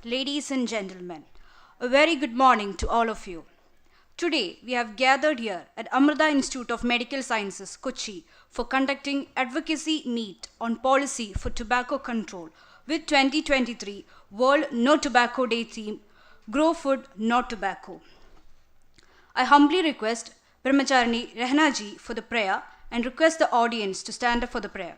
Ladies and gentlemen, a very good morning to all of you. Today, we have gathered here at Amrita Institute of Medical Sciences, Kochi, for conducting Advocacy Meet on Policy for Tobacco Control with 2023 World No Tobacco Day theme, Grow Food, Not Tobacco. I humbly request Brahmacharni Rehna ji for the prayer and request the audience to stand up for the prayer.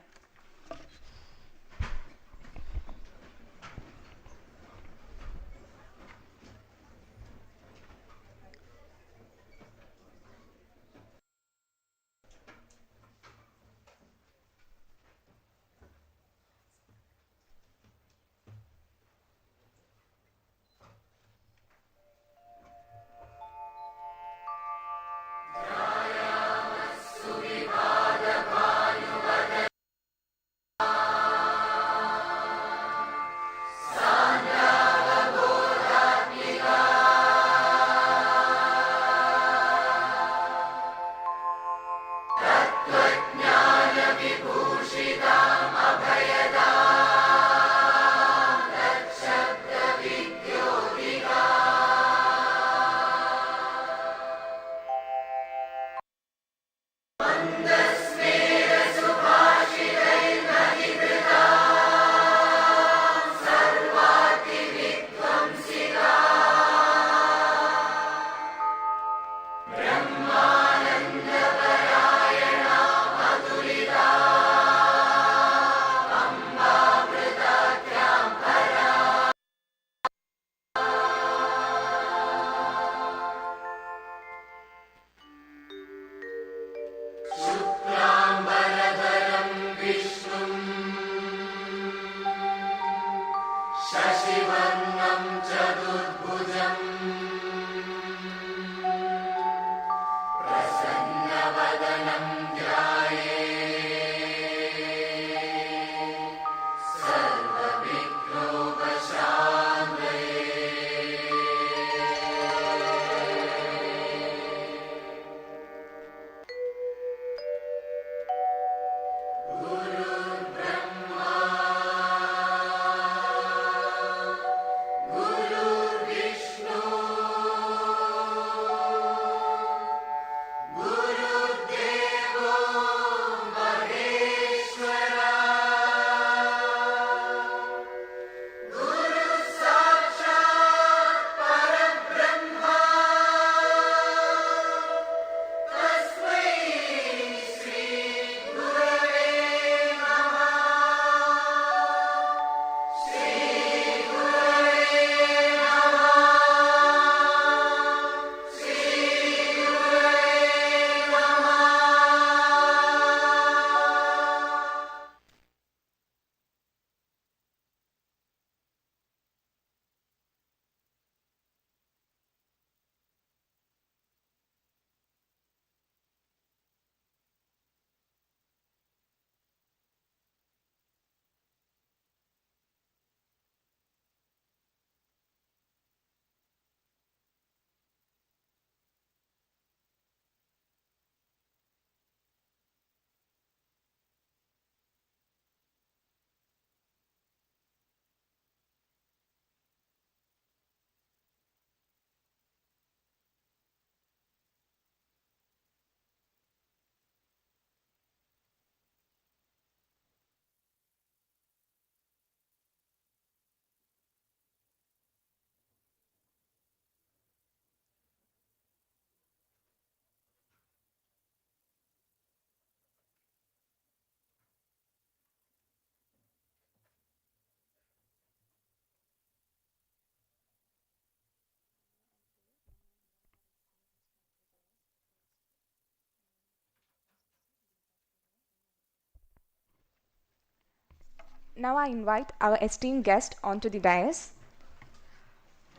Now I invite our esteemed guest onto the dais,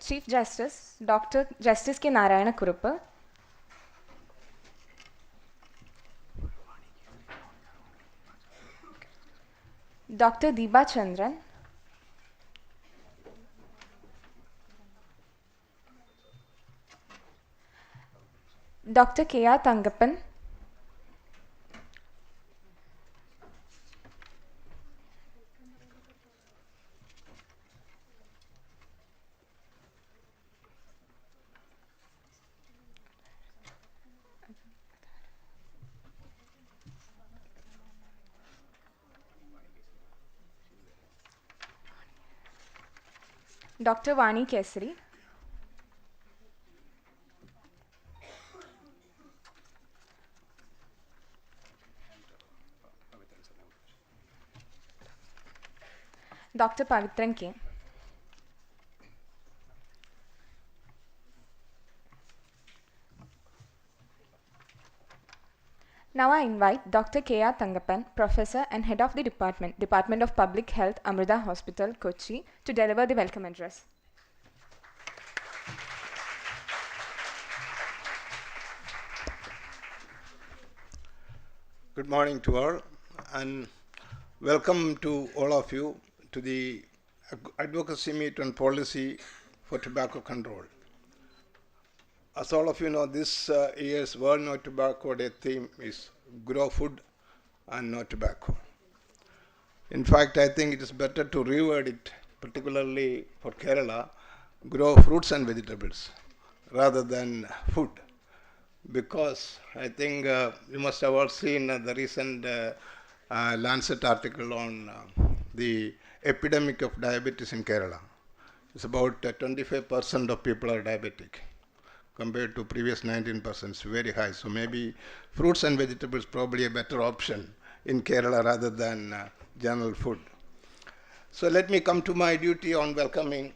Chief Justice Dr. Justice K. Narayana Kuruppu, Dr. Deepa Chandran, Dr. K.R. Thangappan, Dr. Vani Kesari, Dr. Pavitran K. Now I invite Dr. K.R. Tangappan, Professor and Head of the Department of Public Health, Amrita Hospital, Kochi, to deliver the welcome address. Good morning to all, and welcome to all of you to the Advocacy Meet on Policy for Tobacco Control. As all of you know, this year's World No Tobacco Day theme is Grow Food and No Tobacco. In fact, I think it is better to reword it, particularly for Kerala, grow fruits and vegetables rather than food. Because I think you must have all seen the recent Lancet article on the epidemic of diabetes in Kerala. It's about 25% of people are diabetic compared to previous 19%. It's very high. So maybe fruits and vegetables probably a better option in Kerala rather than general food. So let me come to my duty on welcoming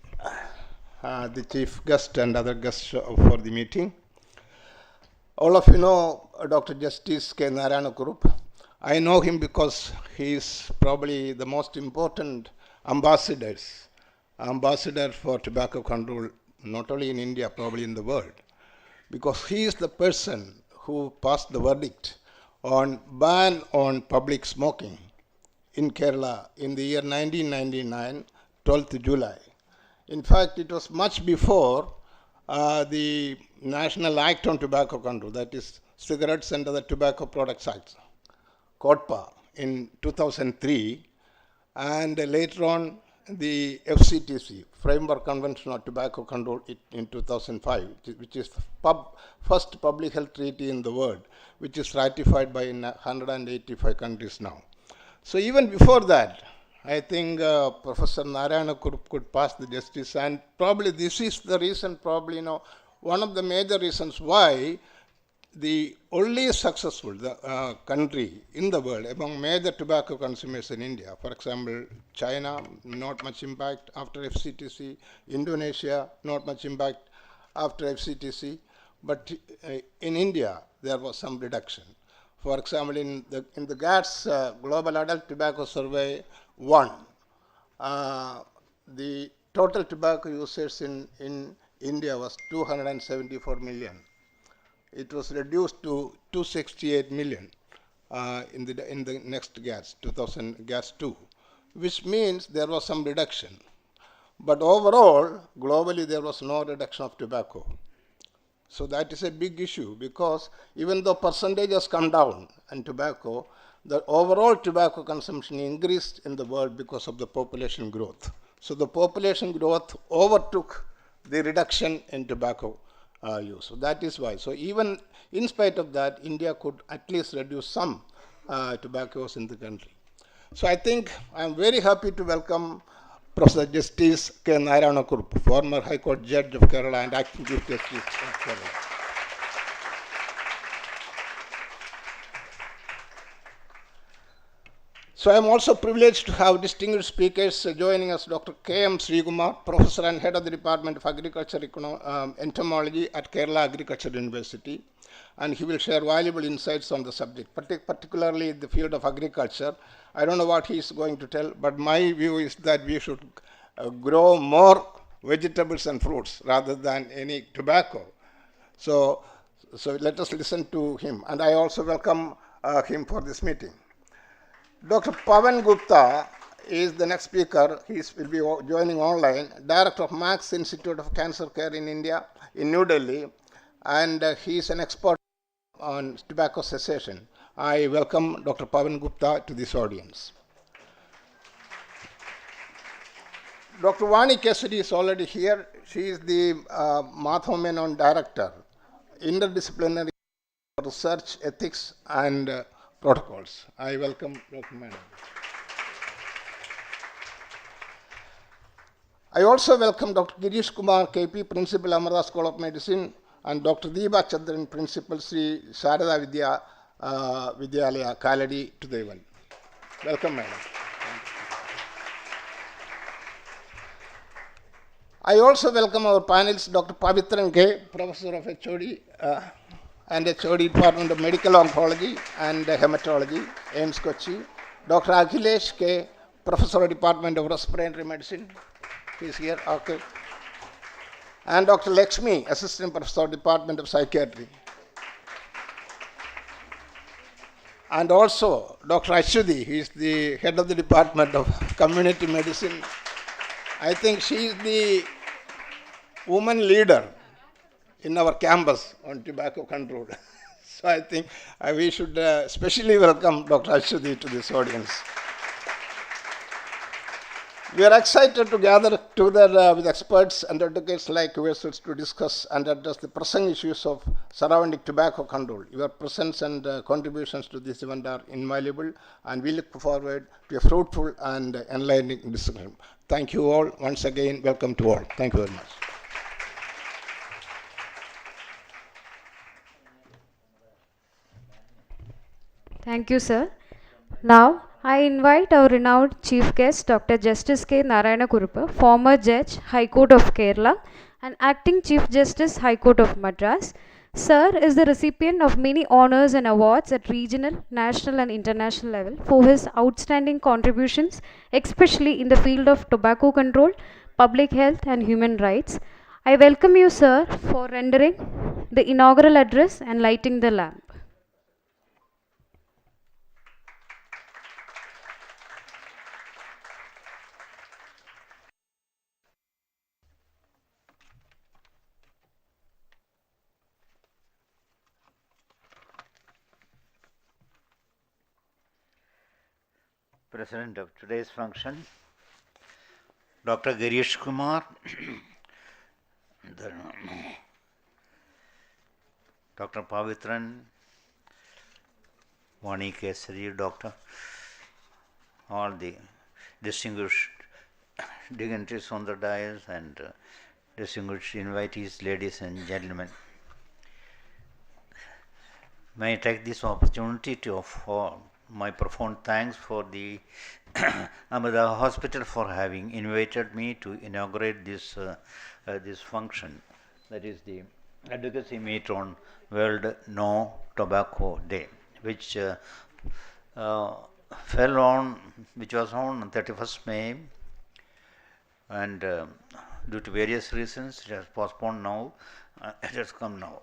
the chief guest and other guests for the meeting. All of you know Dr. Justice K. Narayana Kurup. I know him because he is probably the most important ambassador for tobacco control, not only in India, probably in the world. Because he is the person who passed the verdict on ban on public smoking in Kerala in the year 1999, 12th July. In fact, it was much before the National Act on Tobacco Control, that is Cigarettes and Other Tobacco Products Act, COTPA, in 2003, and later on the FCTC, Framework Convention on Tobacco Control, in 2005, which is the first public health treaty in the world, which is ratified by 185 countries now. So even before that, I think Professor Narayana could pass the justice, and probably this is the reason, one of the major reasons why the only successful country in the world among major tobacco consumers in India, for example, China, not much impact after FCTC, Indonesia, not much impact after FCTC, but in India, there was some reduction. For example, in the GATS Global Adult Tobacco Survey 1, the total tobacco users in India was 274 million. It was reduced to 268 million in the next GATS, 2000 GATS 2, which means there was some reduction. But overall, globally, there was no reduction of tobacco. So that is a big issue, because even though percentage has come down in tobacco, the overall tobacco consumption increased in the world because of the population growth. So the population growth overtook the reduction in tobacco use. So that is why. So even in spite of that, India could at least reduce some tobacco use in the country. So I think I'm very happy to welcome Professor Justice K. Narayana Kurup, former High Court Judge of Kerala and Acting Chief Justice of Kerala. So I am also privileged to have distinguished speakers joining us, Dr. K.M. Srikumar, Professor and Head of the Department of Agriculture Entomology at Kerala Agriculture University, and he will share valuable insights on the subject, particularly in the field of agriculture. I don't know what he is going to tell, but my view is that we should grow more vegetables and fruits rather than any tobacco. So let us listen to him, and I also welcome him for this meeting. Dr. Pavan Gupta is the next speaker. He will be joining online, Director of Max Institute of Cancer Care in India, in New Delhi, and he is an expert on tobacco cessation. I welcome Dr. Pavan Gupta to this audience. Dr. Vani Kesari is already here. She is the Mahatma Menon Director, Interdisciplinary Research, Ethics, and Protocols. I welcome Dr. Menon. I also welcome Dr. Girish Kumar, KP, Principal, Amrita School of Medicine, and Dr. Deepa Chandran, Principal, Sri Sharada Vidyalaya, Kaladi, to the event. Welcome, madam. I also welcome our panelists, Dr. Pavitran K., Professor of HOD and HOD Department of Medical Oncology and Hematology, AIMS Kochi, Dr. Akhilesh K., Professor of Department of Respiratory Medicine, he's here, okay, and Dr. Lakshmi, Assistant Professor of Department of Psychiatry. And also Dr. Ashwati, he is the head of the Department of Community Medicine. I think she is the woman leader in our campus on tobacco control. So I think we should specially welcome Dr. Ashwati to this audience. We are excited to gather together with experts and advocates like yourselves to discuss and address the pressing issues of surrounding tobacco control. Your presence and contributions to this event are invaluable, and we look forward to a fruitful and enlightening discussion. Thank you all. Once again, welcome to all. Thank you very much. Thank you, sir. Now, I invite our renowned Chief Guest, Dr. Justice K. Narayana Kurupa, former Judge, High Court of Kerala, and Acting Chief Justice, High Court of Madras. Sir is the recipient of many honors and awards at regional, national, and international level for his outstanding contributions, especially in the field of tobacco control, public health, and human rights. I welcome you, sir, for rendering the inaugural address and lighting the lamp. President of today's function, Dr. Girish Kumar, Dr. Pavitran, Vani Kesari, Doctor, all the distinguished dignitaries on the dais and distinguished invitees, ladies and gentlemen. May I take this opportunity to offer my profound thanks for the Amrita Hospital for having invited me to inaugurate this this function, that is the advocacy meet on World No Tobacco Day, which fell on, which was on 31st May, and due to various reasons it has postponed now. It has come now.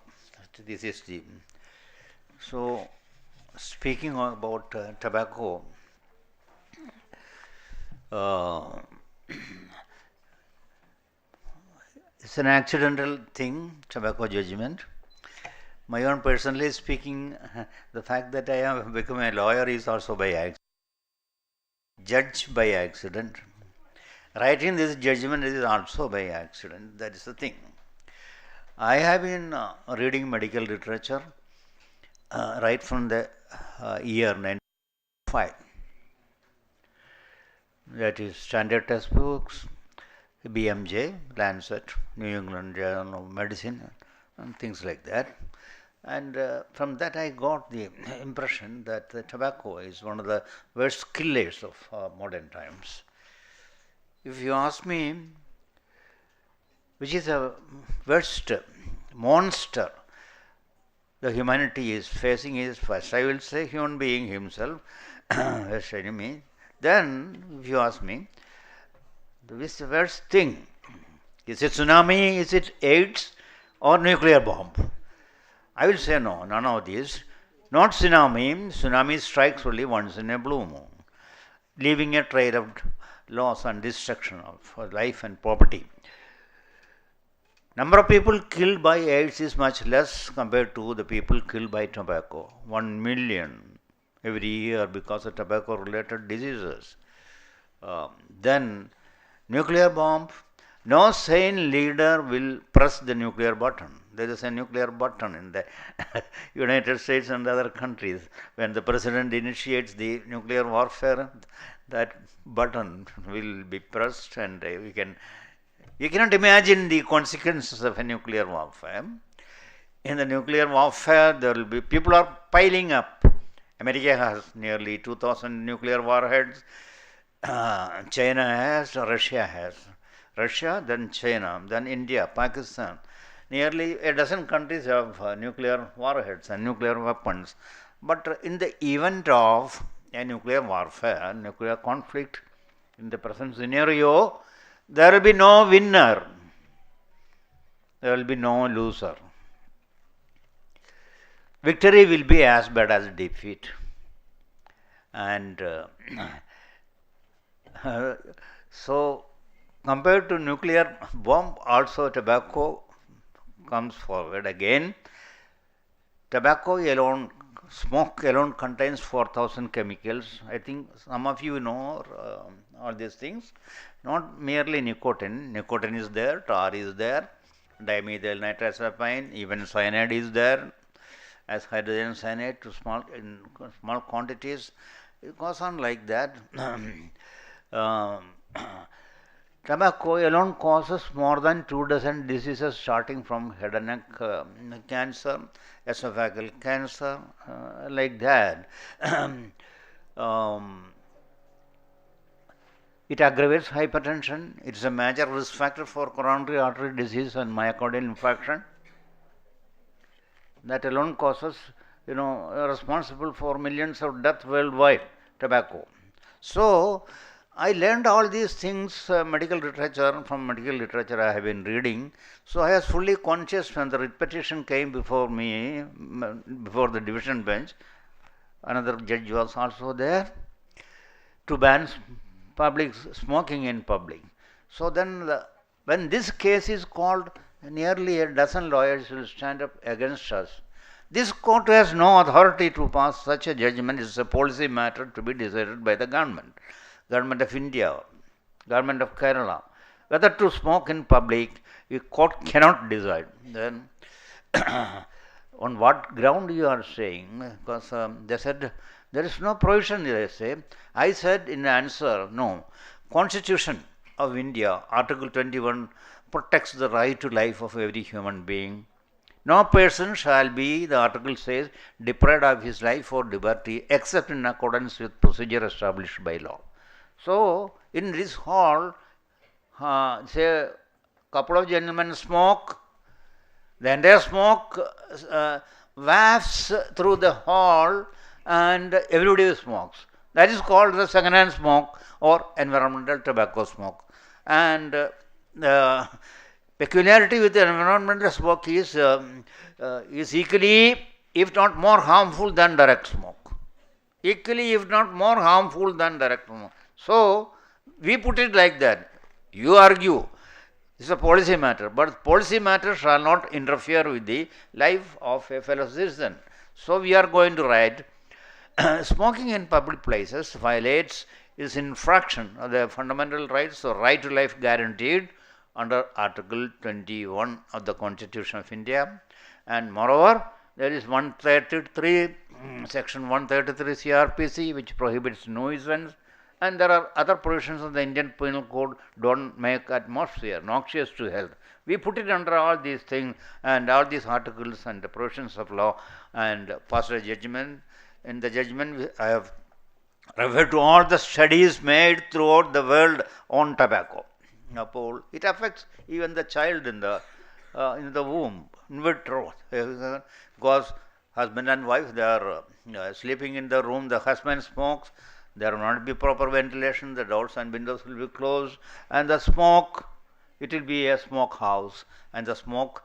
This is the so. Speaking about tobacco, it's an accidental thing, tobacco judgment. My own personally speaking, the fact that I have become a lawyer is also by accident. Judge by accident. Writing this judgment is also by accident. That is the thing. I have been reading medical literature right from the year 1995. That is standard textbooks, BMJ, Lancet, New England Journal of Medicine, and things like that. And from that I got the impression that the tobacco is one of the worst killers of modern times. If you ask me, which is the worst monster the humanity is facing, is first, I will say, human being himself, worst enemy. Then, if you ask me, the worst thing, is it tsunami, is it AIDS, or nuclear bomb? I will say no, none of these. Not tsunami. Tsunami strikes only once in a blue moon, leaving a trail of loss and destruction of life and property. Number of people killed by AIDS is much less compared to the people killed by tobacco. 1 million every year because of tobacco-related diseases. Then nuclear bomb. No sane leader will press the nuclear button. There is a nuclear button in the United States and other countries. When the president initiates the nuclear warfare, that button will be pressed and we can You cannot imagine the consequences of a nuclear warfare. In the nuclear warfare, there will be people are piling up. America has nearly 2,000 nuclear warheads. China has, Russia has. Russia, then China, then India, Pakistan. Nearly a dozen countries have nuclear warheads and nuclear weapons. But in the event of a nuclear warfare, nuclear conflict, in the present scenario, there will be no winner. There will be no loser. Victory will be as bad as defeat. And so, compared to nuclear bomb, also tobacco comes forward again. Tobacco alone, smoke alone contains 4,000 chemicals. I think some of you know all these things. Not merely nicotine. Nicotine is there, tar is there, dimethyl nitrosamine, even cyanide is there, as hydrogen cyanide to in small quantities. It goes on like that. Tobacco alone causes more than 2 dozen diseases, starting from head and neck cancer, esophageal cancer, like that. It aggravates hypertension. It is a major risk factor for coronary artery disease and myocardial infarction. That alone causes, responsible for millions of deaths worldwide, tobacco. So, I learned all these things, from medical literature I have been reading. So, I was fully conscious when the writ petition came before me, before the division bench. Another judge was also there to ban public smoking in public. So, then when this case is called, nearly a dozen lawyers will stand up against us. This court has no authority to pass such a judgment. It is a policy matter to be decided by the government of India, government of Kerala. Whether to smoke in public, a court cannot decide. Then, on what ground you are saying? Because they said there is no provision, they say. I said in answer, no. Constitution of India, Article 21, protects the right to life of every human being. No person shall be, the article says, deprived of his life or liberty except in accordance with procedure established by law. So, in this hall, say a couple of gentlemen smoke, the entire smoke wafts through the hall and everybody smokes. That is called the second-hand smoke or environmental tobacco smoke. And the peculiarity with the environmental smoke is equally, if not more harmful than direct smoke. Equally, if not more harmful than direct smoke. So, we put it like that. You argue, this is a policy matter, but policy matter shall not interfere with the life of a fellow citizen. So, we are going to write, smoking in public places violates is infraction of the fundamental rights, so right to life guaranteed under Article 21 of the Constitution of India. And moreover, there is 133, Section 133 CRPC, which prohibits nuisance. And there are other provisions of the Indian Penal Code, don't make atmosphere noxious to health. We put it under all these things and all these articles and the provisions of law and passed a judgment. In the judgment, I have referred to all the studies made throughout the world on tobacco. It affects even the child in the womb, in vitro, because husband and wife, they are sleeping in the room, the husband smokes, there will not be proper ventilation, the doors and windows will be closed, and the smoke, it will be a smoke house, and the smoke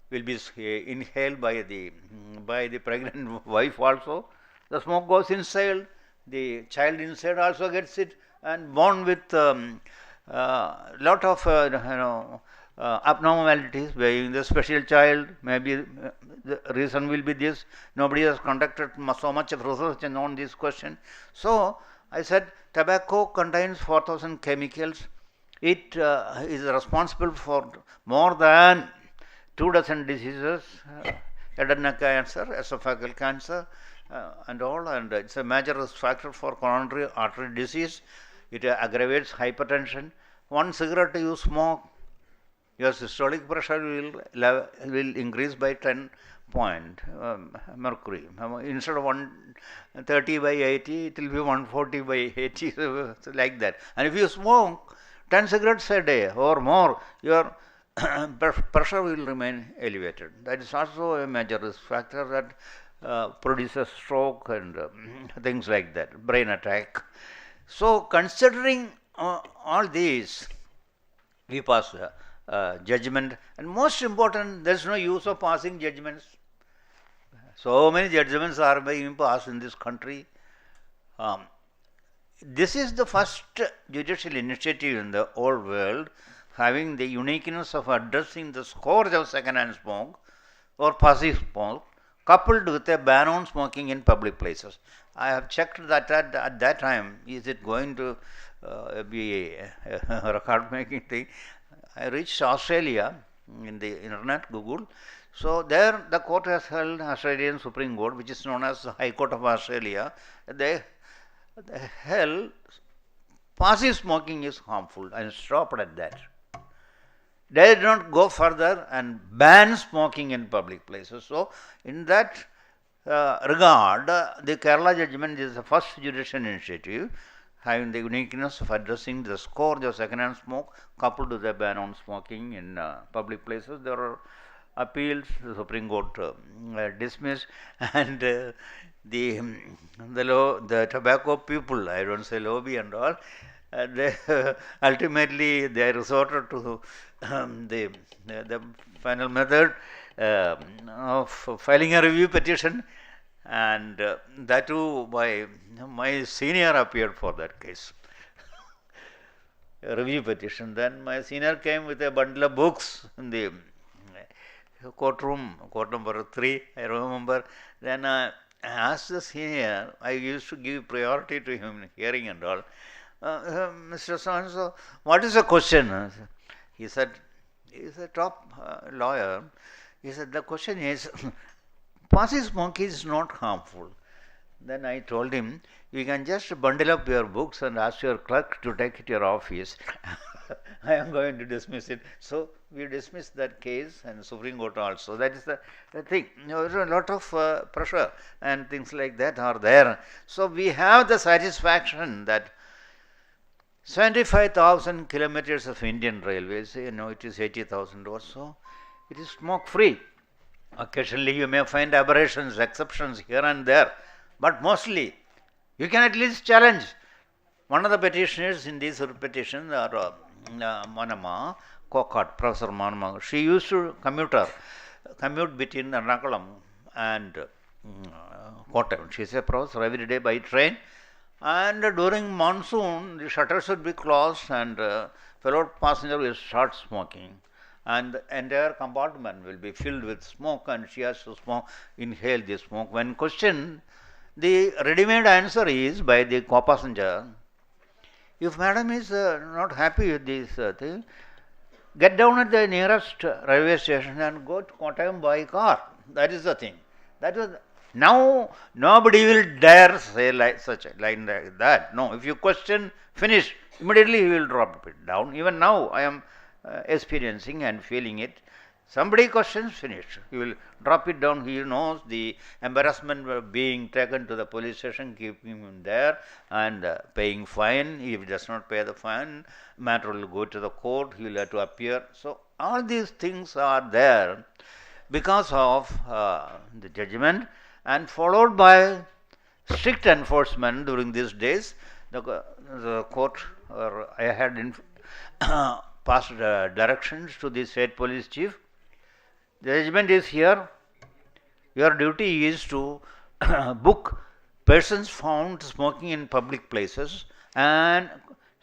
will be inhaled by the pregnant wife also. The smoke goes inside, the child inside also gets it, and born with lot of abnormalities. Being the special child, maybe the reason will be this. Nobody has conducted so much of research on this question. So, I said tobacco contains 4,000 chemicals. It is responsible for more than 2 dozen diseases, head and neck cancer, esophageal cancer, and all. And it's a major risk factor for coronary artery disease. It aggravates hypertension. One cigarette you smoke, your systolic pressure will increase by 10 point mercury. Instead of 130 by 80, it will be 140 by 80, so like that. And if you smoke 10 cigarettes a day or more, your pressure will remain elevated. That is also a major risk factor that produces stroke and things like that, brain attack. So, considering all these, we pass judgment, and most important, there is no use of passing judgments. So many judgments are being passed in this country. This is the first judicial initiative in the whole world having the uniqueness of addressing the scourge of second-hand smoke or passive smoke coupled with a ban on smoking in public places. I have checked that at that time, is it going to be a record-making thing? I reached Australia in the internet, Google. So there the court has held, Australian Supreme Court, which is known as the High Court of Australia, they held passive smoking is harmful and stopped at that. They did not go further and ban smoking in public places. So in that regard, the Kerala judgment is the first judicial initiative having the uniqueness of addressing the scourge of second-hand smoke coupled with a ban on smoking in public places. There are appeals, the Supreme Court dismissed, and the tobacco people, I don't say lobby and all, they ultimately they resorted to the final method of filing a review petition, and that too by my senior appeared for that case. A review petition. Then my senior came with a bundle of books in the courtroom, court number 3, I remember. Then I asked the senior, I used to give priority to him in hearing and all. Mr. So-and-so, what is the question? He said, he's a top lawyer. He said, the question is, passive smoking is not harmful. Then I told him, you can just bundle up your books and ask your clerk to take it to your office. I am going to dismiss it. So we dismissed that case, and Supreme Court also. That is the thing. There is a lot of pressure and things like that are there. So we have the satisfaction that 75,000 kilometers of Indian railways, it is 80,000 or so, it is smoke free. Occasionally you may find aberrations, exceptions here and there, but mostly you can at least challenge. One of the petitioners in these petitions are Manama Kokot, Professor Manama. She used to commute between Ernakulam and Kottayam. She is a professor every day by train. And during monsoon, the shutters would be closed and fellow passenger will start smoking. And the entire compartment will be filled with smoke, and she has to inhale the smoke. When questioned, the ready-made answer is by the co-passenger, if madam is not happy with this thing, get down at the nearest railway station and go to Kottayam by car. That is the thing. That was now nobody will dare say like such a line like that. No, if you question, finish, immediately he will drop it down. Even now I am experiencing and feeling it. Somebody questions, finish. He will drop it down. He knows the embarrassment of being taken to the police station, keeping him there and paying fine. If he does not pay the fine, matter will go to the court. He will have to appear. So all these things are there because of the judgment, and followed by strict enforcement during these days. The court, I had passed directions to the state police chief. The judgment is here. Your duty is to book persons found smoking in public places and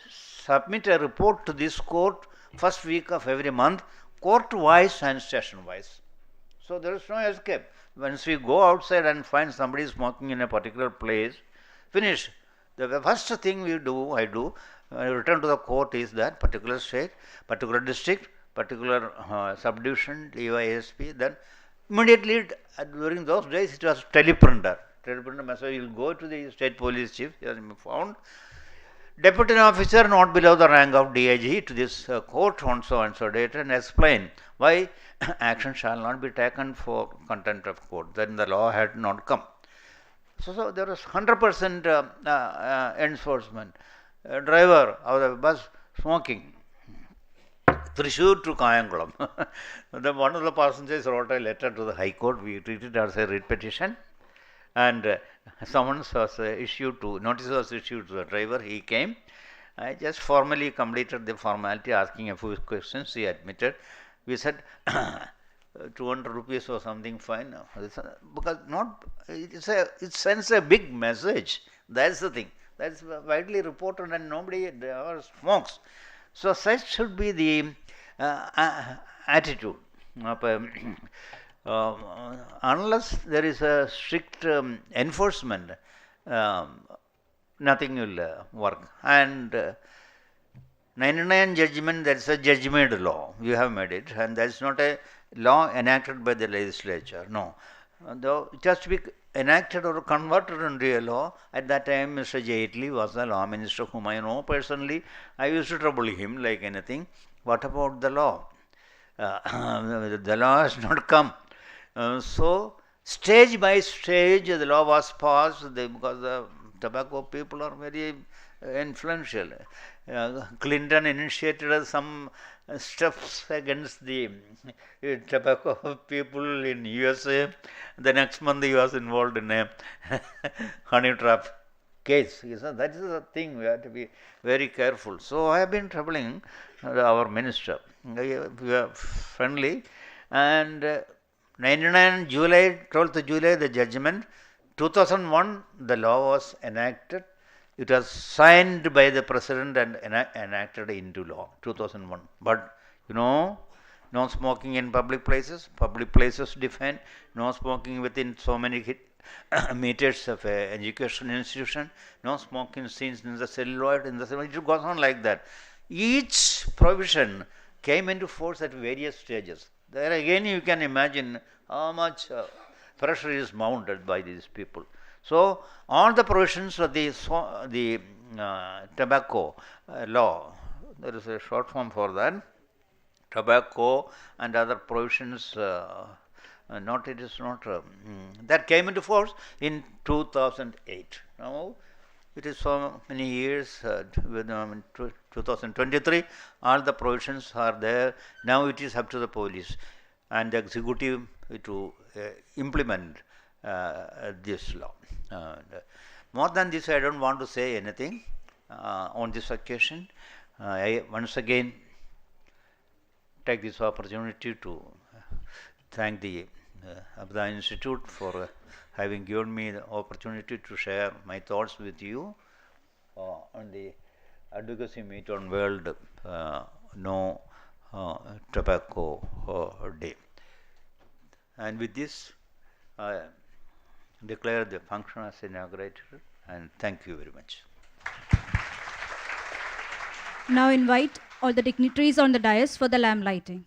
submit a report to this court first week of every month, court-wise and station-wise. So there is no escape. Once we go outside and find somebody smoking in a particular place, finish. The first thing I do, when I return to the court, is that particular state, particular district, particular subdivision, DYSP, then immediately during those days it was teleprinter. Teleprinter message will go to the state police chief, he has been found. deputy officer not below the rank of DIG to this court on so and so date and explain why action shall not be taken for contempt of court. Then the law had not come. So there was 100% enforcement. Driver of the bus smoking. Thrissur to Kayangulam. One of the passengers wrote a letter to the High Court. We treated it as a writ petition. And summons was issued to, notice was issued to the driver. He came. I just formally completed the formality, asking a few questions. He admitted. We said 200 rupees or something fine. Because it sends a big message. That's the thing. That's widely reported and nobody ever smokes. So such should be the attitude. Unless there is a strict enforcement, nothing will work. And 99 judgment, that's a judge-made law. You have made it, and that's not a law enacted by the legislature. No. Though it has to be enacted or converted into a law. At that time, Mr. Jaitley was the law minister whom I know personally. I used to trouble him like anything. What about the law? The law has not come. So, stage by stage, the law was passed because the tobacco people are very influential. Clinton initiated some steps against the tobacco people in USA. The next month he was involved in a honey trap case. That is the thing, we have to be very careful. So I have been troubling our minister. We are friendly, and 99 July, 12th July, the judgment. 2001, the law was enacted. It was signed by the president and enacted into law, 2001. But, no smoking in public places defined, no smoking within so many meters of an education institution, no smoking scenes in the celluloid, it goes on like that. Each provision came into force at various stages. There again you can imagine how much pressure is mounted by these people. So, all the provisions of the tobacco law, there is a short form for that, tobacco and other provisions, that came into force in 2008. Now, it is so many years, 2023, all the provisions are there. Now it is up to the police and the executive to implement this law. More than this, I don't want to say anything on this occasion. I once again take this opportunity to thank the Abda Institute for having given me the opportunity to share my thoughts with you on the Advocacy Meet on World No Tobacco Day. And with this, I declare the function as inaugurated, and thank you very much. Now invite all the dignitaries on the dais for the lamp lighting.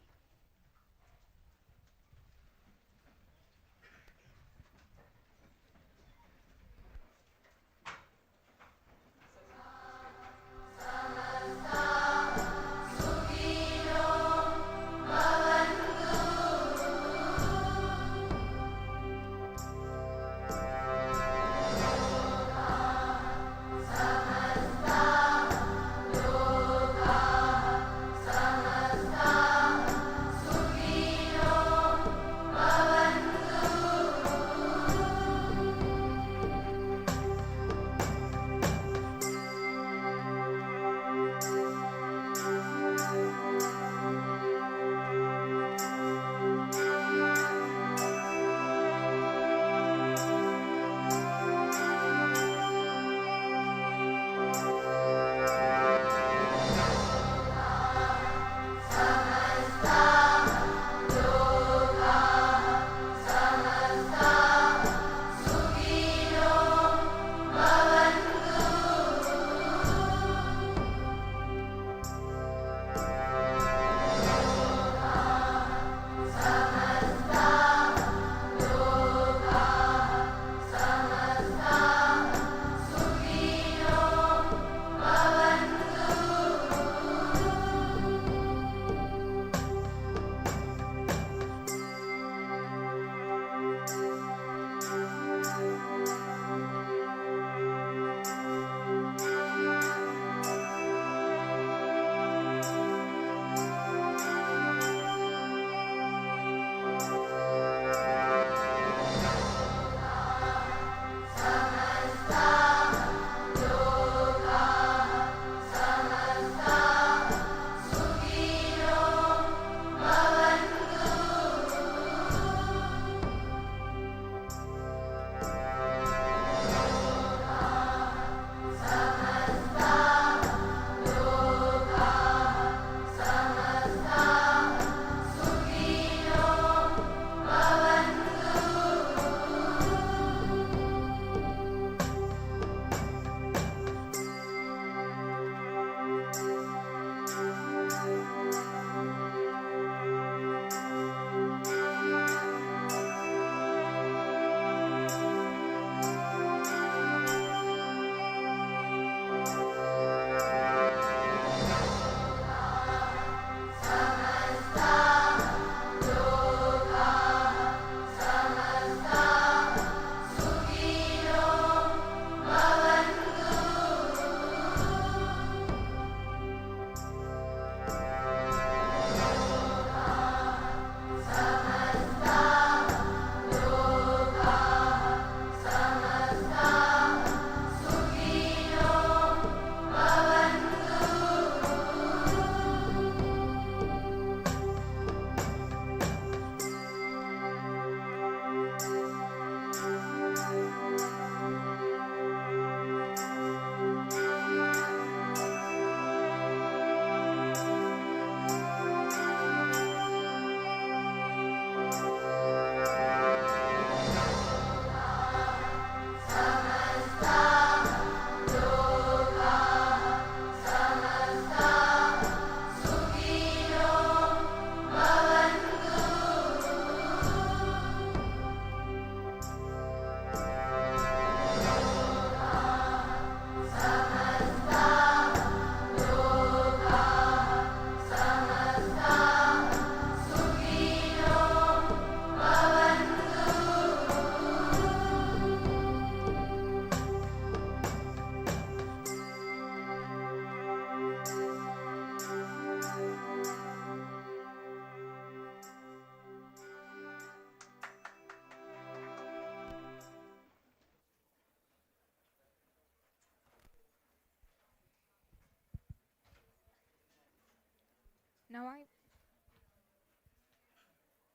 Now I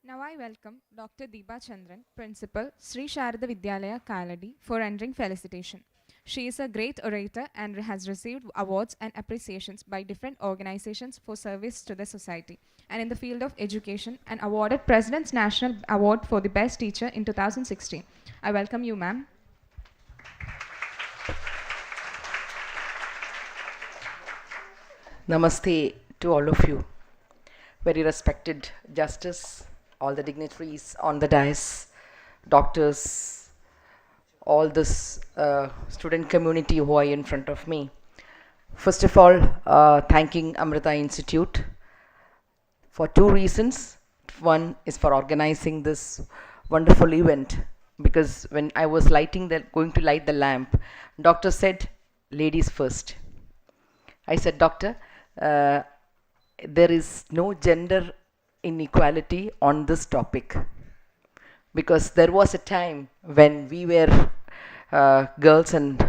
Now I welcome Dr. Deepa Chandran, Principal, Sri Sharada Vidyalaya, Kaladi, for rendering felicitation. She is a great orator and has received awards and appreciations by different organizations for service to the society and in the field of education, and awarded President's National Award for the Best Teacher in 2016. I welcome you, ma'am. Namaste to all of you. Very respected Justice, all the dignitaries on the dais, doctors, all this student community who are in front of me. First of all, thanking Amrita Institute for two reasons. One is for organizing this wonderful event, because when I was going to light the lamp, doctor said, ladies first. I said, doctor, there is no gender inequality on this topic, because there was a time when we were girls and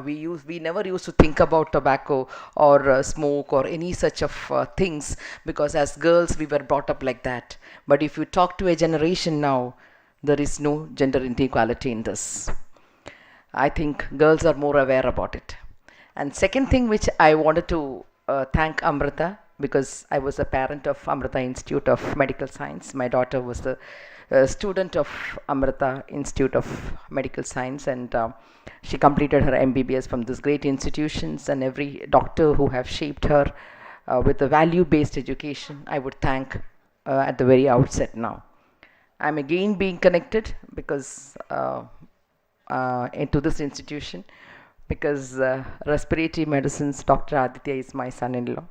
we never used to think about tobacco or smoke or any such of things, because as girls we were brought up like that. But if you talk to a generation now, there is no gender inequality in this. I think girls are more aware about it. And second thing which I wanted to thank Amrita, because I was a parent of Amrita Institute of Medical Science. My daughter was the student of Amrita Institute of Medical Science, and she completed her MBBS from these great institutions, and every doctor who have shaped her with a value-based education, I would thank at the very outset now. I'm again being connected because into this institution, because respiratory medicines Dr. Aditya is my son-in-law.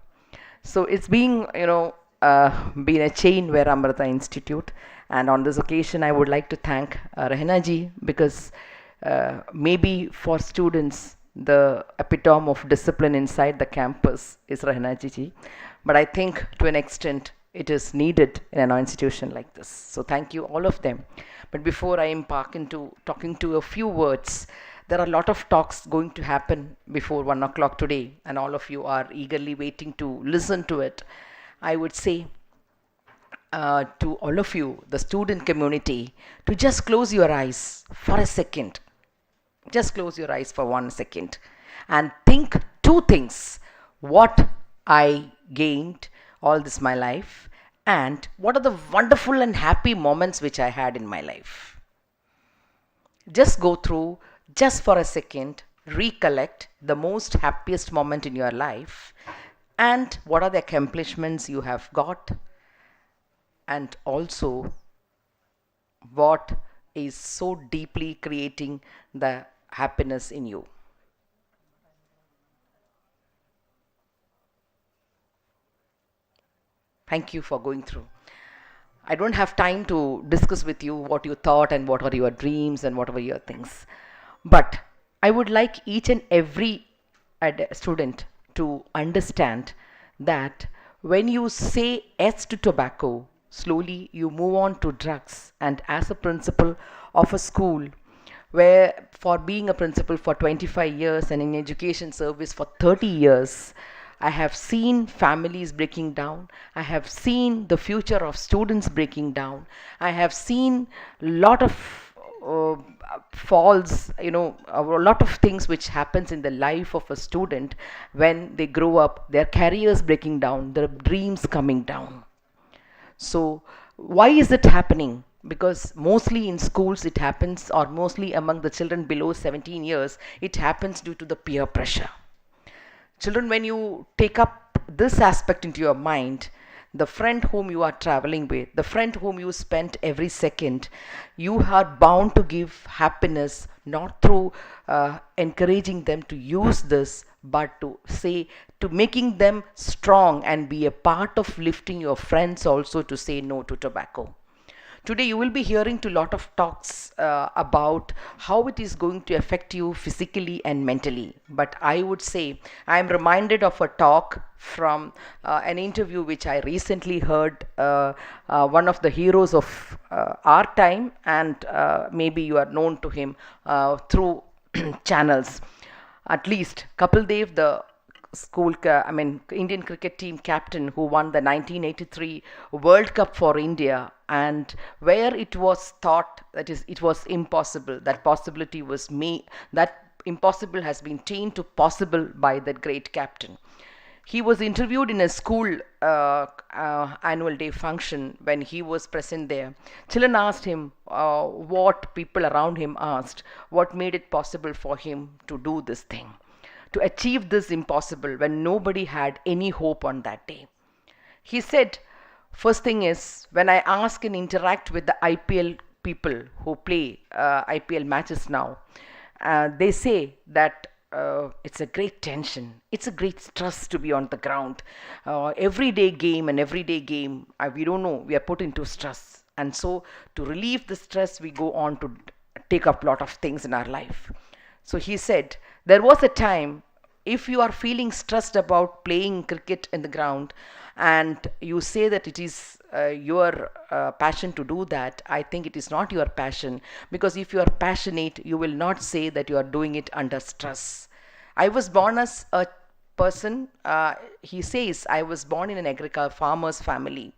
So it's been been a chain where Amrita Institute, and on this occasion I would like to thank Rehna ji, because maybe for students the epitome of discipline inside the campus is Rehna ji, but I think to an extent it is needed in an institution like this. So thank you all of them. But before I embark into talking to a few words, there are a lot of talks going to happen before 1 o'clock today, and all of you are eagerly waiting to listen to it. I would say to all of you, the student community, to just close your eyes for a second. Just close your eyes for 1 second and think two things. What I gained all this my life, and what are the wonderful and happy moments which I had in my life. Just go through, just for a second, recollect the most happiest moment in your life, and what are the accomplishments you have got, and also what is so deeply creating the happiness in you. Thank you for going through. I don't have time to discuss with you what you thought and what are your dreams and what were your things. But I would like each and every student to understand that when you say yes to tobacco, slowly you move on to drugs. And as a principal of a school, where for being a principal for 25 years and in education service for 30 years, I have seen families breaking down. I have seen the future of students breaking down. I have seen a lot of falls, a lot of things which happens in the life of a student when they grow up, their careers breaking down, their dreams coming down. So why is it happening? Because mostly in schools it happens, or mostly among the children below 17 years, it happens due to the peer pressure. Children, when you take up this aspect into your mind, the friend whom you are traveling with, the friend whom you spend every second, you are bound to give happiness, not through encouraging them to use this, but to making them strong and be a part of lifting your friends also to say no to tobacco. Today you will be hearing to a lot of talks about how it is going to affect you physically and mentally. But I would say I am reminded of a talk from an interview which I recently heard, one of the heroes of our time, and maybe you are known to him through channels. At least Kapil Dev, the Indian cricket team captain who won the 1983 World Cup for India, and where it was thought that is it was impossible, that possibility was that impossible has been changed to possible by that great captain. He was interviewed in a school annual day function. When he was present there, children asked him what people around him asked, what made it possible for him to do this thing, to achieve this impossible when nobody had any hope on that day. He said, first thing is, when I ask and interact with the IPL people who play IPL matches now, they say that it's a great tension. It's a great stress to be on the ground. Everyday game, we don't know, we are put into stress. And so to relieve the stress, we go on to take up a lot of things in our life. So he said, there was a time, if you are feeling stressed about playing cricket in the ground and you say that it is your passion to do that, I think it is not your passion, because if you are passionate, you will not say that you are doing it under stress. I was born as a person, he says, I was born in an farmer's family,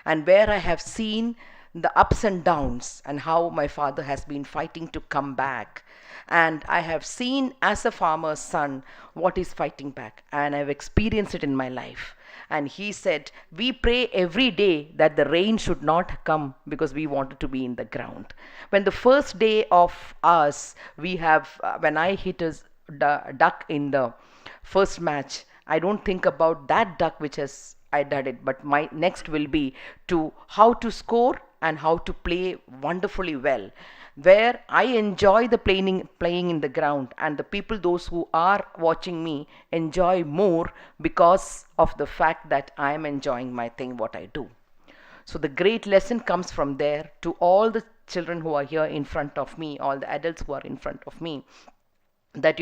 and where I have seen the ups and downs and how my father has been fighting to come back. And I have seen as a farmer's son what is fighting back, and I've experienced it in my life. And he said, we pray every day that the rain should not come because we wanted to be in the ground. When the first day of ours, when I hit a duck in the first match, I don't think about that duck which has I did it, but my next will be to how to score and how to play wonderfully well, where I enjoy the playing in the ground, and the people, those who are watching me, enjoy more because of the fact that I am enjoying my thing, what I do. So the great lesson comes from there to all the children who are here in front of me, all the adults who are in front of me, that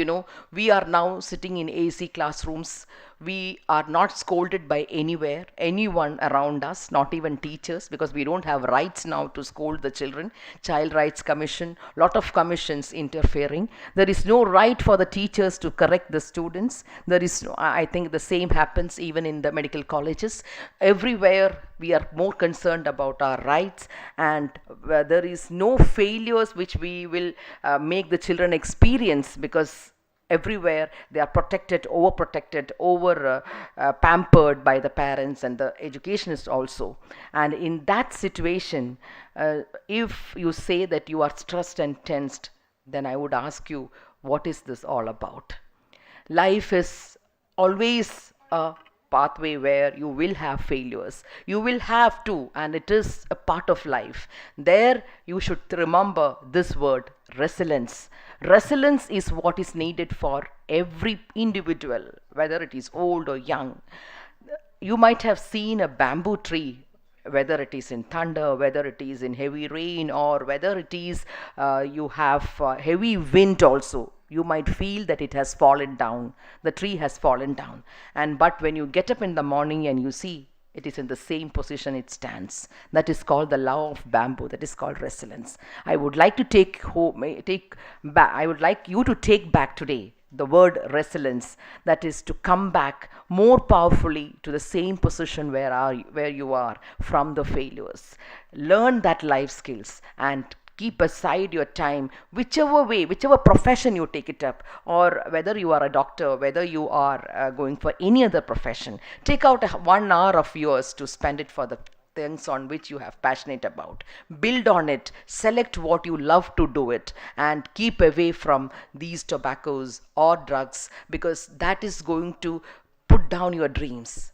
we are now sitting in AC classrooms. We are not scolded by anyone around us, not even teachers, because we don't have rights now to scold the children. Child Rights Commission, lot of commissions interfering. There is no right for the teachers to correct the students. There is I think the same happens even in the medical colleges. Everywhere we are more concerned about our rights, and there is no failures which we will make the children experience, because everywhere they are protected, overprotected, over pampered by the parents and the educationists also. And in that situation, if you say that you are stressed and tensed, then I would ask you, what is this all about? Life is always a pathway where you will have failures. You will have to, and it is a part of life. There you should remember this word, resilience. Resilience is what is needed for every individual, whether it is old or young. You might have seen a bamboo tree, whether it is in thunder, whether it is in heavy rain, or whether it is you have heavy wind also. You might feel that it has fallen down, the tree has fallen down. But when you get up in the morning and you see it is in the same position it stands, that is called the law of bamboo, that is called resilience. I would like you to take back today the word resilience, that is to come back more powerfully to the same position where you are from the failures. Learn that life skills and keep aside your time, whichever profession you take it up, or whether you are a doctor, whether you are going for any other profession. Take out 1 hour of yours to spend it for the things on which you have passionate about. Build on it, select what you love to do it, and keep away from these tobaccos or drugs, because that is going to put down your dreams.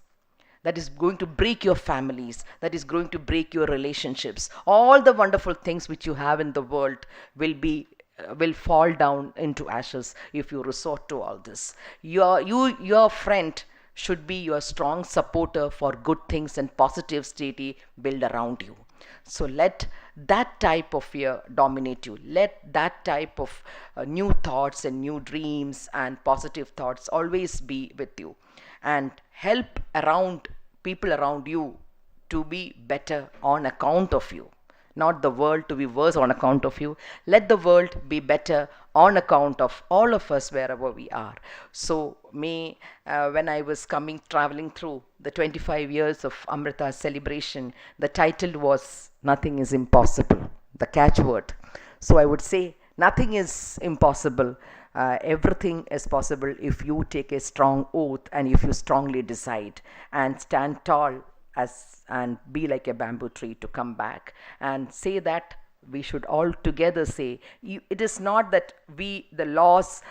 That is going to break your families, that is going to break your relationships. All the wonderful things which you have in the world will fall down into ashes if you resort to all this. Your friend should be your strong supporter for good things and positive state build around you. So let that type of fear dominate you. Let that type of new thoughts and new dreams and positive thoughts always be with you, and help people around you to be better on account of you. not the world to be worse on account of you. Let the world be better on account of all of us wherever we are. So when I was traveling through the 25 years of Amrita's celebration, the title was Nothing is Impossible, the catchword. So I would say nothing is impossible. Everything is possible if you take a strong oath and if you strongly decide and stand tall and be like a bamboo tree to come back and say that we should all together say it is not that the laws,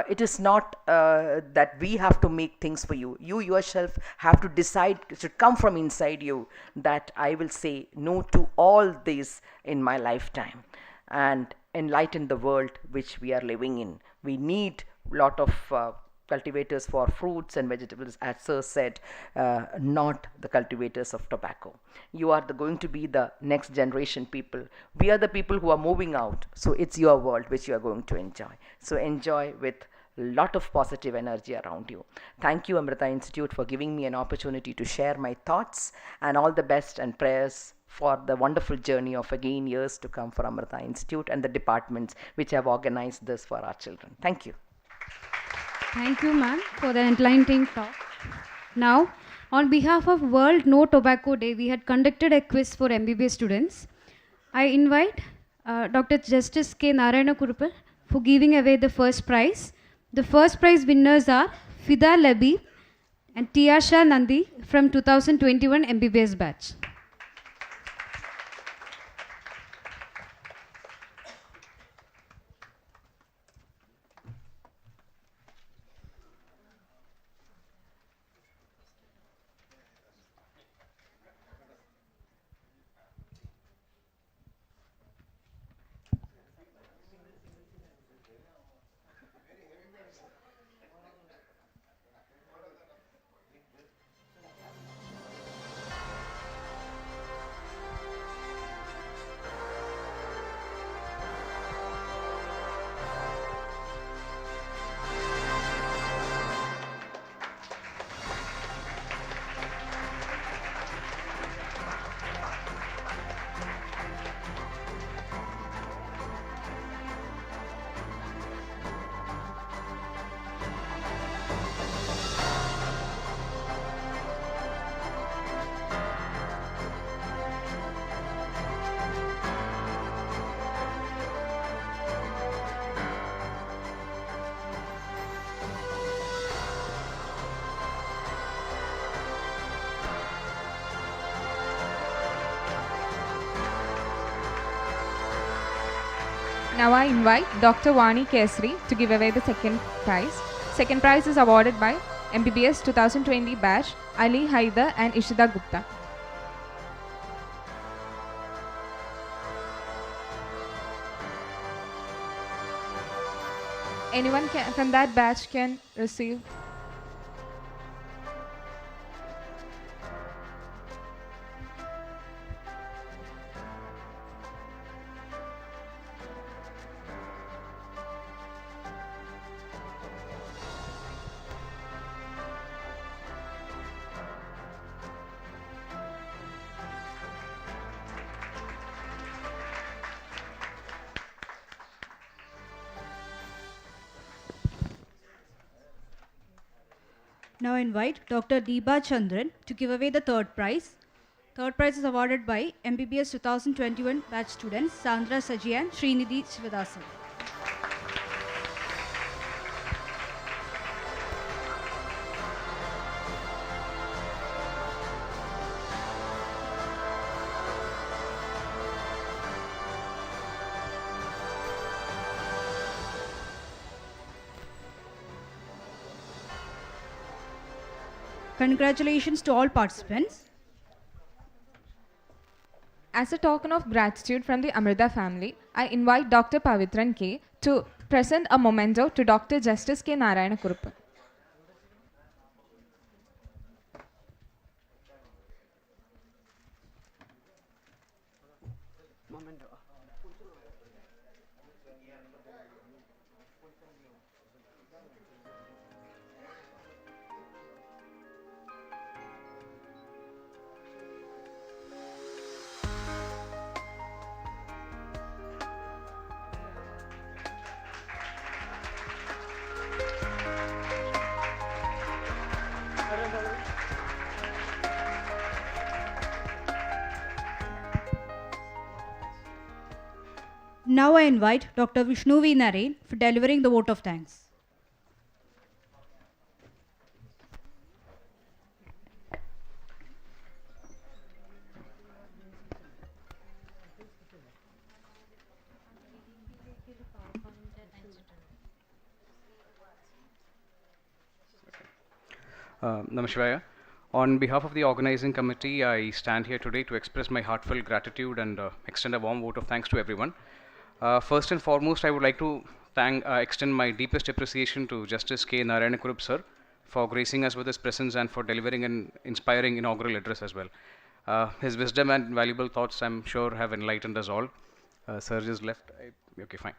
it is not that we have to make things for you. You yourself have to decide. It should come from inside you that I will say no to all this in my lifetime and enlighten the world which we are living in. We need a lot of cultivators for fruits and vegetables, as Sir said, not the cultivators of tobacco. You are going to be the next generation people. We are the people who are moving out. So it's your world which you are going to enjoy. So enjoy with lot of positive energy around you. Thank you, Amrita Institute, for giving me an opportunity to share my thoughts, and all the best and prayers for the wonderful journey of again years to come for Amrita Institute and the departments which have organized this for our children. Thank you. Thank you, ma'am, for the enlightening talk. Now, on behalf of World No Tobacco Day, we had conducted a quiz for MBBS students. I invite Dr. Justice K. Narayana Kurupal for giving away the first prize. The first prize winners are Fida Labi and Tiasha Nandi from 2021 MBBS batch. Now I invite Dr. Vani Kesri to give away the second prize. Second prize is awarded by MBBS 2020 batch Ali Haidar and Ishita Gupta. Anyone from that batch can receive. Now I invite Dr. Deepa Chandran to give away the third prize. Third prize is awarded by MBBS 2021 batch students Sandra Saji and Srinidhi Shivadasan. Congratulations to all participants. As a token of gratitude from the Amrita family, I invite Dr. Pavitran K. to present a memento to Dr. Justice K. Narayana Kurupal. Now I invite Dr. Vishnu V. Narain for delivering the vote of thanks. Namaskar. On behalf of the organizing committee, I stand here today to express my heartfelt gratitude and extend a warm vote of thanks to everyone. First and foremost, I would like to extend my deepest appreciation to Justice K. Narayanakurup sir for gracing us with his presence and for delivering an inspiring inaugural address as well. His wisdom and valuable thoughts, I'm sure, have enlightened us all. Sir just left. Okay, fine.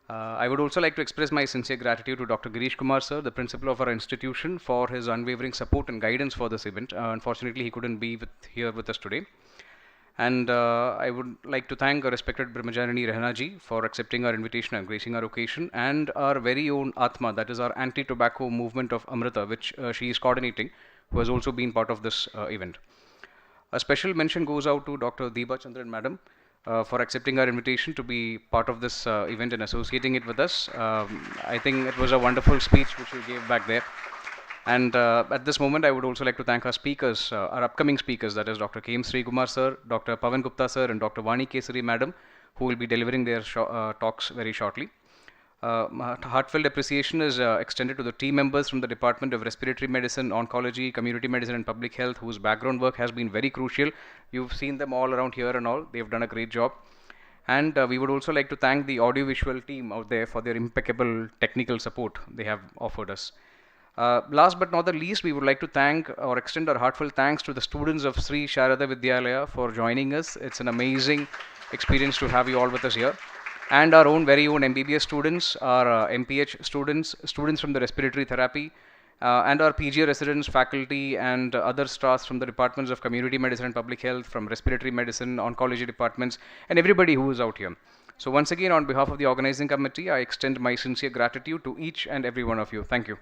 I would also like to express my sincere gratitude to Dr. Girish Kumar sir, the principal of our institution, for his unwavering support and guidance for this event. Unfortunately, he couldn't be here with us today. And I would like to thank our respected Brahmajanini Rehana ji for accepting our invitation and gracing our occasion, and our very own Atma, that is our anti-tobacco movement of Amrita, which she is coordinating, who has also been part of this event. A special mention goes out to Dr. Deepa Chandran Madam for accepting our invitation to be part of this event and associating it with us. I think it was a wonderful speech which you gave back there. And at this moment, I would also like to thank our speakers, our upcoming speakers, that is Dr. K. M. Sri Kumar sir, Dr. Pavan Gupta sir, and Dr. Vani Kesari Madam, who will be delivering their talks very shortly. My heartfelt appreciation is extended to the team members from the Department of Respiratory Medicine, Oncology, Community Medicine and Public Health, whose background work has been very crucial. You've seen them all around here and all. They've done a great job. And we would also like to thank the audiovisual team out there for their impeccable technical support they have offered us. Last but not the least, we would like to thank or extend our heartfelt thanks to the students of Sri Sharada Vidyalaya for joining us. It's an amazing experience to have you all with us here. And our own very own MBBS students, our MPH students, students from the respiratory therapy, and our PG residents, faculty, and other staffs from the departments of community medicine and public health, from respiratory medicine, oncology departments, and everybody who is out here. So once again, on behalf of the organizing committee, I extend my sincere gratitude to each and every one of you. Thank you.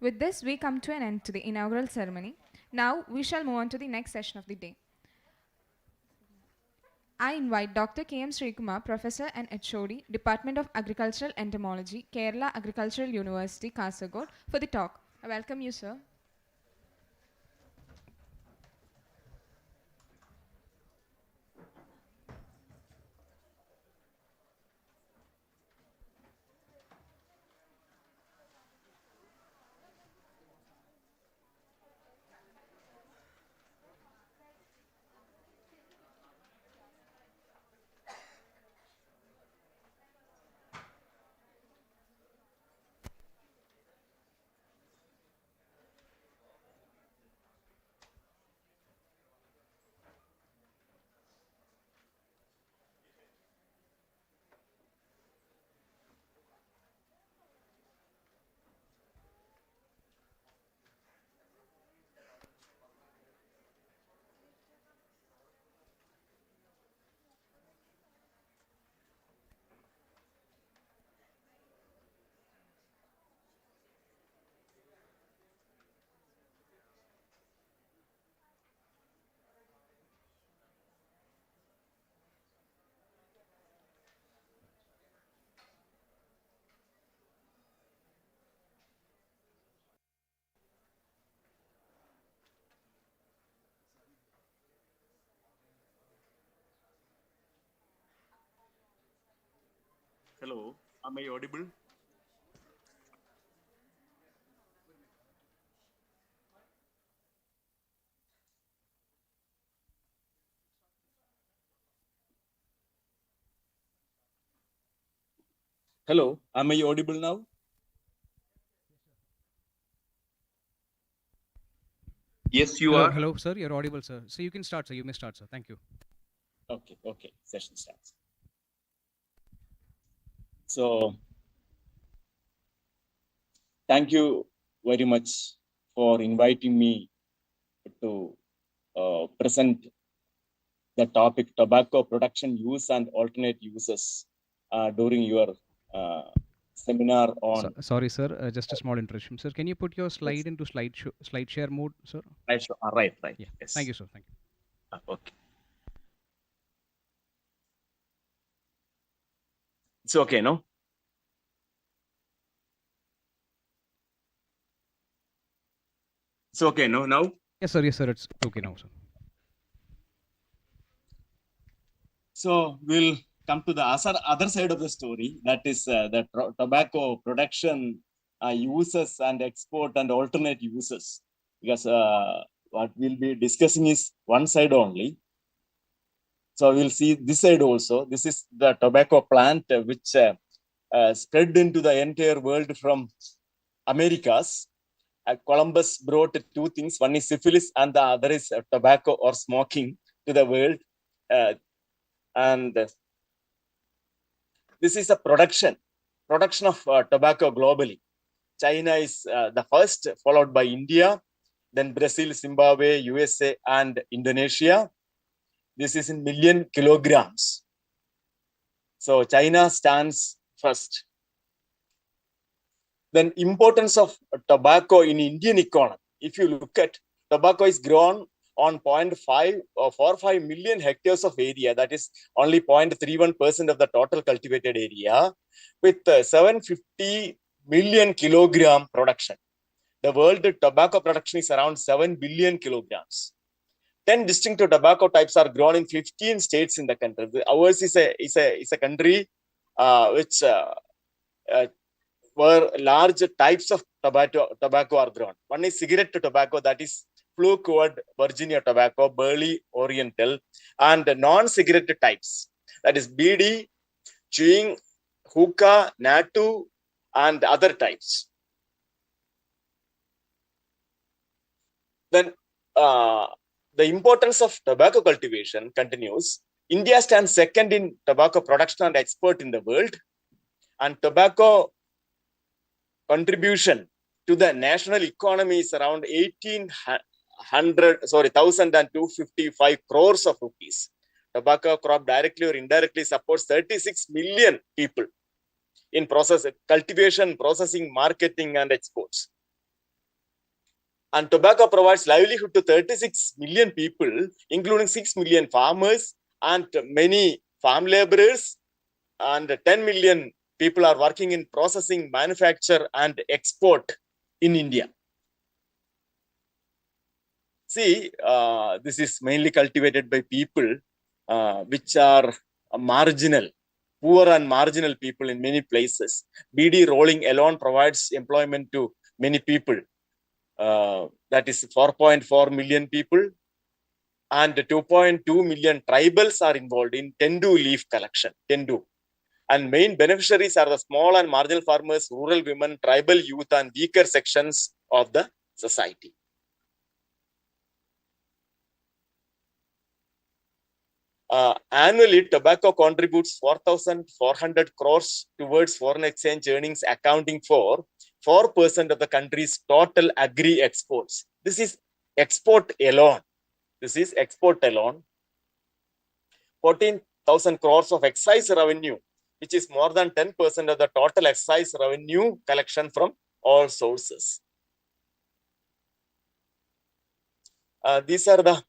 With this, we come to an end to the inaugural ceremony. Now, we shall move on to the next session of the day. I invite Dr. K. M. Srikumar, Professor and HOD, Department of Agricultural Entomology, Kerala Agricultural University, Kasaragod, for the talk. I welcome you, sir. Hello, am I audible? Hello, am I audible now? Yes, you are. Hello, sir. You're audible, sir. So you can start, sir. You may start, sir. Thank you. Okay. Session starts. So, thank you very much for inviting me to present the topic tobacco production use and alternate uses during your seminar on. Sorry, sir. Just a small interruption, sir. Can you put your slide into slide share mode, sir? Right. Yeah. Yes. Thank you, sir. Thank you. Okay. It's okay, no? It's okay, no? Now? Yes, sir. Yes, sir. It's okay now, sir. So we'll come to the other side of the story. That is the tobacco production uses and export and alternate uses. Because what we'll be discussing is one side only. So we'll see this side also. This is the tobacco plant which spread into the entire world from Americas. Columbus brought two things. One is syphilis and the other is tobacco or smoking to the world. And this is a production of tobacco globally. China is the first, followed by India, then Brazil, Zimbabwe, USA, and Indonesia. This is in million kilograms. So China stands first. Then importance of tobacco in Indian economy. If you look at, tobacco is grown on 0.5 or 45 million hectares of area. That is only 0.31% of the total cultivated area, with 750 million kilogram production. The world tobacco production is around 7 billion kilograms. 10 distinct tobacco types are grown in 15 states in the country. Ours is a country which where large types of tobacco are grown. One is cigarette tobacco, that is flue-covered Virginia tobacco, Burley Oriental, and non-cigarette types, that is BD, chewing, hookah, natu, and other types. Then the importance of tobacco cultivation continues. India stands second in tobacco production and export in the world, and tobacco contribution to the national economy is around 1,255 crores of rupees. Tobacco crop directly or indirectly supports 36 million people in cultivation, processing, marketing, and exports. And tobacco provides livelihood to 36 million people, including 6 million farmers and many farm laborers, and 10 million people are working in processing, manufacture, and export in India. See, this is mainly cultivated by people which are marginal, poor and marginal people in many places. BD rolling alone provides employment to many people. That is 4.4 million people, and 2.2 million tribals are involved in tendu leaf collection. Tendu. And main beneficiaries are the small and marginal farmers, rural women, tribal youth, and weaker sections of the society. Annually, tobacco contributes 4,400 crores towards foreign exchange earnings, accounting for 4% of the country's total agri exports. This is export alone. 14,000 crores of excise revenue, which is more than 10% of the total excise revenue collection from all sources. These are the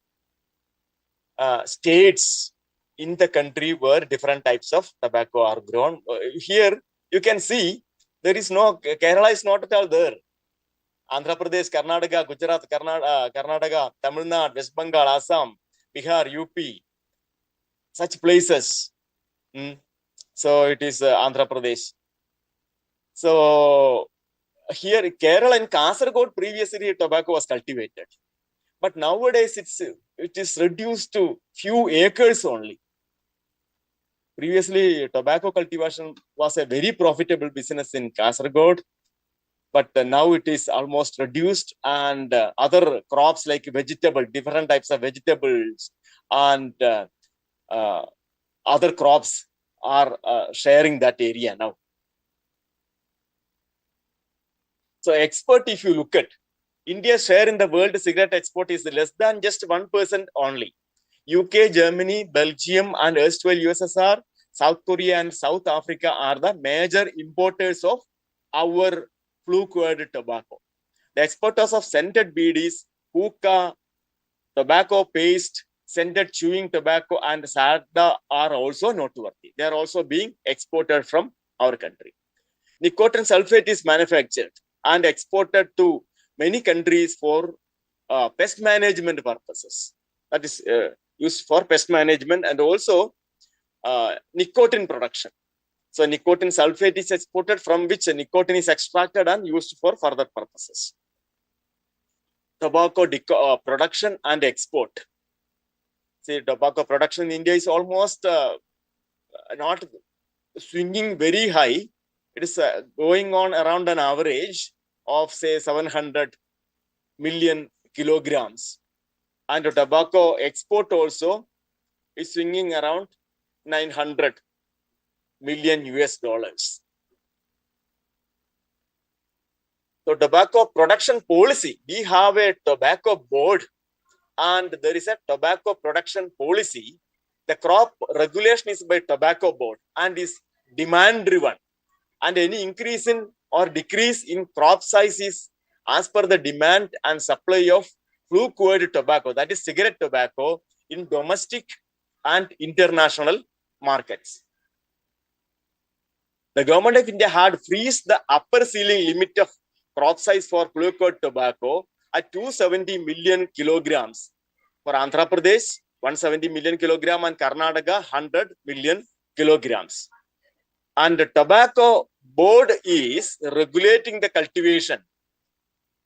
states in the country where different types of tobacco are grown. Here you can see there is no, Kerala is not at all there. Andhra Pradesh, Karnataka, Gujarat, Karnataka, Tamil Nadu, West Bengal, Assam, Bihar, UP, such places. So it is Andhra Pradesh. So here Kerala and Kasaragod previously tobacco was cultivated, but nowadays it is reduced to few acres only. Previously, tobacco cultivation was a very profitable business in Kasaragod, but now it is almost reduced, and other crops like different types of vegetables and other crops are sharing that area now. So export, if you look at India's share in the world cigarette export is less than just 1% only. UK, Germany, Belgium, and erstwhile USSR, South Korea, and South Africa are the major importers of our flue-cured tobacco. The exporters of scented BDs, hookah, tobacco paste, scented chewing tobacco, and sada are also noteworthy. They are also being exported from our country. Nicotine sulfate is manufactured and exported to many countries for pest management purposes. That is used for pest management and also nicotine production. So nicotine sulfate is exported, from which nicotine is extracted and used for further purposes. Tobacco production and export. See, tobacco production in India is almost not swinging very high. It is going on around an average of say 700 million kilograms. And the tobacco export also is swinging around 900 million US dollars. So tobacco production policy, we have a tobacco board and there is a tobacco production policy. The crop regulation is by tobacco board and is demand driven. And any increase in or decrease in crop size is as per the demand and supply of flue-cured tobacco, that is cigarette tobacco, in domestic and international markets. The government of India had freezed the upper ceiling limit of crop size for flue-cured tobacco at 270 million kilograms. For Andhra Pradesh, 170 million kilogram, and Karnataka, 100 million kilograms. And the tobacco board is regulating the cultivation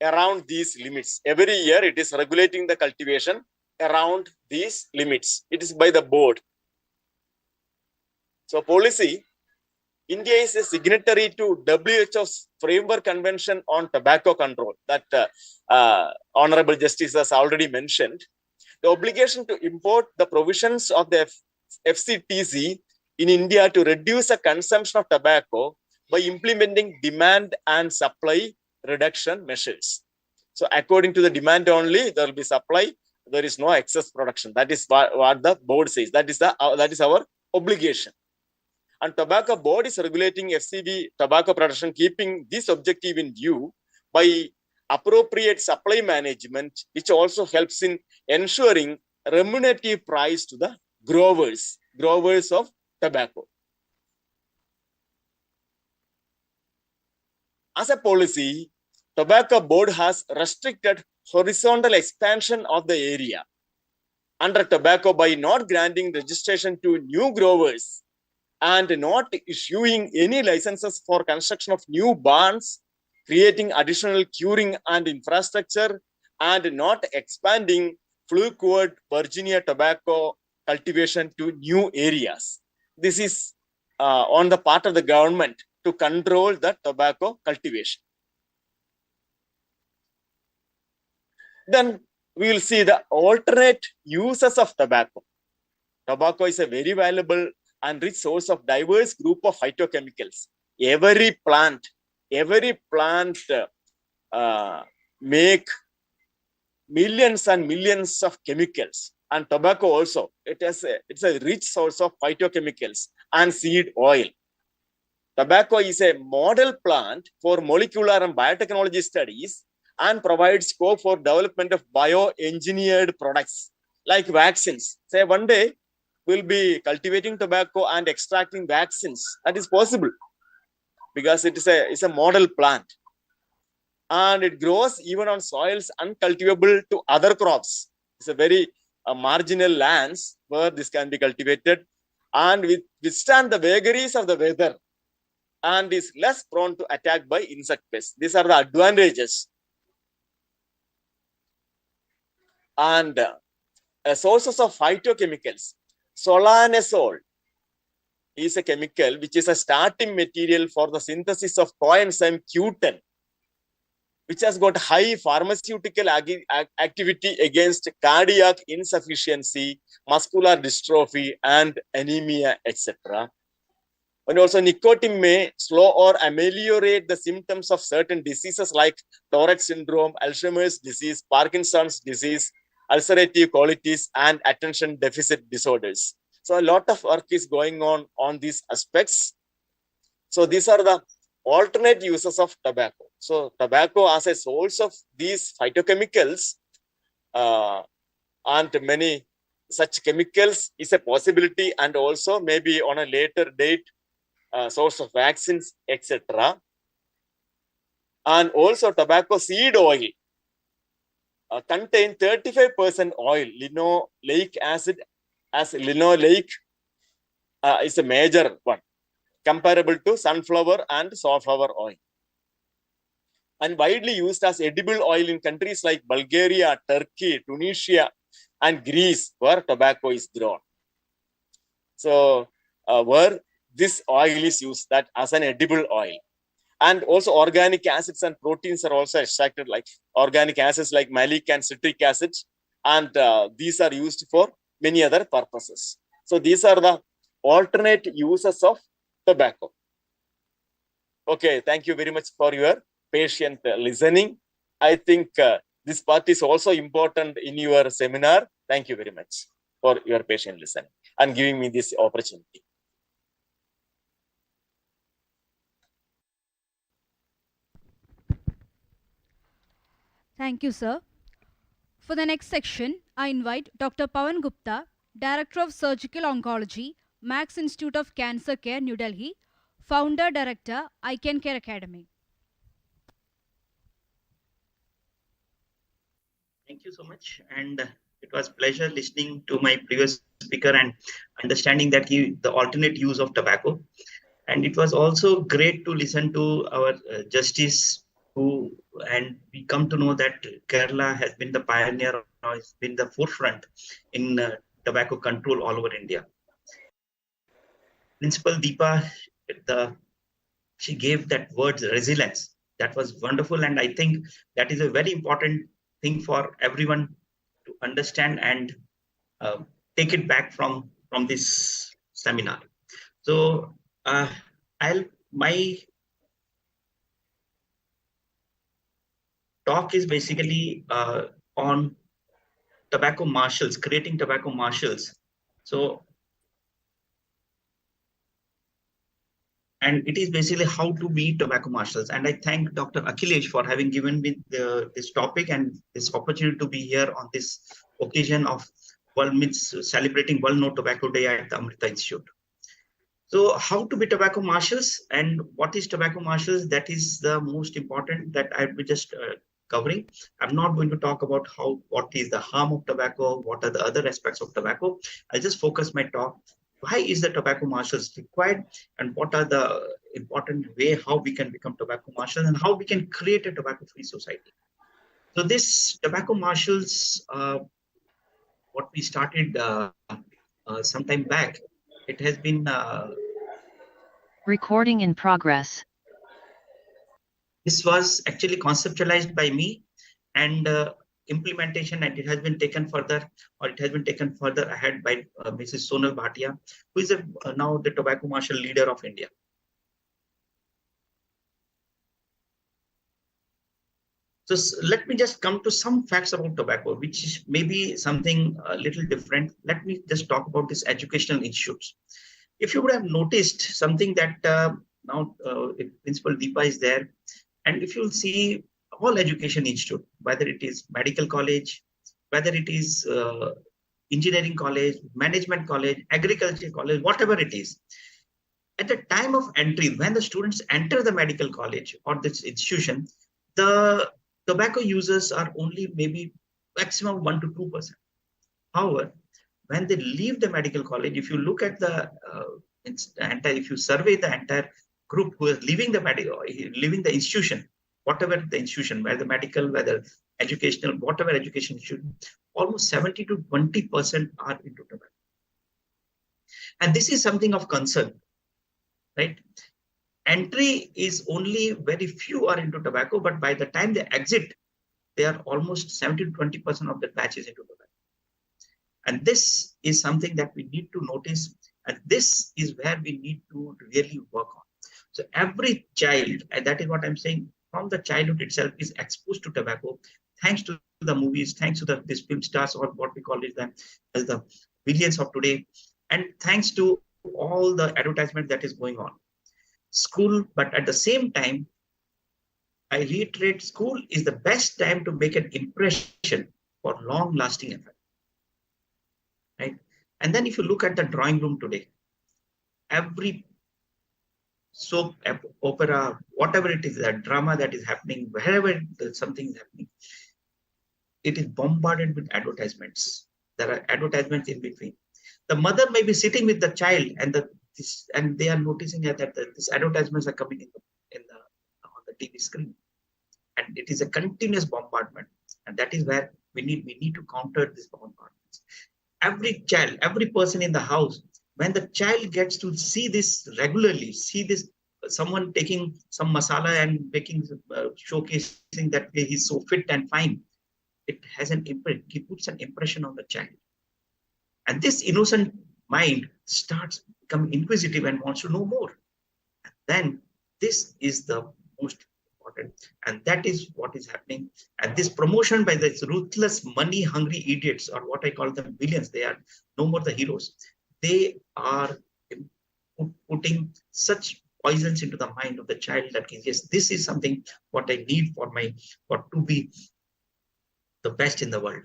around these limits. Every year it is regulating the cultivation around these limits. It is by the board. So policy, India is a signatory to WHO's Framework Convention on Tobacco Control that Honorable Justice has already mentioned. The obligation to import the provisions of the FCTC in India to reduce the consumption of tobacco by implementing demand and supply reduction measures. So according to the demand only, there will be supply. There is no excess production. That is what the board says. That is our obligation. And tobacco board is regulating FCB tobacco production, keeping this objective in view by appropriate supply management, which also helps in ensuring remunerative price to the growers of tobacco. As a policy, tobacco board has restricted horizontal expansion of the area under tobacco by not granting registration to new growers and not issuing any licenses for construction of new barns, creating additional curing and infrastructure, and not expanding flue-cured Virginia tobacco cultivation to new areas. This is on the part of the government to control the tobacco cultivation. Then we will see the alternate uses of tobacco. Tobacco is a very valuable and rich source of diverse group of phytochemicals. Every plant make millions and millions of chemicals, and tobacco also. It's a rich source of phytochemicals and seed oil. Tobacco is a model plant for molecular and biotechnology studies and provides scope for development of bioengineered products like vaccines. Say one day we'll be cultivating tobacco and extracting vaccines. That is possible because it's a model plant. And it grows even on soils uncultivable to other crops. It's a very marginal lands where this can be cultivated and withstand the vagaries of the weather and is less prone to attack by insect pests. These are the advantages. And sources of phytochemicals. Solanesol is a chemical which is a starting material for the synthesis of coenzyme Q10, which has got high pharmaceutical activity against cardiac insufficiency, muscular dystrophy, and anemia, etc. And also nicotine may slow or ameliorate the symptoms of certain diseases like Tourette syndrome, Alzheimer's disease, Parkinson's disease, ulcerative colitis, and attention deficit disorders. So a lot of work is going on these aspects. So these are the alternate uses of tobacco. So tobacco as a source of these phytochemicals and many such chemicals is a possibility, and also maybe on a later date source of vaccines, etc. And also tobacco seed oil contain 35% oil, linoleic acid, as linoleic is a major one, comparable to sunflower and safflower oil, and widely used as edible oil in countries like Bulgaria, Turkey, Tunisia, and Greece, where tobacco is grown. So where this oil is used that as an edible oil. And also organic acids and proteins are also extracted, like organic acids like malic and citric acid, and these are used for many other purposes. So these are the alternate uses of tobacco. Okay, thank you very much for your patient listening. I think this part is also important in your seminar. Thank you very much for your patient listening and giving me this opportunity. Thank you, sir. For the next section, I invite Dr. Pawan Gupta, Director of Surgical Oncology, Max Institute of Cancer Care, New Delhi, Founder Director, Icon Care Academy. Thank you so much. And it was pleasure listening to my previous speaker and understanding that the alternate use of tobacco. And it was also great to listen to our justice and we come to know that Kerala has been the pioneer, or has been the forefront in tobacco control all over India. Principal Deepa, she gave that word resilience. That was wonderful. And I think that is a very important thing for everyone to understand and take it back from this seminar. So my talk is basically on tobacco marshals, creating tobacco marshals. So, and it is basically how to be tobacco marshals. And I thank Dr. Akhilesh for having given me this topic and this opportunity to be here on this occasion of celebrating World No Tobacco Day at the Amrita Institute. So how to be tobacco marshals and what is tobacco marshals? That is the most important that I'll be just covering. I'm not going to talk about what is the harm of tobacco, what are the other aspects of tobacco. I'll just focus my talk. Why is the tobacco marshals required, and what are the important way how we can become tobacco marshals and how we can create a tobacco-free society. So this tobacco marshals, what we started some time back, it has been recording in progress. This was actually conceptualized by me and implementation, and it has been taken further, or it has been taken further ahead by Mrs. Sonal Bhatia, who is now the tobacco marshal leader of India. So let me just come to some facts about tobacco, which is maybe something a little different. Let me just talk about these educational institutes. If you would have noticed something that now Principal Deepa is there, and if you'll see all education institute, whether it is medical college, whether it is engineering college, management college, agriculture college, whatever it is, at the time of entry, when the students enter the medical college or this institution, the tobacco users are only maybe maximum 1 to 2%. However, when they leave the medical college, if you look at the if you survey the entire group who is leaving the institution, whatever the institution, whether medical, whether educational, whatever education institution, almost 70 to 20% are into tobacco. And this is something of concern, right? Entry is only very few are into tobacco, but by the time they exit, they are almost 70 to 20% of the batch is into tobacco. And this is something that we need to notice, and this is where we need to really work on. So every child, and that is what I'm saying, from the childhood itself is exposed to tobacco. thanks to the movies, thanks to these film stars, or what we call it as the billions of today, and thanks to all the advertisement that is going on. School, but at the same time, I reiterate, school is the best time to make an impression for long-lasting effect, right? And then if you look at the drawing room today, every soap opera, whatever it is, that drama that is happening, wherever something is happening, it is bombarded with advertisements. There are advertisements in between. The mother may be sitting with the child, and they are noticing that these advertisements are coming on the TV screen, and it is a continuous bombardment, and that is where we need to counter these bombardments. Every child, every person in the house, when the child gets to see this regularly, see this someone taking some masala and making showcasing that he's so fit and fine, it has an imprint. It puts an impression on the child, and this innocent mind starts becoming inquisitive and wants to know more. And then this is the most important, and that is what is happening. And this promotion by these ruthless, money-hungry idiots, or what I call them villains, they are no more the heroes. They are putting such poisons into the mind of the child that yes, this is something what I need for to be the best in the world,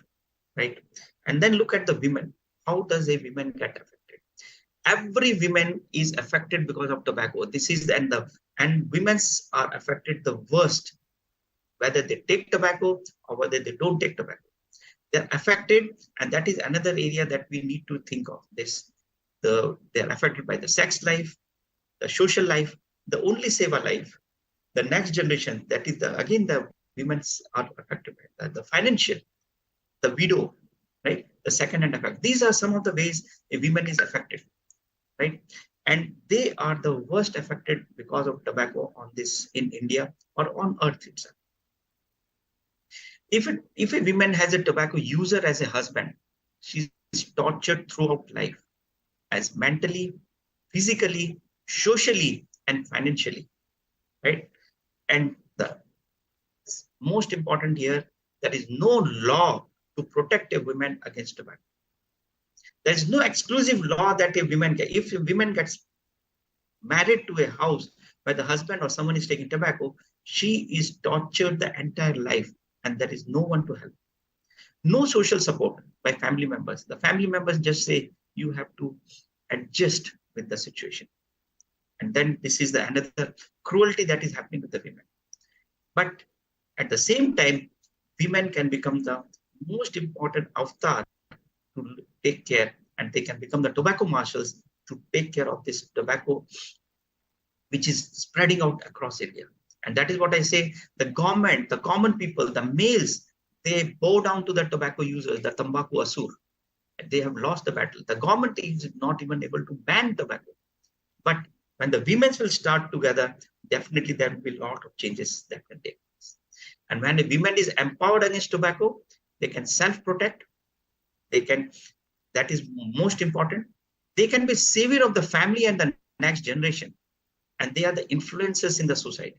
right? And then look at the women. How does a woman get affected? Every woman is affected because of tobacco. This is and women are affected the worst, whether they take tobacco or whether they don't take tobacco. They're affected, and that is another area that we need to think of. They're affected by the sex life, the social life, the only save a life, the next generation. That is again the women are affected by the financial, the widow, right? The second-hand effect. These are some of the ways a woman is affected, right? And they are the worst affected because of tobacco on this in India or on earth itself. If a woman has a tobacco user as a husband, she's tortured throughout life, as mentally, physically, socially, and financially, right? And the most important here, there is no law to protect a woman against tobacco. There is no exclusive law that a woman gets. If a woman gets married to a house where the husband or someone is taking tobacco, she is tortured the entire life, and there is no one to help. No social support by family members. The family members just say, you have to adjust with the situation. And then this is another cruelty that is happening with the women. But at the same time, women can become the most important avatar to take care, and they can become the tobacco marshals to take care of this tobacco, which is spreading out across India. And that is what I say, the government, the common people, the males, they bow down to the tobacco users, the Tambaku Asur. They have lost the battle. The government is not even able to ban tobacco. But when the women will start together, definitely there will be a lot of changes that can take place. And when a woman is empowered against tobacco, they can self-protect. That is most important. They can be savior of the family and the next generation. And they are the influencers in the society.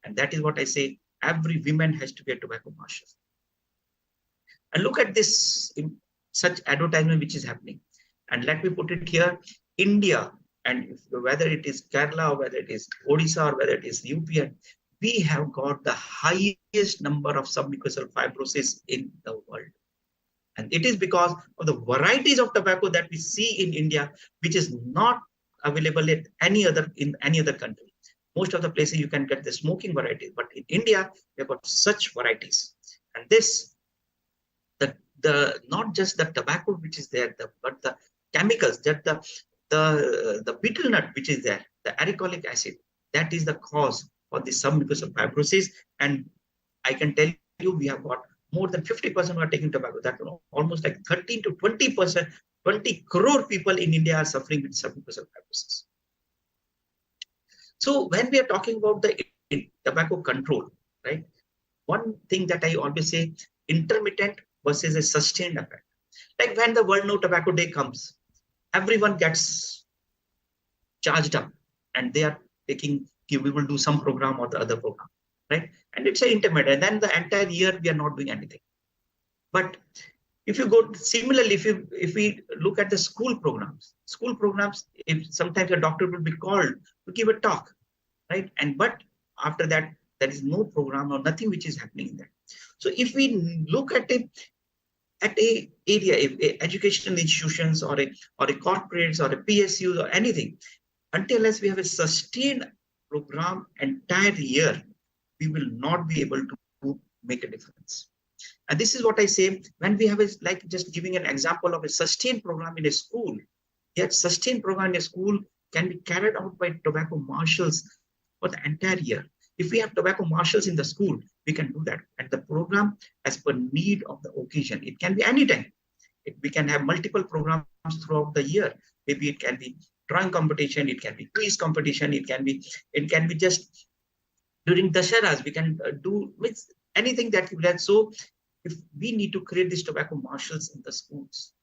And that is what I say, every woman has to be a tobacco marshal. And look at this, such advertisement which is happening. And let me put it here, India, and whether it is Kerala or whether it is Odisha or whether it is UP, we have got the highest number of submucosal fibrosis in the world. And it is because of the varieties of tobacco that we see in India, which is not available in any other country. Most of the places you can get the smoking varieties, but in India, we have got such varieties. And this, not just the tobacco which is there, but the chemicals, that the betel nut which is there, the alcoholic acid, that is the cause for the submucosal fibrosis. And I can tell you, we have got more than 50% who are taking tobacco. That almost like 13 to 20%, 20 crore people in India are suffering with submucosal fibrosis. So when we are talking about the tobacco control, right? One thing that I always say, intermittent versus a sustained effect. Like when the World No Tobacco Day comes, everyone gets charged up and they are we will do some program or the other program, right? And it's an intermediate. And then the entire year we are not doing anything. But if you go similarly, if we look at the school programs, if sometimes a doctor will be called to give a talk, right? And but after that, there is no program or nothing which is happening in that. So if we look at a area, if educational institutions or a corporates or a PSUs or anything, until we have a sustained program entire year, we will not be able to make a difference. And this is what I say, when we have like just giving an example of a sustained program in a school, yet sustained program in a school can be carried out by tobacco marshals for the entire year. If we have tobacco marshals in the school, we can do that. And the program as per need of the occasion, it can be anytime. We can have multiple programs throughout the year. Maybe it can be drawing competition, it can be quiz competition, it can be just during Dasharas, we can do with anything that you learn. So if we need to create these tobacco marshals in the schools.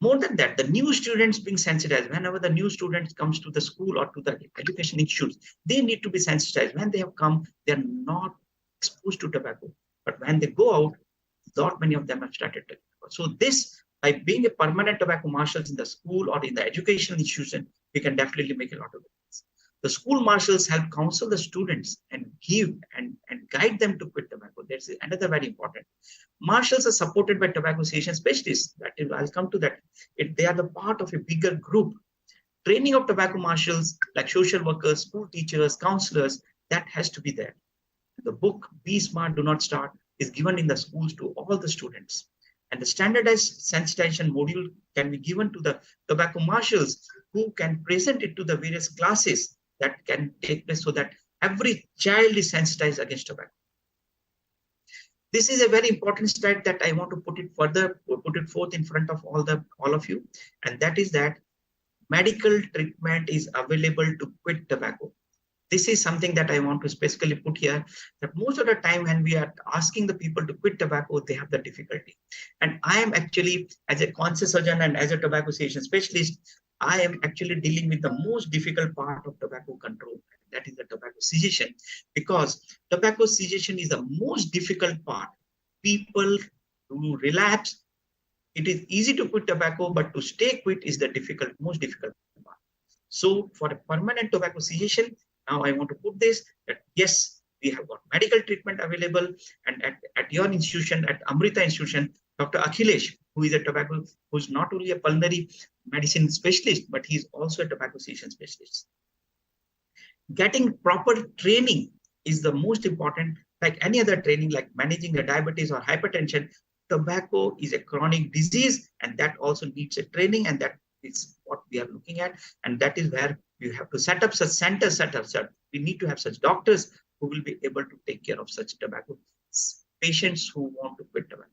More than that, the new students being sensitized. Whenever the new students comes to the school or to the education institutes, they need to be sensitized. When they have come, they're not exposed to tobacco. But when they go out, not many of them have started tobacco. So this, by being a permanent tobacco marshals in the school or in the educational institution, we can definitely make a lot of difference. The school marshals help counsel the students and give and guide them to quit tobacco. That's another very important. Marshals are supported by tobacco association specialists. I'll come to that. They are the part of a bigger group. Training of tobacco marshals like social workers, school teachers, counselors, that has to be there. The book Be Smart, Do Not Start is given in the schools to all the students. And the standardized sensitization module can be given to the tobacco marshals who can present it to the various classes that can take place so that every child is sensitized against tobacco. This is a very important slide that I want to put it forth in front of all of you, and that is that medical treatment is available to quit tobacco. This is something that I want to specifically put here, that most of the time when we are asking the people to quit tobacco, they have the difficulty. And I am actually, as a conscious surgeon and as a tobacco cessation specialist, I am actually dealing with the most difficult part of tobacco control. That is the tobacco cessation, because tobacco cessation is the most difficult part. People who relapse, it is easy to quit tobacco, but to stay quit is the most difficult part. So for a permanent tobacco cessation, now I want to put this, that yes, we have got medical treatment available, and at your institution, at Amrita institution, Dr. Akhilesh, who is a tobacco, who's not only a pulmonary medicine specialist, but he's also a tobacco cessation specialist. Getting proper training is the most important. Like any other training, like managing the diabetes or hypertension, tobacco is a chronic disease, and that also needs a training, and that is what we are looking at. And that is where you have to set up such centers. We need to have such doctors who will be able to take care of such tobacco patients who want to quit tobacco.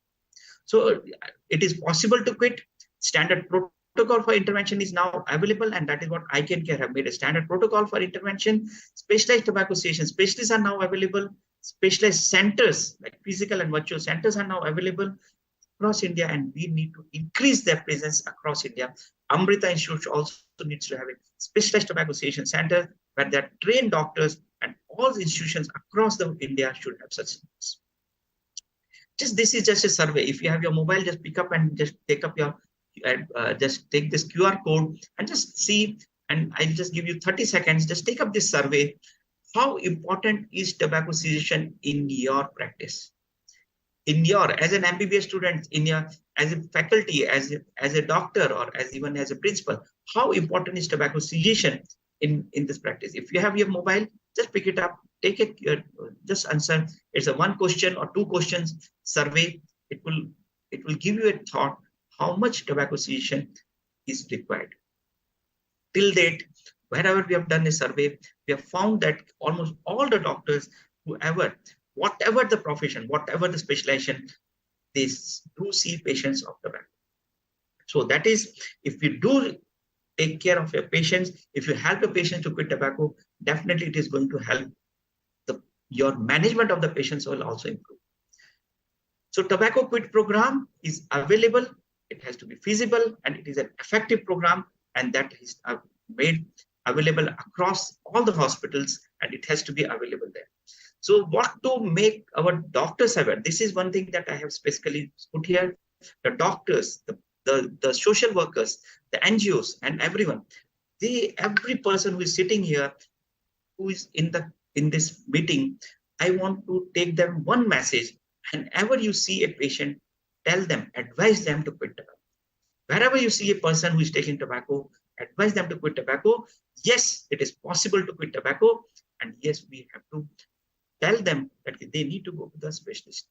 So it is possible to quit. Standard protocol for intervention is now available, and that is what I Can Care have made a standard protocol for intervention. Specialized tobacco cessation specialists are now available. Specialized centers like physical and virtual centers are now available across India, and we need to increase their presence across India. Amrita Institute also needs to have a specialized tobacco cessation center where there are trained doctors, and all the institutions across India should have such centers. This is just a survey. If you have your mobile, just pick up and just take up your, just take this QR code and just see, and I'll just give you 30 seconds, just take up this survey. How important is tobacco cessation in your practice? As an MBBS student, as a faculty, as a doctor, or even as a principal, how important is tobacco cessation in this practice? If you have your mobile, just pick it up, take it, just answer. It's a 1 question or 2 questions survey. It will give you a thought how much tobacco cessation is required. Till date, wherever we have done a survey, we have found that almost all the doctors, whatever the profession, whatever the specialization, they do see patients of tobacco. So that is, if you do take care of your patients, if you help a patient to quit tobacco, definitely it is going to help your management of the patients will also improve. So tobacco quit program is available. It has to be feasible, and it is an effective program, and that is made available across all the hospitals, and it has to be available there. So what to make our doctors aware? This is one thing that I have specifically put here. The doctors, the social workers, the NGOs, and everyone. Every person who is sitting here, who is in this meeting, I want to take them one message. Whenever you see a patient, tell them, advise them to quit tobacco. Wherever you see a person who is taking tobacco, advise them to quit tobacco. Yes, it is possible to quit tobacco, and yes, we have to tell them that they need to go to the specialist.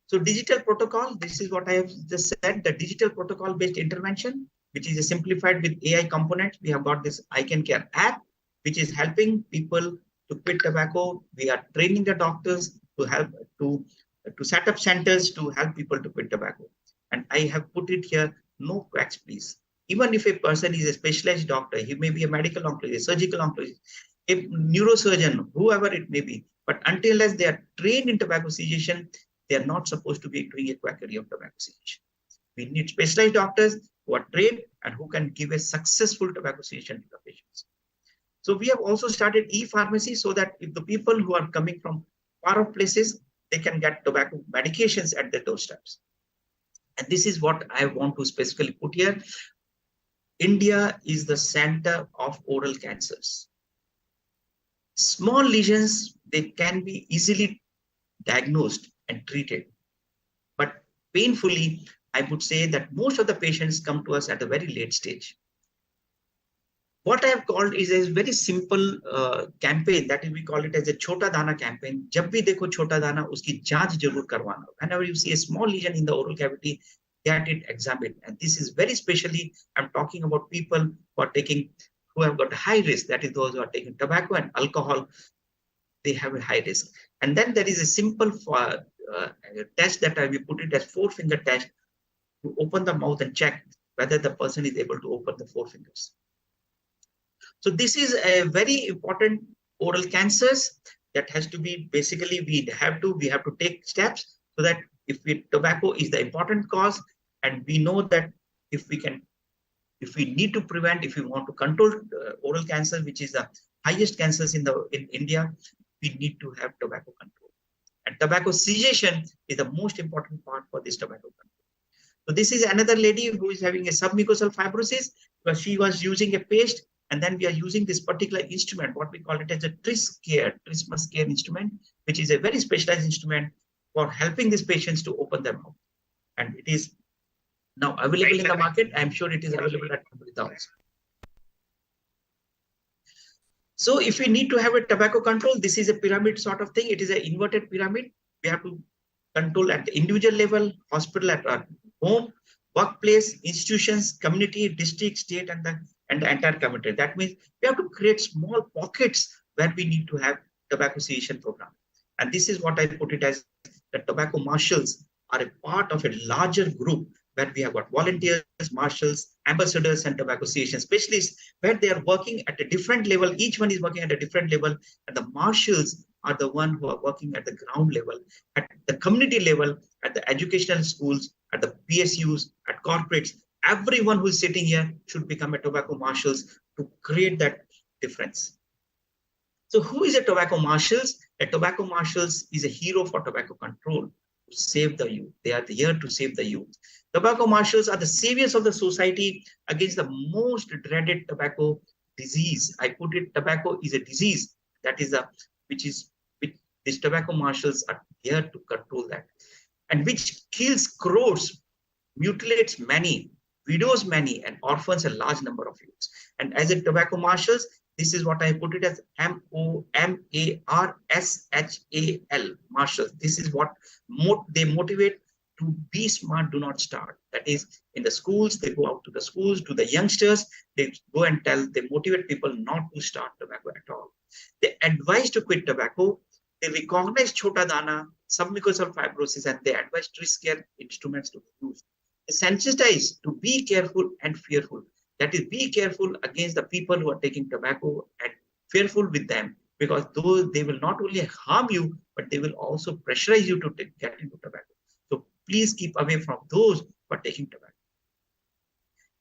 So digital protocol, this is what I have just said, the digital protocol based intervention, which is simplified with AI components. We have got this I Can Care app, which is helping people to quit tobacco. We are training the doctors to help to set up centers to help people to quit tobacco. And I have put it here, no quacks, please. Even if a person is a specialized doctor, he may be a medical oncologist, a surgical oncologist, a neurosurgeon, whoever it may be. But until as they are trained in tobacco cessation, they are not supposed to be doing a quackery of tobacco cessation. We need specialized doctors who are trained and who can give a successful tobacco cessation to the patients. So we have also started e-pharmacy so that if the people who are coming from far off places, they can get tobacco medications at their doorsteps. And this is what I want to specifically put here. India is the center of oral cancers. Small lesions, they can be easily diagnosed and treated. But painfully, I would say that most of the patients come to us at a very late stage. What I have called is a very simple campaign, that is, we call it as a Chota Dana campaign. Jab bhi dekho Chota Dana, uski jaanch jarur karwana. Whenever you see a small lesion in the oral cavity, get it examined. And this is very specially, I'm talking about people who have got high risk, that is those who are taking tobacco and alcohol, they have a high risk. And then there is a simple test that I will put it as 4-finger test to open the mouth and check whether the person is able to open the 4 fingers. So this is a very important oral cancers that has to be, basically we have to take steps so that if tobacco is the important cause, and we know that if we need to prevent, if we want to control oral cancer, which is the highest cancers in India, we need to have tobacco control. And tobacco cessation is the most important part for this tobacco control. So this is another lady who is having a submucosal fibrosis, because she was using a paste, and then we are using this particular instrument, what we call it as a Trismus care instrument, which is a very specialized instrument for helping these patients to open their mouth. And it is now available in the market. I'm sure it is available at Amrita also. So if we need to have a tobacco control, this is a pyramid sort of thing. It is an inverted pyramid. We have to control at the individual level, hospital, at our home, workplace, institutions, community, district, state, and the entire community. That means we have to create small pockets where we need to have tobacco cessation program. And this is what I put it as, the tobacco marshals are a part of a larger group where we have got volunteers, marshals, ambassadors, and tobacco cessation specialists, where they are working at a different level. Each one is working at a different level, and the marshals are the one who are working at the ground level, at the community level, at the educational schools, at the PSUs, at corporates. Everyone who is sitting here should become a tobacco marshals to create that difference. So who is a tobacco marshals? A tobacco marshals is a hero for tobacco control, to save the youth. They are here to save the youth. Tobacco marshals are the saviors of the society against the most dreaded tobacco disease. I put it, tobacco is a disease, that is which these tobacco marshals are here to control that, and which kills crores, mutilates many, widows many, and orphans a large number of youths. And as a tobacco marshals, this is what I put it as, MOMARSHAL, marshals. This is what they motivate to be smart, do not start. That is, in the schools, they go out to the schools, to the youngsters, they go and they motivate people not to start tobacco at all. They advise to quit tobacco. They recognize Chota Dana, submucosal fibrosis, and they advise Tris care instruments to be used. They sensitize to be careful and fearful. That is, be careful against the people who are taking tobacco and fearful with them, because those, they will not only harm you, but they will also pressurize you to get into tobacco. So please keep away from those who are taking tobacco.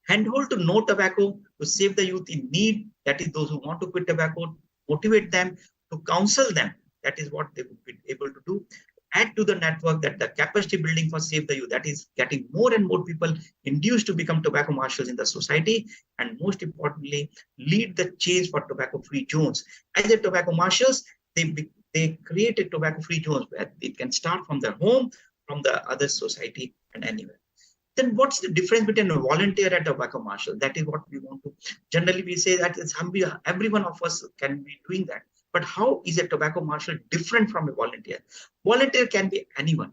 Handhold to no tobacco to save the youth in need. That is, those who want to quit tobacco, motivate them. to counsel them. That is what they would be able to do. Add to the network that the capacity building for Save the Youth, that is getting more and more people induced to become tobacco marshals in the society, and most importantly, lead the change for tobacco-free zones. As a tobacco marshals, they create a tobacco-free zones where it can start from their home, from the other society, and anywhere. Then what's the difference between a volunteer and a tobacco marshal? That is what we want to. Generally, we say that every one of us can be doing that. But how is a tobacco marshal different from a volunteer? Volunteer can be anyone.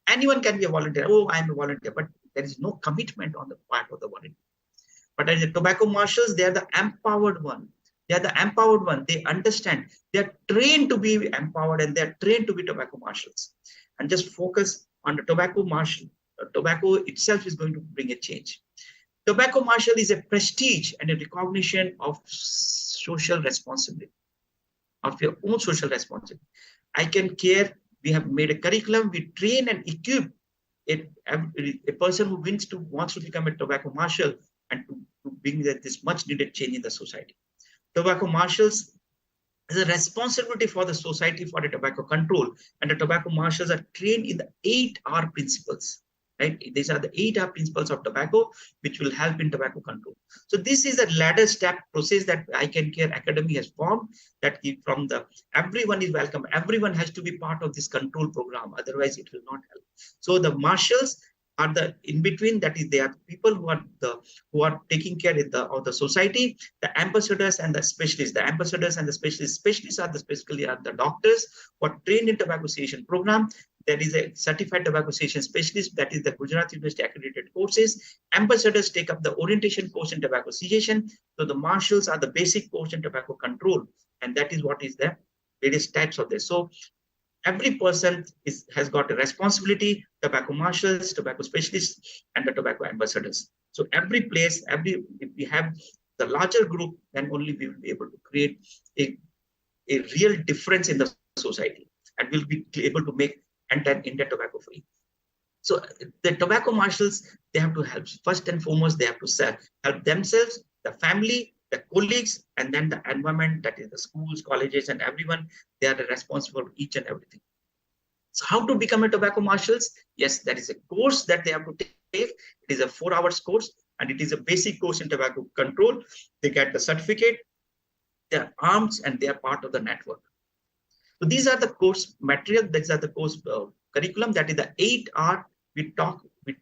Anyone can be a volunteer. Oh, I'm a volunteer, but there is no commitment on the part of the volunteer. But as a tobacco marshals, they are the empowered one. They are the empowered one. They understand. They are trained to be empowered, and they are trained to be tobacco marshals. And just focus on the tobacco marshal. Tobacco itself is going to bring a change. Tobacco marshal is a prestige and a recognition of social responsibility, of your own social responsibility. I Can Care, we have made a curriculum, we train and equip a person who wants to become a tobacco marshal and to bring this much needed change in the society. Tobacco marshals is a responsibility for the society for the tobacco control, and the tobacco marshals are trained in the 8R principles. Right? These are the 8R principles of tobacco, which will help in tobacco control. So this is a ladder step process that I Can Care Academy has formed, that everyone is welcome. Everyone has to be part of this control program. Otherwise, it will not help. So the marshals are the in between. That is, they are people who are taking care of the society. The ambassadors and the specialists. The ambassadors and the specialists are the doctors who are trained in tobacco cessation program. There is a certified tobacco cessation specialist, that is the Gujarat University accredited courses. Ambassadors take up the orientation course in tobacco cessation. So the marshals are the basic course in tobacco control, and that is what is the various types of this. So every person has got a responsibility: tobacco marshals, tobacco specialists, and the tobacco ambassadors. So every place, if we have the larger group, then only we will be able to create a real difference in the society, and we'll be able to make India tobacco free. So the tobacco marshals, they have to help. First and foremost, they have to help themselves, the family, the colleagues, and then the environment, that is the schools, colleges, and everyone. They are responsible for each and everything. So how to become a tobacco marshals? Yes, there is a course that they have to take. It is a 4 hours course, and it is a basic course in tobacco control. They get the certificate, they are armed, and they are part of the network. So these are the course material, these are the course curriculum, that is the 8R. We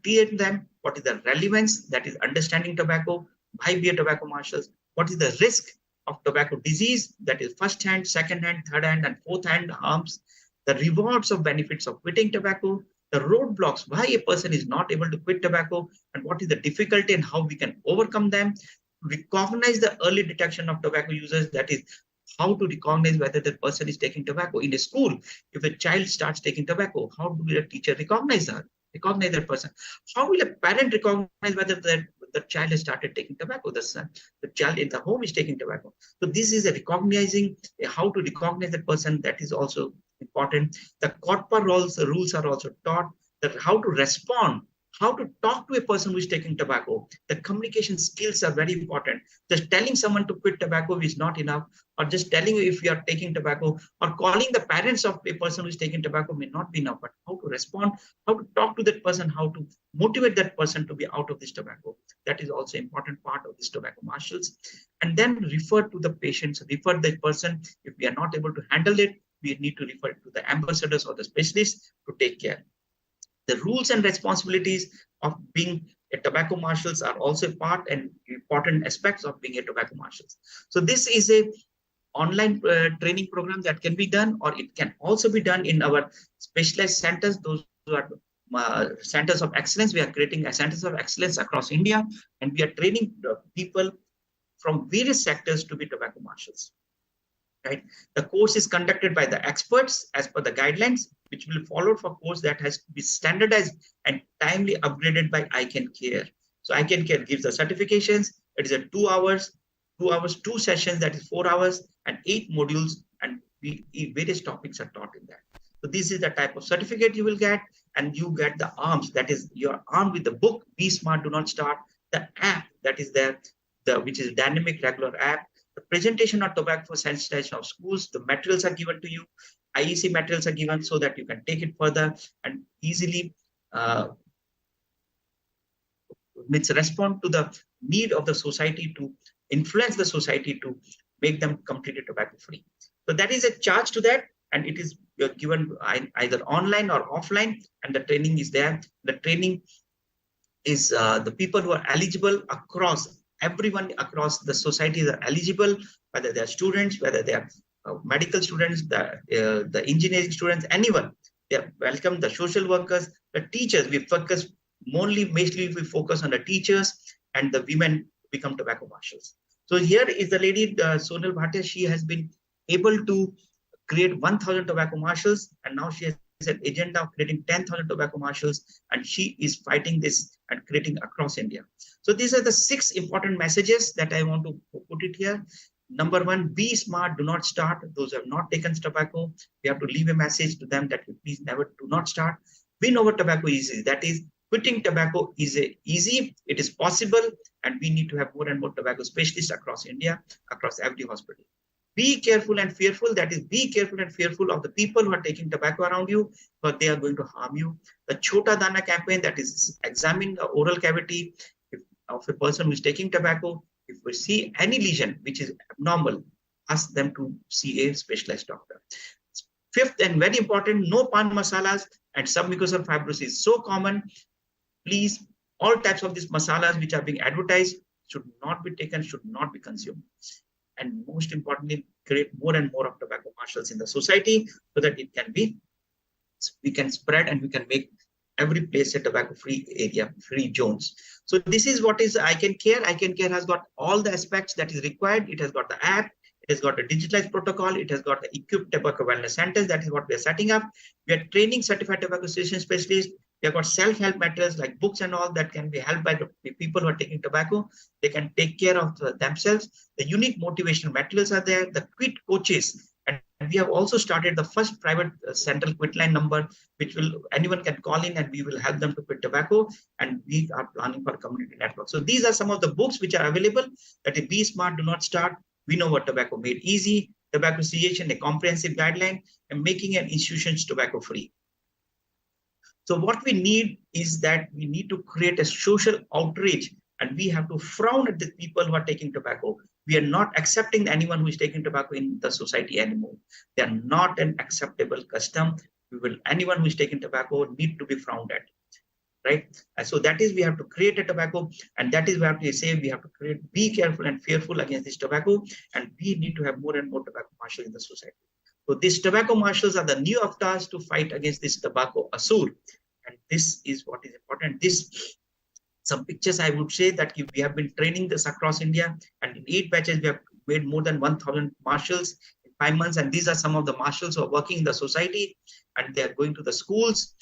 teach them what is the relevance, that is understanding tobacco, why be a tobacco marshals, what is the risk of tobacco disease, that is first hand, second hand, third hand, and fourth hand harms, the rewards of benefits of quitting tobacco, the roadblocks, why a person is not able to quit tobacco, and what is the difficulty and how we can overcome them, recognize the early detection of tobacco users, that is how to recognize whether the person is taking tobacco. In a school, if a child starts taking tobacco, how will a teacher recognize that person? How will a parent recognize whether the child has started taking tobacco, the child in the home is taking tobacco? So this is how to recognize that person. That is also important. The COTPA rules are also taught, that how to respond, how to talk to a person who is taking tobacco. The communication skills are very important. Just telling someone to quit tobacco is not enough, or just telling you if you are taking tobacco, or calling the parents of a person who is taking tobacco may not be enough. But how to respond, how to talk to that person, how to motivate that person to be out of this tobacco. That is also important part of this tobacco marshals. And then refer to the patients, refer that person. If we are not able to handle it, we need to refer to the ambassadors or the specialists to take care. The rules and responsibilities of being a tobacco marshals are also part and important aspects of being a tobacco marshals. So this is a online training program that can be done, or it can also be done in our specialized centers. Those who are centers of excellence. We are creating a centers of excellence across India, and we are training people from various sectors to be tobacco marshals. Right. The course is conducted by the experts as per the guidelines, which will follow for course that has to be standardized and timely upgraded by I Can Care. So I Can Care gives the certifications. It is a 2 hours, 2 sessions, that is 4 hours, and 8 modules, and various topics are taught in that. So this is the type of certificate you will get, and you get the arms, that is you are armed with the book, Be Smart, Do Not Start, the app that is there, which is dynamic regular app, the presentation of tobacco sensitization of schools. The materials are given to you. IEC materials are given so that you can take it further and easily respond to the need of the society to influence the society to make them completely tobacco free. So that is a charge to that, and it is given either online or offline, and the training is there. The training is the people who are eligible across everyone across the society are eligible, whether they are students, whether they are medical students, the engineering students, anyone. They are welcome. The social workers, the teachers. We focus mainly we focus on the teachers and the women become tobacco marshals. So here is the lady Sonal Bhatia. She has been able to create 1,000 tobacco marshals, and now she has an agenda of creating 10,000 tobacco marshals, and she is fighting this and creating across India. So these are the 6 important messages that I want to put it here. Number 1, be smart, do not start. Those who have not taken tobacco, we have to leave a message to them that please never do not start. We know what tobacco is. That is, quitting tobacco is easy, it is possible, and we need to have more and more tobacco specialists across India, across every hospital. Be careful and fearful. That is, be careful and fearful of the people who are taking tobacco around you, but they are going to harm you. The Chota Dana campaign, that is, examine the oral cavity of a person who is taking tobacco. If we see any lesion which is abnormal, ask them to see a specialized doctor. 5th and very important, no pan masalas and submucosal fibrosis. So common. Please, all types of these masalas which are being advertised should not be taken, should not be consumed. And most importantly, create more and more of tobacco marshals in the society so that it can be, we can spread and we can make every place a tobacco free area, free zones. So this is what is I Can Care. I Can Care has got all the aspects that is required. It has got the app, it has got a digitalized protocol, it has got the equipped tobacco wellness centers. That is what we are setting up. We are training certified tobacco cessation specialists. We have got self-help materials like books and all that can be helped by the people who are taking tobacco. They can take care of themselves. The unique motivational materials are there. The quit coaches, and we have also started the first private central quit line number, which will anyone can call in and we will help them to quit tobacco. And we are planning for community network. So these are some of the books which are available. That is, Be Smart, Do Not Start. We Know What Tobacco Made Easy. Tobacco cessation, a comprehensive guideline, and making an institutions tobacco free. So what we need is that we need to create a social outrage, and we have to frown at the people who are taking tobacco. We are not accepting anyone who is taking tobacco in the society anymore. They are not an acceptable custom. Anyone who is taking tobacco need to be frowned at, right? And so that is, we have to create a tobacco, and that is why we say we have to create, be careful and fearful against this tobacco, and we need to have more and more tobacco marshals in the society. So these tobacco marshals are the new avatars to fight against this tobacco asur. And this is what is important. Some pictures I would say that we have been training this across India, and in 8 batches we have made more than 1,000 marshals in 5 months. And these are some of the marshals who are working in the society, and they are going to the schools.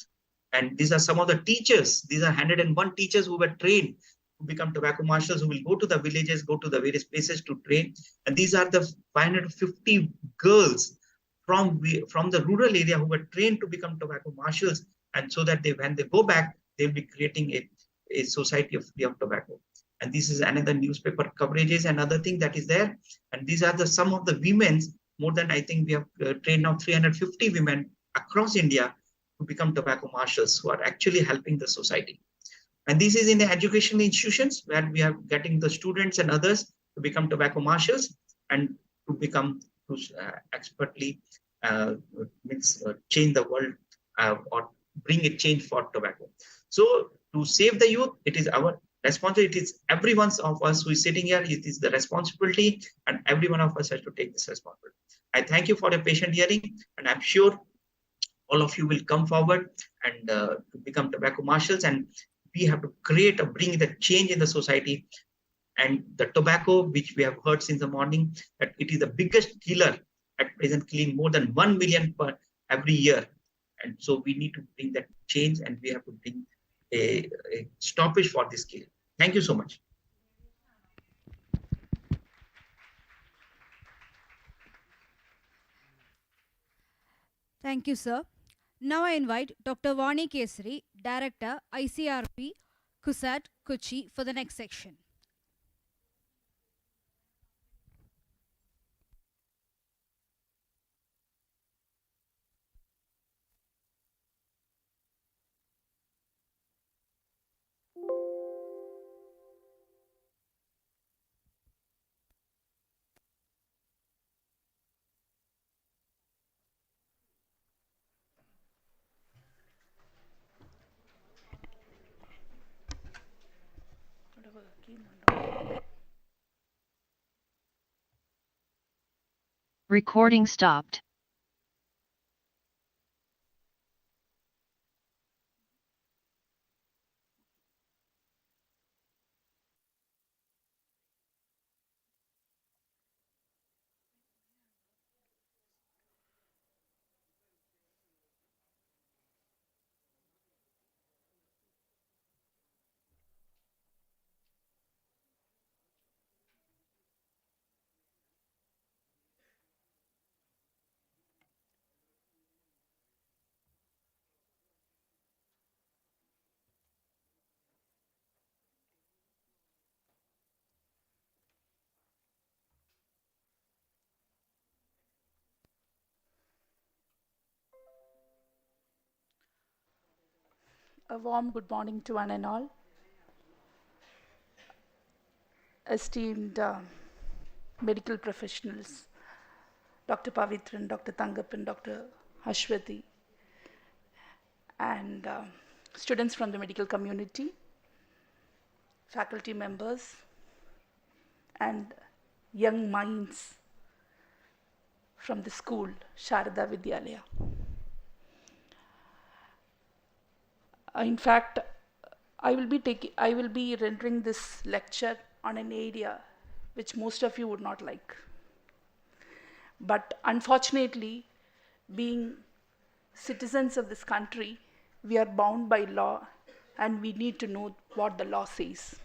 And these are some of the teachers. These are 101 teachers who were trained to become tobacco marshals, who will go to the villages, go to the various places to train. And these are the 550 girls from the rural area who were trained to become tobacco marshals. And so that when they go back, they'll be creating a society of free of tobacco. And this is another newspaper coverages, another thing that is there. And these are some of the women, more than I think we have trained now 350 women across India to become tobacco marshals who are actually helping the society. And this is in the educational institutions where we are getting the students and others to become tobacco marshals and to become expertly change the world or bring a change for tobacco. So to save the youth, it is our responsibility. It is every one of us who is sitting here. It is the responsibility, and every one of us has to take this responsibility. I thank you for your patient hearing, and I'm sure all of you will come forward and to become tobacco marshals. And we have to bring the change in the society. And the tobacco, which we have heard since the morning, that it is the biggest killer at present, killing more than 1 million per every year. And so we need to bring that change, and we have to bring a stoppage for this kill. Thank you so much. Thank you, sir. Now I invite Dr. Vani Kesari, Director, ICRP, CUSAT, Kochi, for the next section. Recording stopped. A warm good morning to one and all. Esteemed medical professionals, Dr. Pavitran, Dr. Tangappan, Dr. Ashwati, and students from the medical community, faculty members, and young minds from the school, Sharada Vidyalaya. In fact, I will be rendering this lecture on an area which most of you would not like. But unfortunately, being citizens of this country, we are bound by law and we need to know what the law says.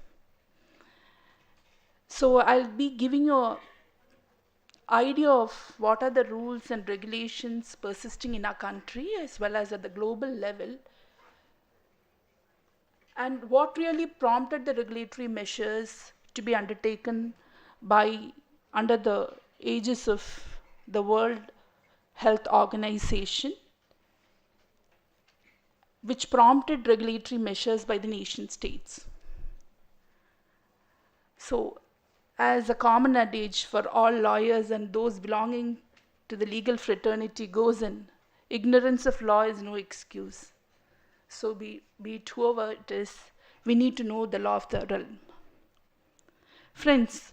So I'll be giving you an idea of what are the rules and regulations persisting in our country as well as at the global level, and what really prompted the regulatory measures to be undertaken under the aegis of the World Health Organization, which prompted regulatory measures by the nation states. So, as a common adage for all lawyers and those belonging to the legal fraternity goes in, ignorance of law is no excuse. So be it whoever it is, we need to know the law of the realm. Friends,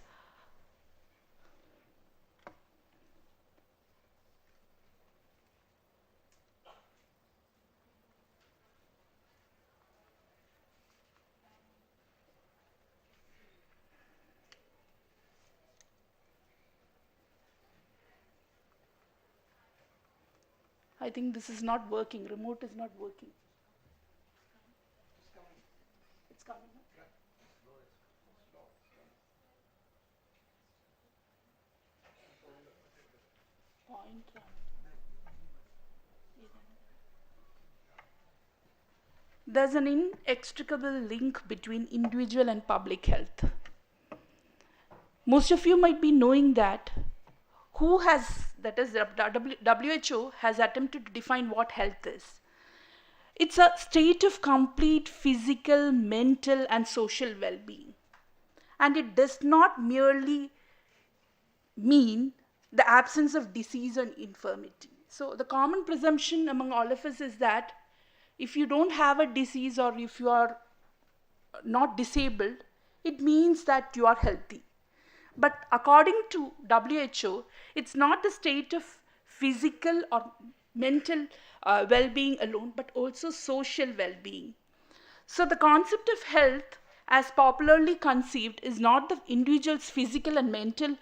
I think this is not working. Remote is not working. It's coming. There's an inextricable link between individual and public health. Most of you might be knowing that WHO has attempted to define what health is. It's a state of complete physical, mental, and social well-being. And it does not merely mean the absence of disease and infirmity. So the common presumption among all of us is that if you don't have a disease or if you are not disabled, it means that you are healthy. But according to WHO, it's not the state of physical or mental well-being alone, but also social well-being. So the concept of health, as popularly conceived, is not the individual's physical and mental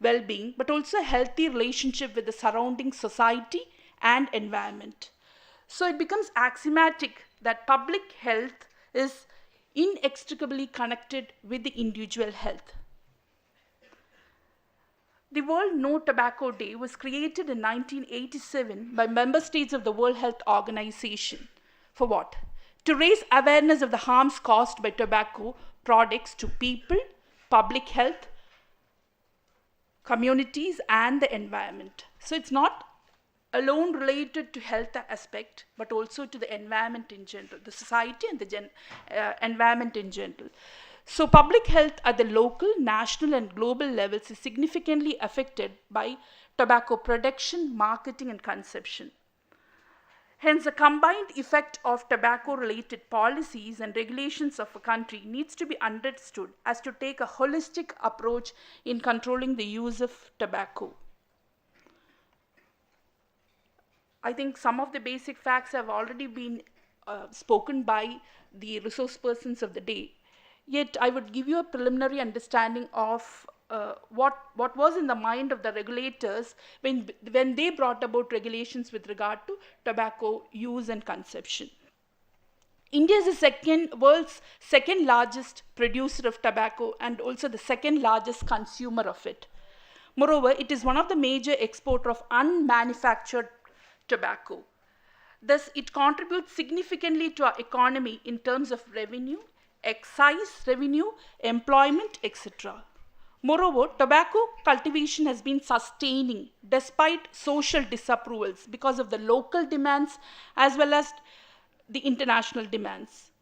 well-being, but also a healthy relationship with the surrounding society and environment. So it becomes axiomatic that public health is inextricably connected with the individual health. The World No Tobacco Day was created in 1987 by member states of the World Health Organization. For what? To raise awareness of the harms caused by tobacco products to people, public health, communities, and the environment. So it's not alone related to health aspect, but also to the environment in general, the society and the environment in general. So public health at the local, national, and global levels is significantly affected by tobacco production, marketing, and consumption. Hence, the combined effect of tobacco-related policies and regulations of a country needs to be understood as to take a holistic approach in controlling the use of tobacco. I think some of the basic facts have already been spoken by the resource persons of the day. Yet I would give you a preliminary understanding of what was in the mind of the regulators when they brought about regulations with regard to tobacco use and consumption. India is the world's second largest producer of tobacco and also the second largest consumer of it. Moreover, it is one of the major exporter of unmanufactured tobacco. Thus, it contributes significantly to our economy in terms of revenue, excise revenue, employment, etc. Moreover, tobacco cultivation has been sustaining despite social disapprovals because of the local demands as well as the international demands.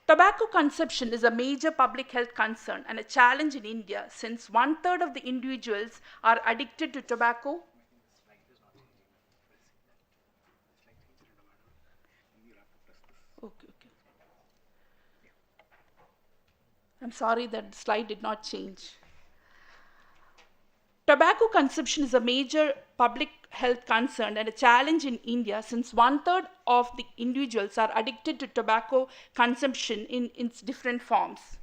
Tobacco consumption is a major public health concern and a challenge in India since 1/3 of the individuals are addicted to tobacco. Okay. I'm sorry that the slide did not change. Tobacco consumption is a major public health concern and a challenge in India since 1/3 of the individuals are addicted to tobacco consumption in its different forms.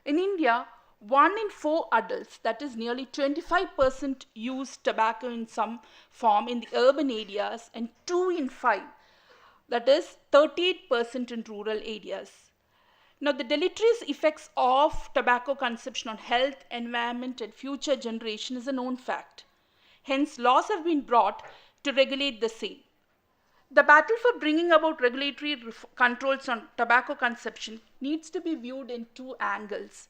In India, 1 in 4 adults, that is nearly 25%, use tobacco in some form in the urban areas, and 2 in 5, that is 38%, in rural areas. Now, the deleterious effects of tobacco consumption on health, environment, and future generation is a known fact. Hence, laws have been brought to regulate the same. The battle for bringing about regulatory controls on tobacco consumption needs to be viewed in 2 angles.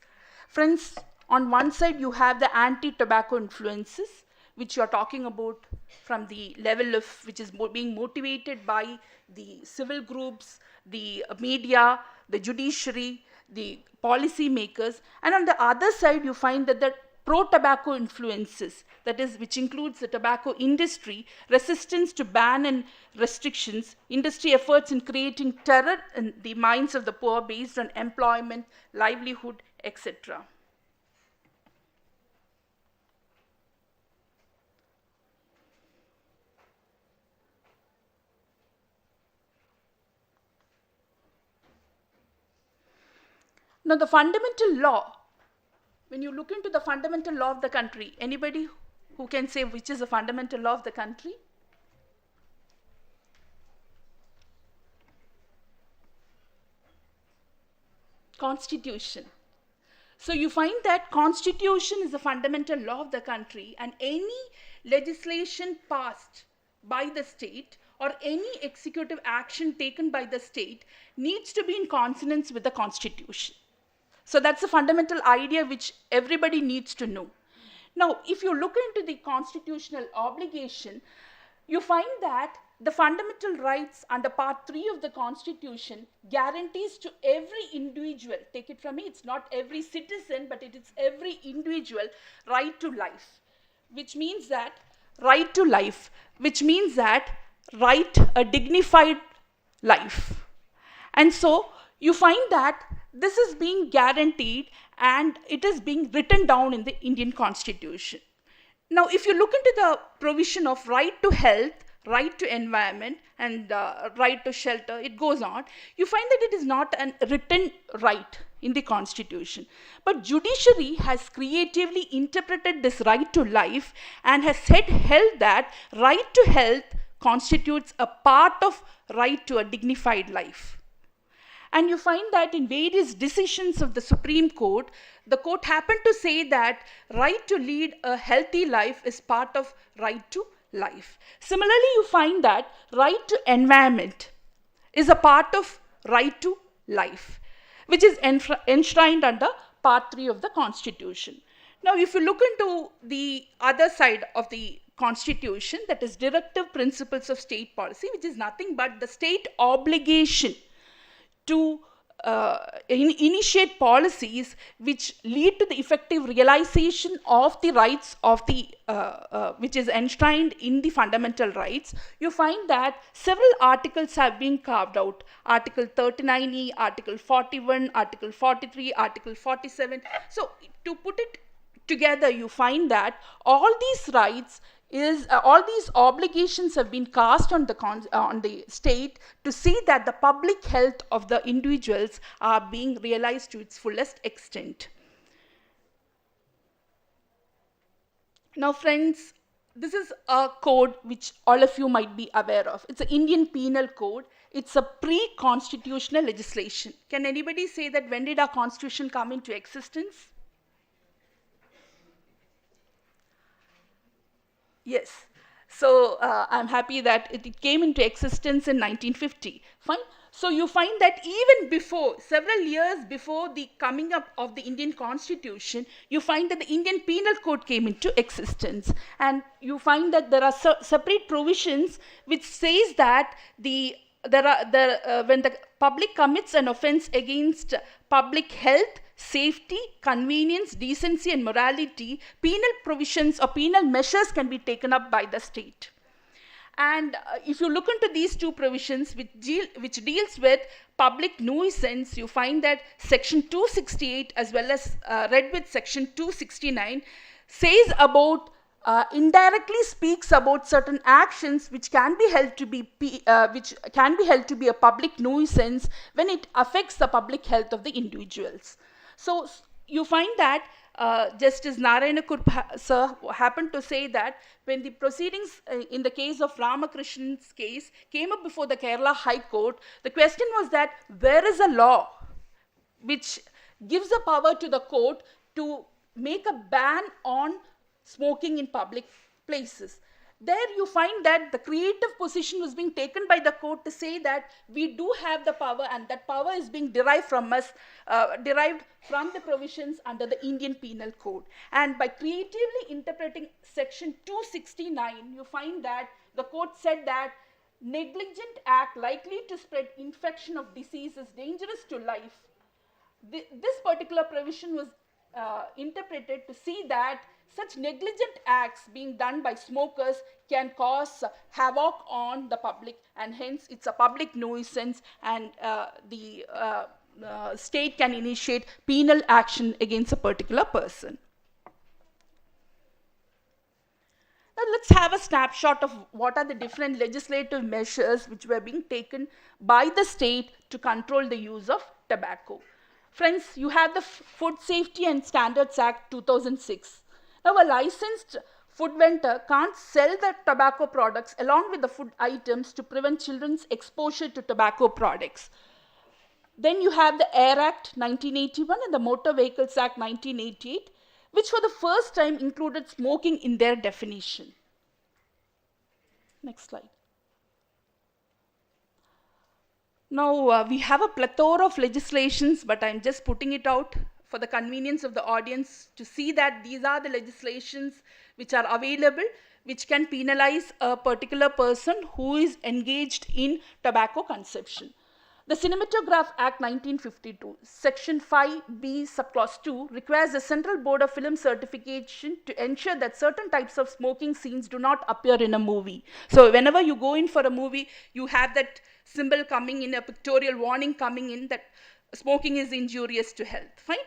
Friends, on one side you have the anti-tobacco influences, which you are talking about from the level of which is being motivated by the civil groups, the media, the judiciary, the policy makers, and on the other side you find that the pro-tobacco influences, that is, which includes the tobacco industry, resistance to ban and restrictions, industry efforts in creating terror in the minds of the poor based on employment, livelihood, etc. Now, the fundamental law, when you look into the fundamental law of the country, anybody who can say which is the fundamental law of the country? Constitution. So you find that constitution is the fundamental law of the country, and any legislation passed by the state or any executive action taken by the state needs to be in consonance with the constitution. So that's the fundamental idea which everybody needs to know. Now, if you look into the constitutional obligation, you find that the fundamental rights under part 3 of the constitution guarantees to every individual, take it from me, it's not every citizen, but it is every individual, right to life, which means that right to life, which means that right a dignified life. And so you find that this is being guaranteed and it is being written down in the Indian Constitution. Now, if you look into the provision of right to health, right to environment, and right to shelter, it goes on, you find that it is not a written right in the Constitution. But judiciary has creatively interpreted this right to life and has held that right to health constitutes a part of right to a dignified life. And you find that in various decisions of the Supreme Court, the court happened to say that right to lead a healthy life is part of right to life. Similarly, you find that right to environment is a part of right to life, which is enshrined under part 3 of the Constitution. Now, if you look into the other side of the Constitution, that is directive principles of state policy, which is nothing but the state obligation to initiate policies which lead to the effective realization of the rights of the which is enshrined in the fundamental rights, you find that several articles have been carved out. Article 39E, Article 41, Article 43, Article 47. So to put it together, you find that all these rights all these obligations have been cast on the state to see that the public health of the individuals are being realized to its fullest extent. Now, friends, this is a code which all of you might be aware of. It's an Indian Penal Code. It's a pre-constitutional legislation. Can anybody say that when did our constitution come into existence? Yes. So I'm happy that it came into existence in 1950. Fine. So you find that even before, several years before the coming up of the Indian Constitution, you find that the Indian Penal Code came into existence. And you find that there are separate provisions which says that when the public commits an offense against public health, safety, convenience, decency, and morality, penal provisions or penal measures can be taken up by the state. And if you look into these two provisions which deals with public nuisance, you find that section 268 as well as read with section 269 says about indirectly speaks about certain actions which can be held to be a public nuisance when it affects the public health of the individuals. So you find that Justice Narayana Kurp sir happened to say that when the proceedings in the case of Ramakrishnan's case came up before the Kerala High Court, the question was that where is a law which gives a power to the court to make a ban on smoking in public places. There you find that the creative position was being taken by the court to say that we do have the power, and that power is being derived from the provisions under the Indian Penal Code. And by creatively interpreting section 269, you find that the court said that negligent act likely to spread infection of disease is dangerous to life. This particular provision was interpreted to see that such negligent acts being done by smokers can cause havoc on the public, and hence it's a public nuisance, and the state can initiate penal action against a particular person. Now let's have a snapshot of what are the different legislative measures which were being taken by the state to control the use of tobacco. Friends, you have the Food Safety and Standards Act 2006. Now, a licensed food vendor can't sell the tobacco products along with the food items to prevent children's exposure to tobacco products. Then you have the Air Act 1981 and the Motor Vehicles Act 1988, which for the first time included smoking in their definition. Next slide. Now, we have a plethora of legislations, but I'm just putting it out for the convenience of the audience to see that these are the legislations which are available, which can penalize a particular person who is engaged in tobacco consumption. The Cinematograph Act 1952, Section 5B, Subclause 2, requires the Central Board of Film Certification to ensure that certain types of smoking scenes do not appear in a movie. So whenever you go in for a movie, you have that symbol coming in, a pictorial warning coming in that smoking is injurious to health. Fine.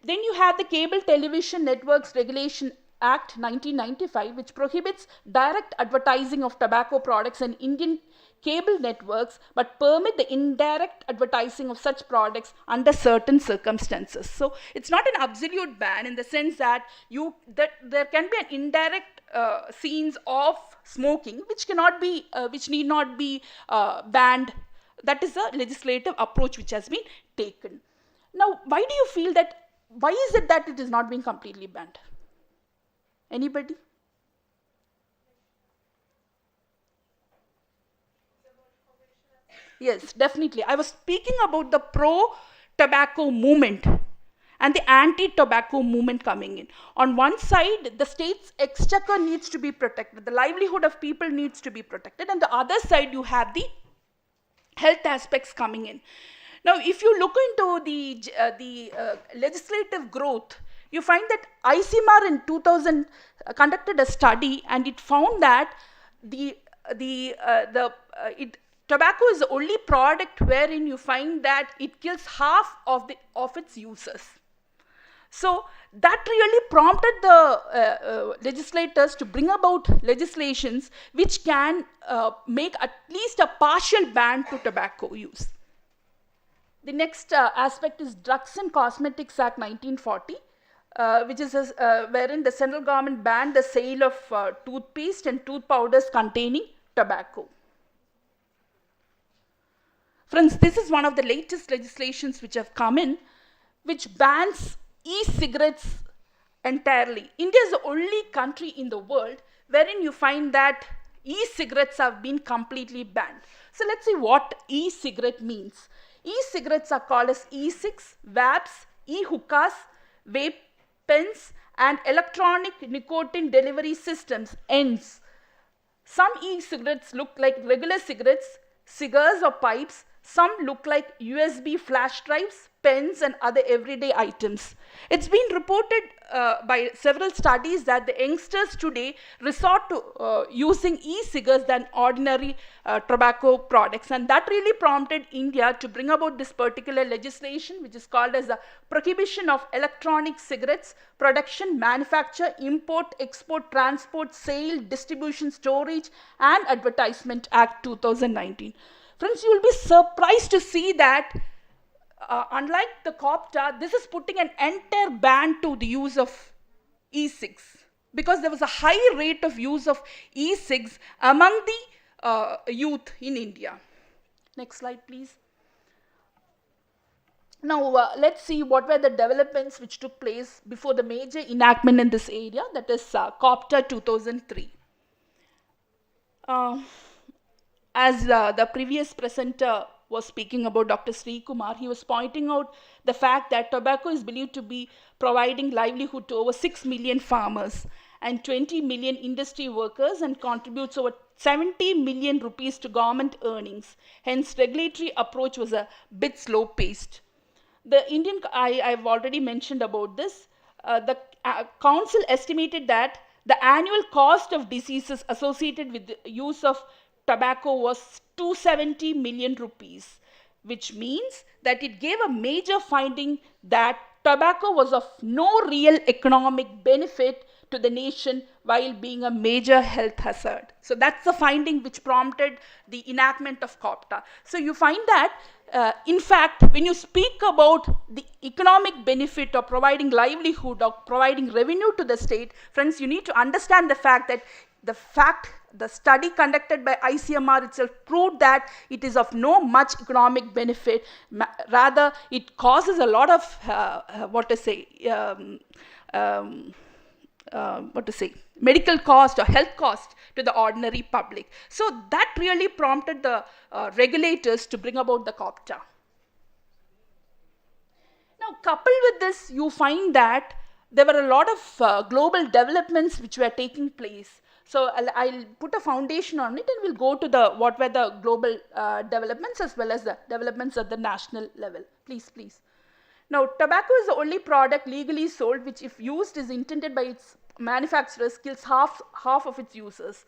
Then you have the Cable Television Networks Regulation Act 1995, which prohibits direct advertising of tobacco products in Indian cable networks, but permit the indirect advertising of such products under certain circumstances. So it's not an absolute ban in the sense that there can be an indirect scenes of smoking which need not be banned. That is a legislative approach which has been taken. Now, why is it that it is not being completely banned? Anybody? Yes, definitely. I was speaking about the pro-tobacco movement and the anti-tobacco movement coming in. On one side, the state's exchequer needs to be protected. The livelihood of people needs to be protected. And the other side, you have the health aspects coming in. Now, if you look into the legislative growth, you find that ICMR in 2000 conducted a study, and it found that tobacco is the only product wherein you find that it kills half of its users. So that really prompted the legislators to bring about legislations which can make at least a partial ban to tobacco use. The next aspect is Drugs and Cosmetics Act 1940, which is wherein the central government banned the sale of toothpaste and tooth powders containing tobacco. Friends, this is one of the latest legislations which have come in, which bans e-cigarettes entirely. India is the only country in the world wherein you find that e-cigarettes have been completely banned. So let's see what e-cigarette means. E-cigarettes are called as e-cigs, vapes, e-hookahs, vape pens, and electronic nicotine delivery systems, ENDS. Some e-cigarettes look like regular cigarettes, cigars or pipes. Some look like USB flash drives, pens, and other everyday items. It's been reported by several studies that the youngsters today resort to using e-cigars than ordinary tobacco products, and that really prompted India to bring about this particular legislation, which is called as the Prohibition of Electronic Cigarettes Production, Manufacture, Import, Export, Transport, Sale, Distribution, Storage, and Advertisement Act 2019. Friends, you will be surprised to see that unlike the COPTA, this is putting an entire ban to the use of e-cigs, because there was a high rate of use of e-cigs among the youth in India. Next slide, please. Now, let's see what were the developments which took place before the major enactment in this area, that is COPTA 2003. As the previous presenter was speaking about, Dr. Sri Kumar, he was pointing out the fact that tobacco is believed to be providing livelihood to over 6 million farmers and 20 million industry workers, and contributes over 70 million rupees to government earnings. Hence, regulatory approach was a bit slow paced. The Indian, I've already mentioned about this, the council estimated that the annual cost of diseases associated with the use of tobacco was 270 million rupees, which means that it gave a major finding that tobacco was of no real economic benefit to the nation while being a major health hazard. So that's the finding which prompted the enactment of COPTA. So you find that in fact, when you speak about the economic benefit of providing livelihood or providing revenue to the state, friends, you need to understand the fact that the study conducted by ICMR itself proved that it is of no much economic benefit. Rather, it causes a lot of medical cost or health cost to the ordinary public. So that really prompted the regulators to bring about the COPTA. Now, coupled with this, you find that there were a lot of global developments which were taking place. So I'll put a foundation on it, and we'll go to what were the global developments as well as the developments at the national level. Please. Now, tobacco is the only product legally sold which, if used, is intended by its manufacturers, kills half of its users.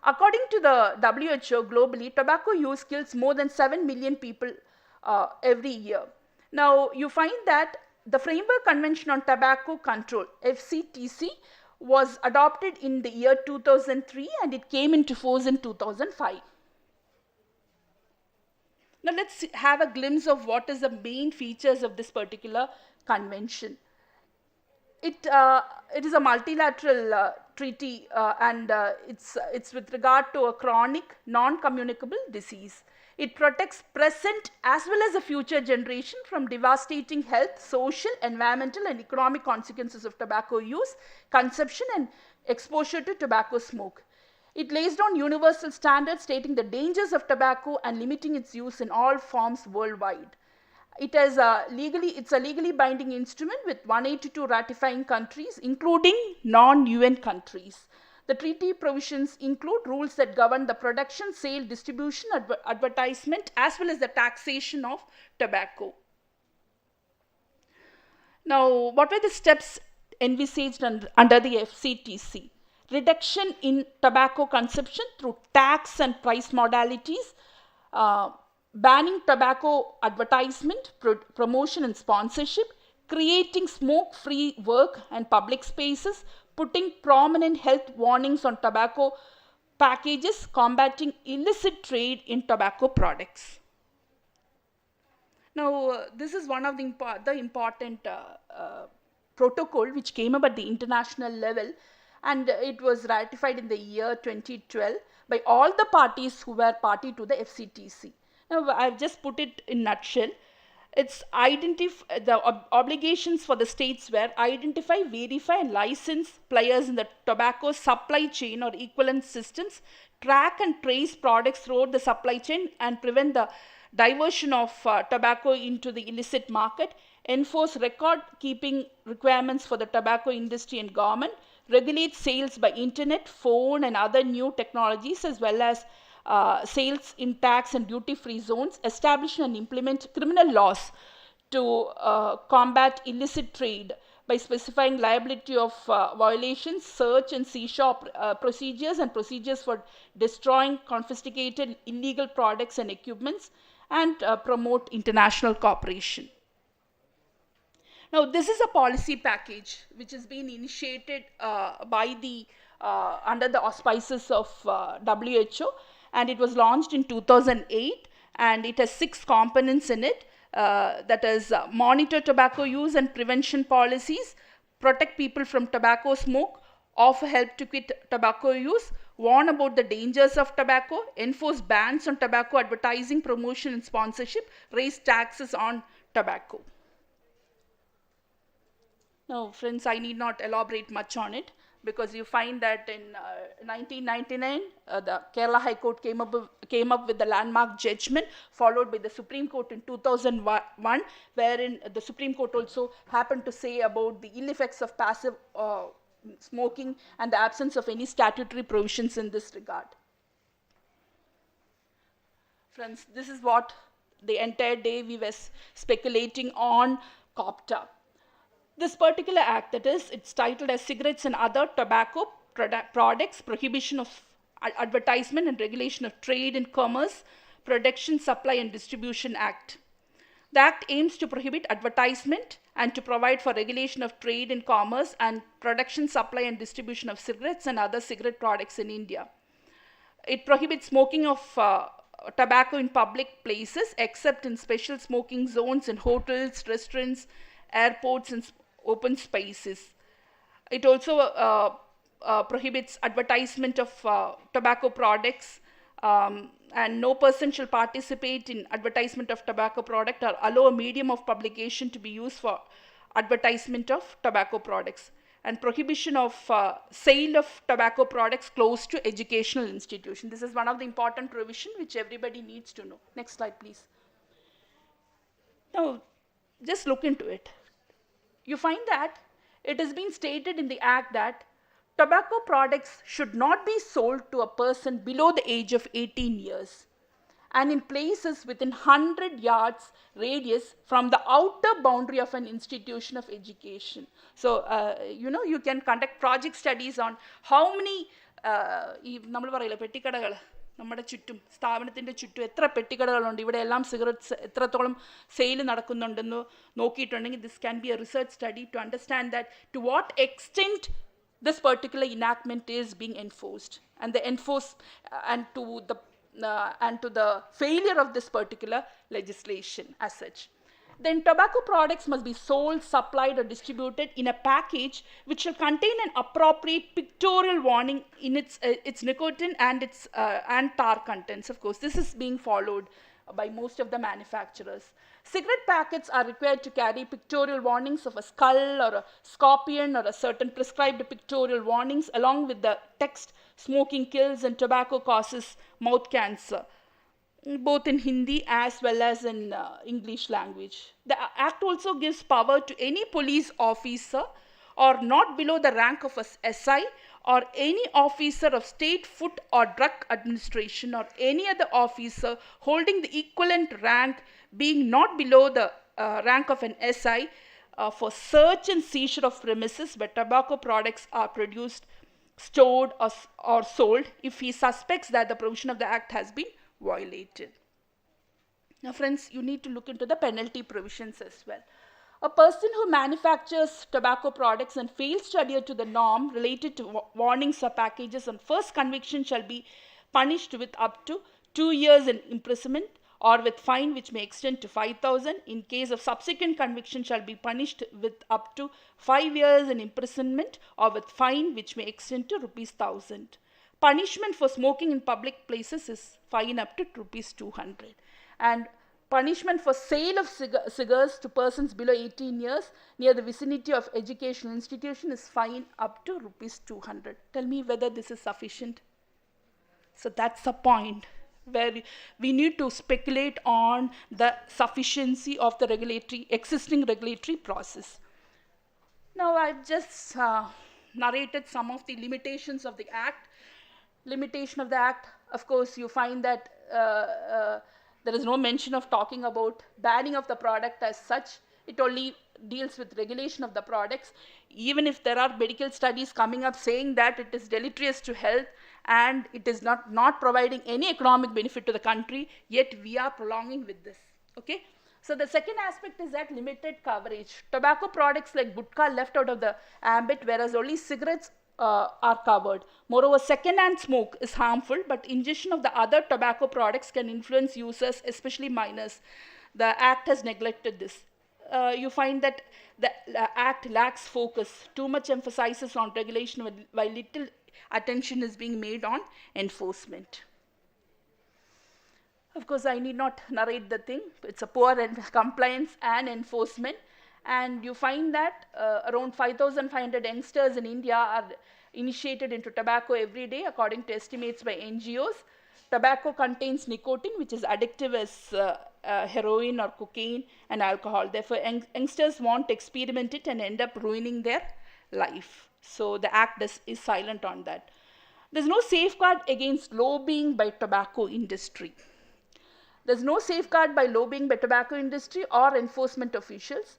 According to the WHO, globally, tobacco use kills more than 7 million people every year. Now, you find that the Framework Convention on Tobacco Control, FCTC, was adopted in the year 2003, and it came into force in 2005. Now let's have a glimpse of what is the main features of this particular convention. It is a multilateral treaty, and it's with regard to a chronic, non-communicable disease. It protects present as well as the future generation from devastating health, social, environmental, and economic consequences of tobacco use, consumption, and exposure to tobacco smoke. It lays down universal standards stating the dangers of tobacco and limiting its use in all forms worldwide. It's a legally binding instrument with 182 ratifying countries, including non-UN countries. The treaty provisions include rules that govern the production, sale, distribution, advertisement, as well as the taxation of tobacco. Now, what were the steps envisaged under the FCTC? Reduction in tobacco consumption through tax and price modalities, banning tobacco advertisement, promotion and sponsorship, creating smoke-free work and public spaces, putting prominent health warnings on tobacco packages, combating illicit trade in tobacco products. Now, this is one of the important protocol which came up at the international level, and it was ratified in the year 2012 by all the parties who were party to the FCTC. Now, I've just put it in nutshell. It's the obligations for the states were identify, verify, and license players in the tobacco supply chain or equivalent systems, track and trace products throughout the supply chain, and prevent the diversion of tobacco into the illicit market, enforce record keeping requirements for the tobacco industry and government, regulate sales by internet, phone, and other new technologies, as well as sales in tax and duty free zones, establish and implement criminal laws to combat illicit trade by specifying liability of violations, search and seizure procedures, and procedures for destroying confiscated illegal products and equipments, and promote international cooperation. Now, this is a policy package which has been initiated by the under the auspices of WHO, and it was launched in 2008, and it has 6 components in it. That is monitor tobacco use and prevention policies, protect people from tobacco smoke, offer help to quit tobacco use, warn about the dangers of tobacco, enforce bans on tobacco advertising, promotion and sponsorship, raise taxes on tobacco. Now, friends, I need not elaborate much on it, because you find that in 1999, the Kerala High Court came up with the landmark judgment, followed by the Supreme Court in 2001, wherein the Supreme Court also happened to say about the ill effects of passive smoking and the absence of any statutory provisions in this regard. Friends, this is what the entire day we were speculating on COPTA. This particular act, that is, it's titled as Cigarettes and Other Tobacco Products, Prohibition of Advertisement and Regulation of Trade and Commerce, Production, Supply and Distribution Act. The act aims to prohibit advertisement and to provide for regulation of trade and commerce and production, supply and distribution of cigarettes and other cigarette products in India. It prohibits smoking of tobacco in public places except in special smoking zones in hotels, restaurants, airports and open spaces. It also prohibits advertisement of tobacco products, and no person shall participate in advertisement of tobacco product or allow a medium of publication to be used for advertisement of tobacco products, and prohibition of sale of tobacco products close to educational institutions. This is one of the important provision which everybody needs to know. Next slide, please. Now, just look into it. You find that it has been stated in the Act that tobacco products should not be sold to a person below the age of 18 years and in places within 100 yards radius from the outer boundary of an institution of education. So, you can conduct project studies on how many നമ്മുടെ ചുറ്റും സ്ഥാപനത്തിൻ്റെ ചുറ്റും എത്ര പെട്ടിക്കടകളുണ്ട്, ഇവിടെയെല്ലാം cigarettes എത്രത്തോളം sale നടക്കുന്നുണ്ടെന്ന് നോക്കിയിട്ടുണ്ടെങ്കിൽ this can be a research study to understand that to what extent this particular enactment is being enforced, and to the failure of this particular legislation as such. Then tobacco products must be sold, supplied or distributed in a package which shall contain an appropriate pictorial warning in its nicotine and tar contents. Of course, this is being followed by most of the manufacturers. Cigarette packets are required to carry pictorial warnings of a skull or a scorpion or a certain prescribed pictorial warnings along with the text "smoking kills" and "tobacco causes mouth cancer," both in Hindi as well as in English language. The Act also gives power to any police officer or not below the rank of a SI or any officer of state food or drug administration or any other officer holding the equivalent rank being not below the rank of an SI for search and seizure of premises where tobacco products are produced, stored or sold if he suspects that the provision of the act has been violated. Now friends, you need to look into the penalty provisions as well. A person who manufactures tobacco products and fails to adhere to the norm related to warnings or packages on first conviction shall be punished with up to 2 years in imprisonment or with fine which may extend to 5,000. In case of subsequent conviction shall be punished with up to 5 years in imprisonment or with fine which may extend to rupees 1,000. Punishment for smoking in public places is fine up to rupees 200. And punishment for sale of cigars to persons below 18 years near the vicinity of educational institution is fine up to rupees 200. Tell me whether this is sufficient. So that's the point where we need to speculate on the sufficiency of the existing regulatory process. Now I've just narrated some of the limitations of the Act. Limitation of the Act, of course, you find that there is no mention of talking about banning of the product as such. It only deals with regulation of the products. Even if there are medical studies coming up saying that it is deleterious to health and it is not providing any economic benefit to the country, yet we are prolonging with this. Okay. So the second aspect is that limited coverage. Tobacco products like gutka left out of the ambit, whereas only cigarettes are covered. Moreover, second-hand smoke is harmful, but ingestion of the other tobacco products can influence users, especially minors. The Act has neglected this. You find that the Act lacks focus. Too much emphasis on regulation while little attention is being made on enforcement. Of course, I need not narrate the thing. It's a poor compliance and enforcement. And you find that around 5,500 youngsters in India are initiated into tobacco every day, according to estimates by NGOs. Tobacco contains nicotine, which is addictive as heroin or cocaine and alcohol. Therefore, youngsters want to experiment it and end up ruining their life. So the Act is silent on that. There's no safeguard against lobbying by tobacco industry. There's no safeguard by lobbying by tobacco industry or enforcement officials,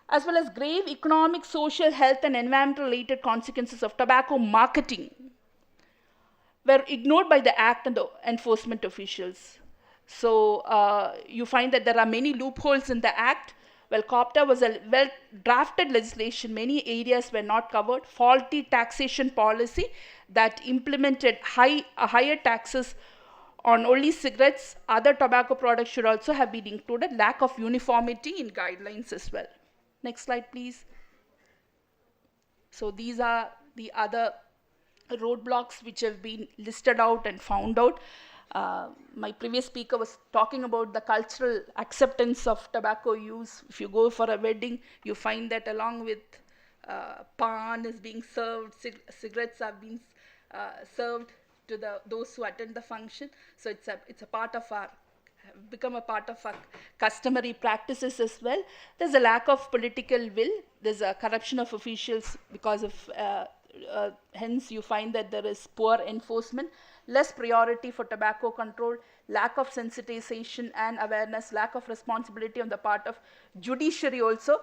as well as grave economic, social, health, and environmental related consequences of tobacco marketing were ignored by the Act and the enforcement officials. So you find that there are many loopholes in the Act. Well, COPTA was a well-drafted legislation. Many areas were not covered. Faulty taxation policy that implemented higher taxes on only cigarettes. Other tobacco products should also have been included. Lack of uniformity in guidelines as well. Next slide, please. So these are the other roadblocks which have been listed out and found out. My previous speaker was talking about the cultural acceptance of tobacco use. If you go for a wedding, you find that along with pan is being served, cigarettes are being served to those who attend the function. So it's a part of our become a part of our customary practices as well. There's a lack of political will. There's a corruption of officials because of hence you find that there is poor enforcement, less priority for tobacco control, lack of sensitization and awareness, lack of responsibility on the part of judiciary also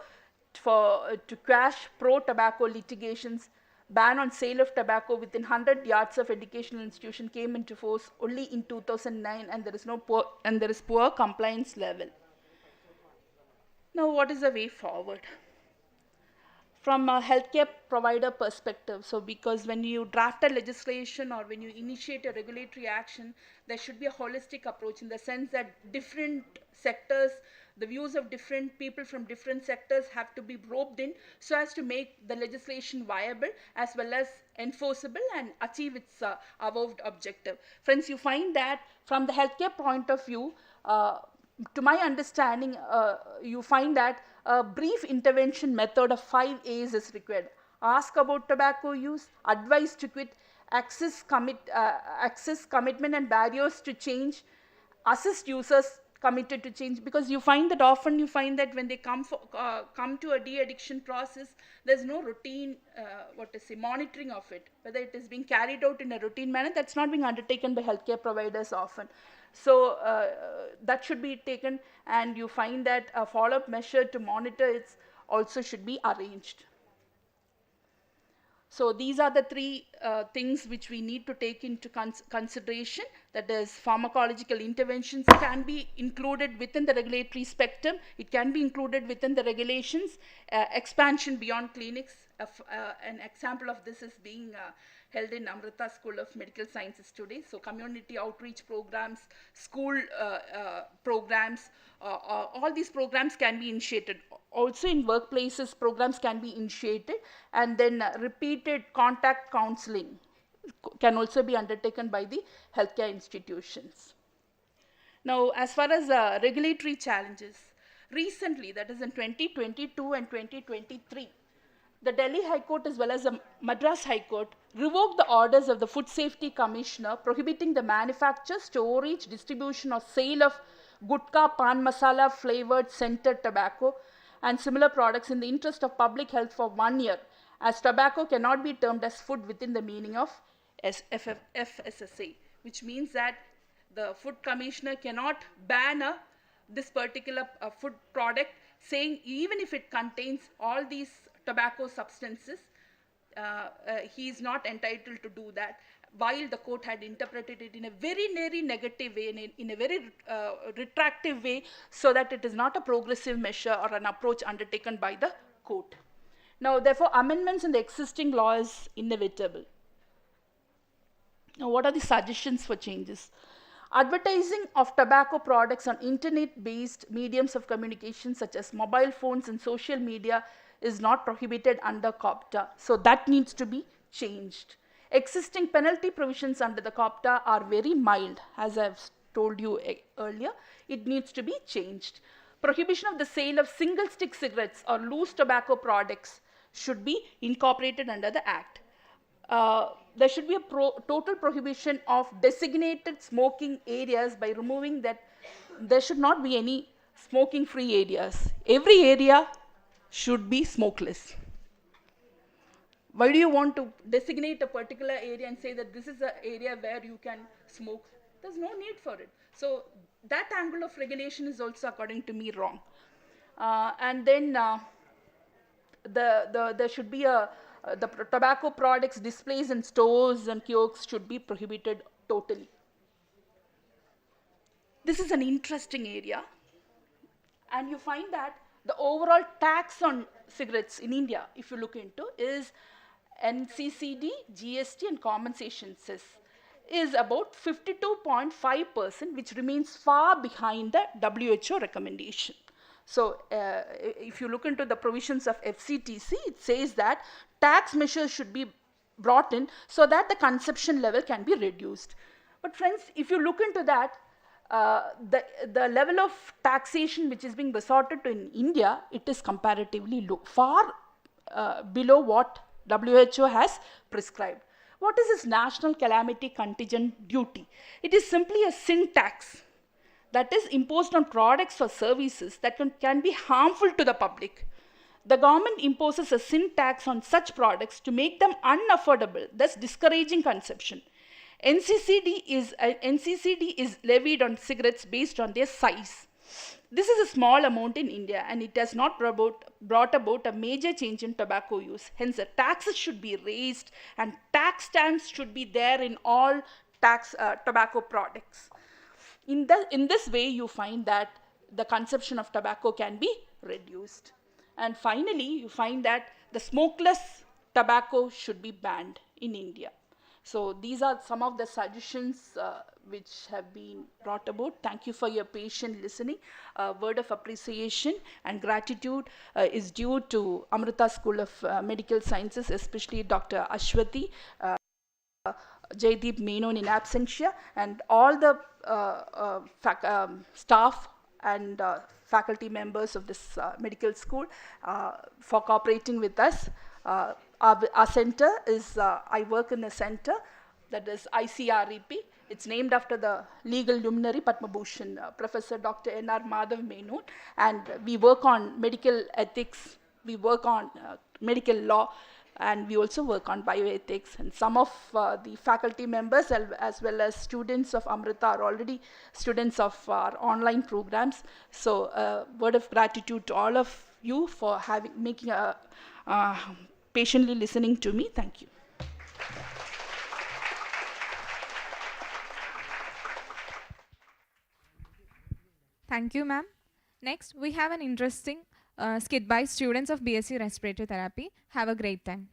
to quash pro-tobacco litigations. Ban on sale of tobacco within 100 yards of educational institution came into force only in 2009, and there is poor compliance level. Now, what is the way forward? From a healthcare provider perspective, so because when you draft a legislation or when you initiate a regulatory action, there should be a holistic approach in the sense that different sectors, the views of different people from different sectors have to be roped in so as to make the legislation viable as well as enforceable and achieve its avowed objective. Friends, you find that from the healthcare point of view, to my understanding, you find that a brief intervention method of 5 A's is required. Ask about tobacco use, advise to quit, access commitment and barriers to change, assist users committed to change, because you find that often you find that when they come to a de-addiction process, there's no routine monitoring of it, whether it is being carried out in a routine manner. That's not being undertaken by healthcare providers often. So that should be taken, and you find that a follow-up measure to monitor it also should be arranged. So these are the three things which we need to take into consideration. That is, pharmacological interventions can be included within the regulatory spectrum. It can be included within the regulations. Expansion beyond clinics. An example of this is being held in Amrita School of Medical Sciences today. So community outreach programs, school programs, all these programs can be initiated. Also in workplaces, programs can be initiated, and then repeated contact counseling can also be undertaken by the healthcare institutions. Now, as far as regulatory challenges, recently, that is in 2022 and 2023, the Delhi High Court as well as the Madras High Court revoked the orders of the Food Safety Commissioner prohibiting the manufacture, storage, distribution or sale of gutka, pan masala, flavored, scented tobacco and similar products in the interest of public health for 1 year, as tobacco cannot be termed as food within the meaning of FSSA, which means that the Food Commissioner cannot ban this particular food product, saying even if it contains all these tobacco substances, he is not entitled to do that, while the court had interpreted it in a very, very negative way, in a very retractive way, so that it is not a progressive measure or an approach undertaken by the court. Now, therefore, amendments in the existing law is inevitable. Now, what are the suggestions for changes? Advertising of tobacco products on internet-based mediums of communication such as mobile phones and social media is not prohibited under COPTA. So that needs to be changed. Existing penalty provisions under the COPTA are very mild, as I've told you earlier. It needs to be changed. Prohibition of the sale of single stick cigarettes or loose tobacco products should be incorporated under the Act. There should be a total prohibition of designated smoking areas by removing that. There should not be any smoking free areas. Every area should be smokeless. Why do you want to designate a particular area and say that this is the area where you can smoke? There's no need for it. So that angle of regulation is also, according to me, wrong. And then there should be the tobacco products displays in stores and kiosks should be prohibited totally. This is an interesting area, and you find that the overall tax on cigarettes in India, if you look into, is NCCD, GST and compensation cess, is about 52.5%, which remains far behind the WHO recommendation. So if you look into the provisions of FCTC, it says that tax measures should be brought in so that the consumption level can be reduced. But friends, if you look into that, the level of taxation which is being resorted to in India, it is comparatively low, far below what WHO has prescribed. What is this national calamity contingent duty? It is simply a sin tax that is imposed on products or services that can be harmful to the public. The government imposes a sin tax on such products to make them unaffordable, thus discouraging consumption. NCCD is levied on cigarettes based on their size. This is a small amount in India, and it has not brought about a major change in tobacco use. Hence, the taxes should be raised, and tax stamps should be there in all tobacco products. In this way, you find that the consumption of tobacco can be reduced. And finally, you find that the smokeless tobacco should be banned in India. So these are some of the suggestions which have been brought about. Thank you for your patient listening. A word of appreciation and gratitude is due to Amrita School of Medical Sciences, especially Dr. Ashwati, Jaideep Menon in absentia, and all the staff and faculty members of this medical school for cooperating with us. Our center is, I work in the center. that is ICREP. It's named after the legal luminary Padma Bhushan, Professor Dr. N.R. Madhav Menon, and we work on medical ethics, we work on medical law, and we also work on bioethics. And some of the faculty members as well as students of Amrita are already students of our online programs. So word of gratitude to all of you for patiently listening to me. Thank you. Thank you, ma'am. Next, we have an interesting skit by students of BSc Respiratory Therapy. Have a great time.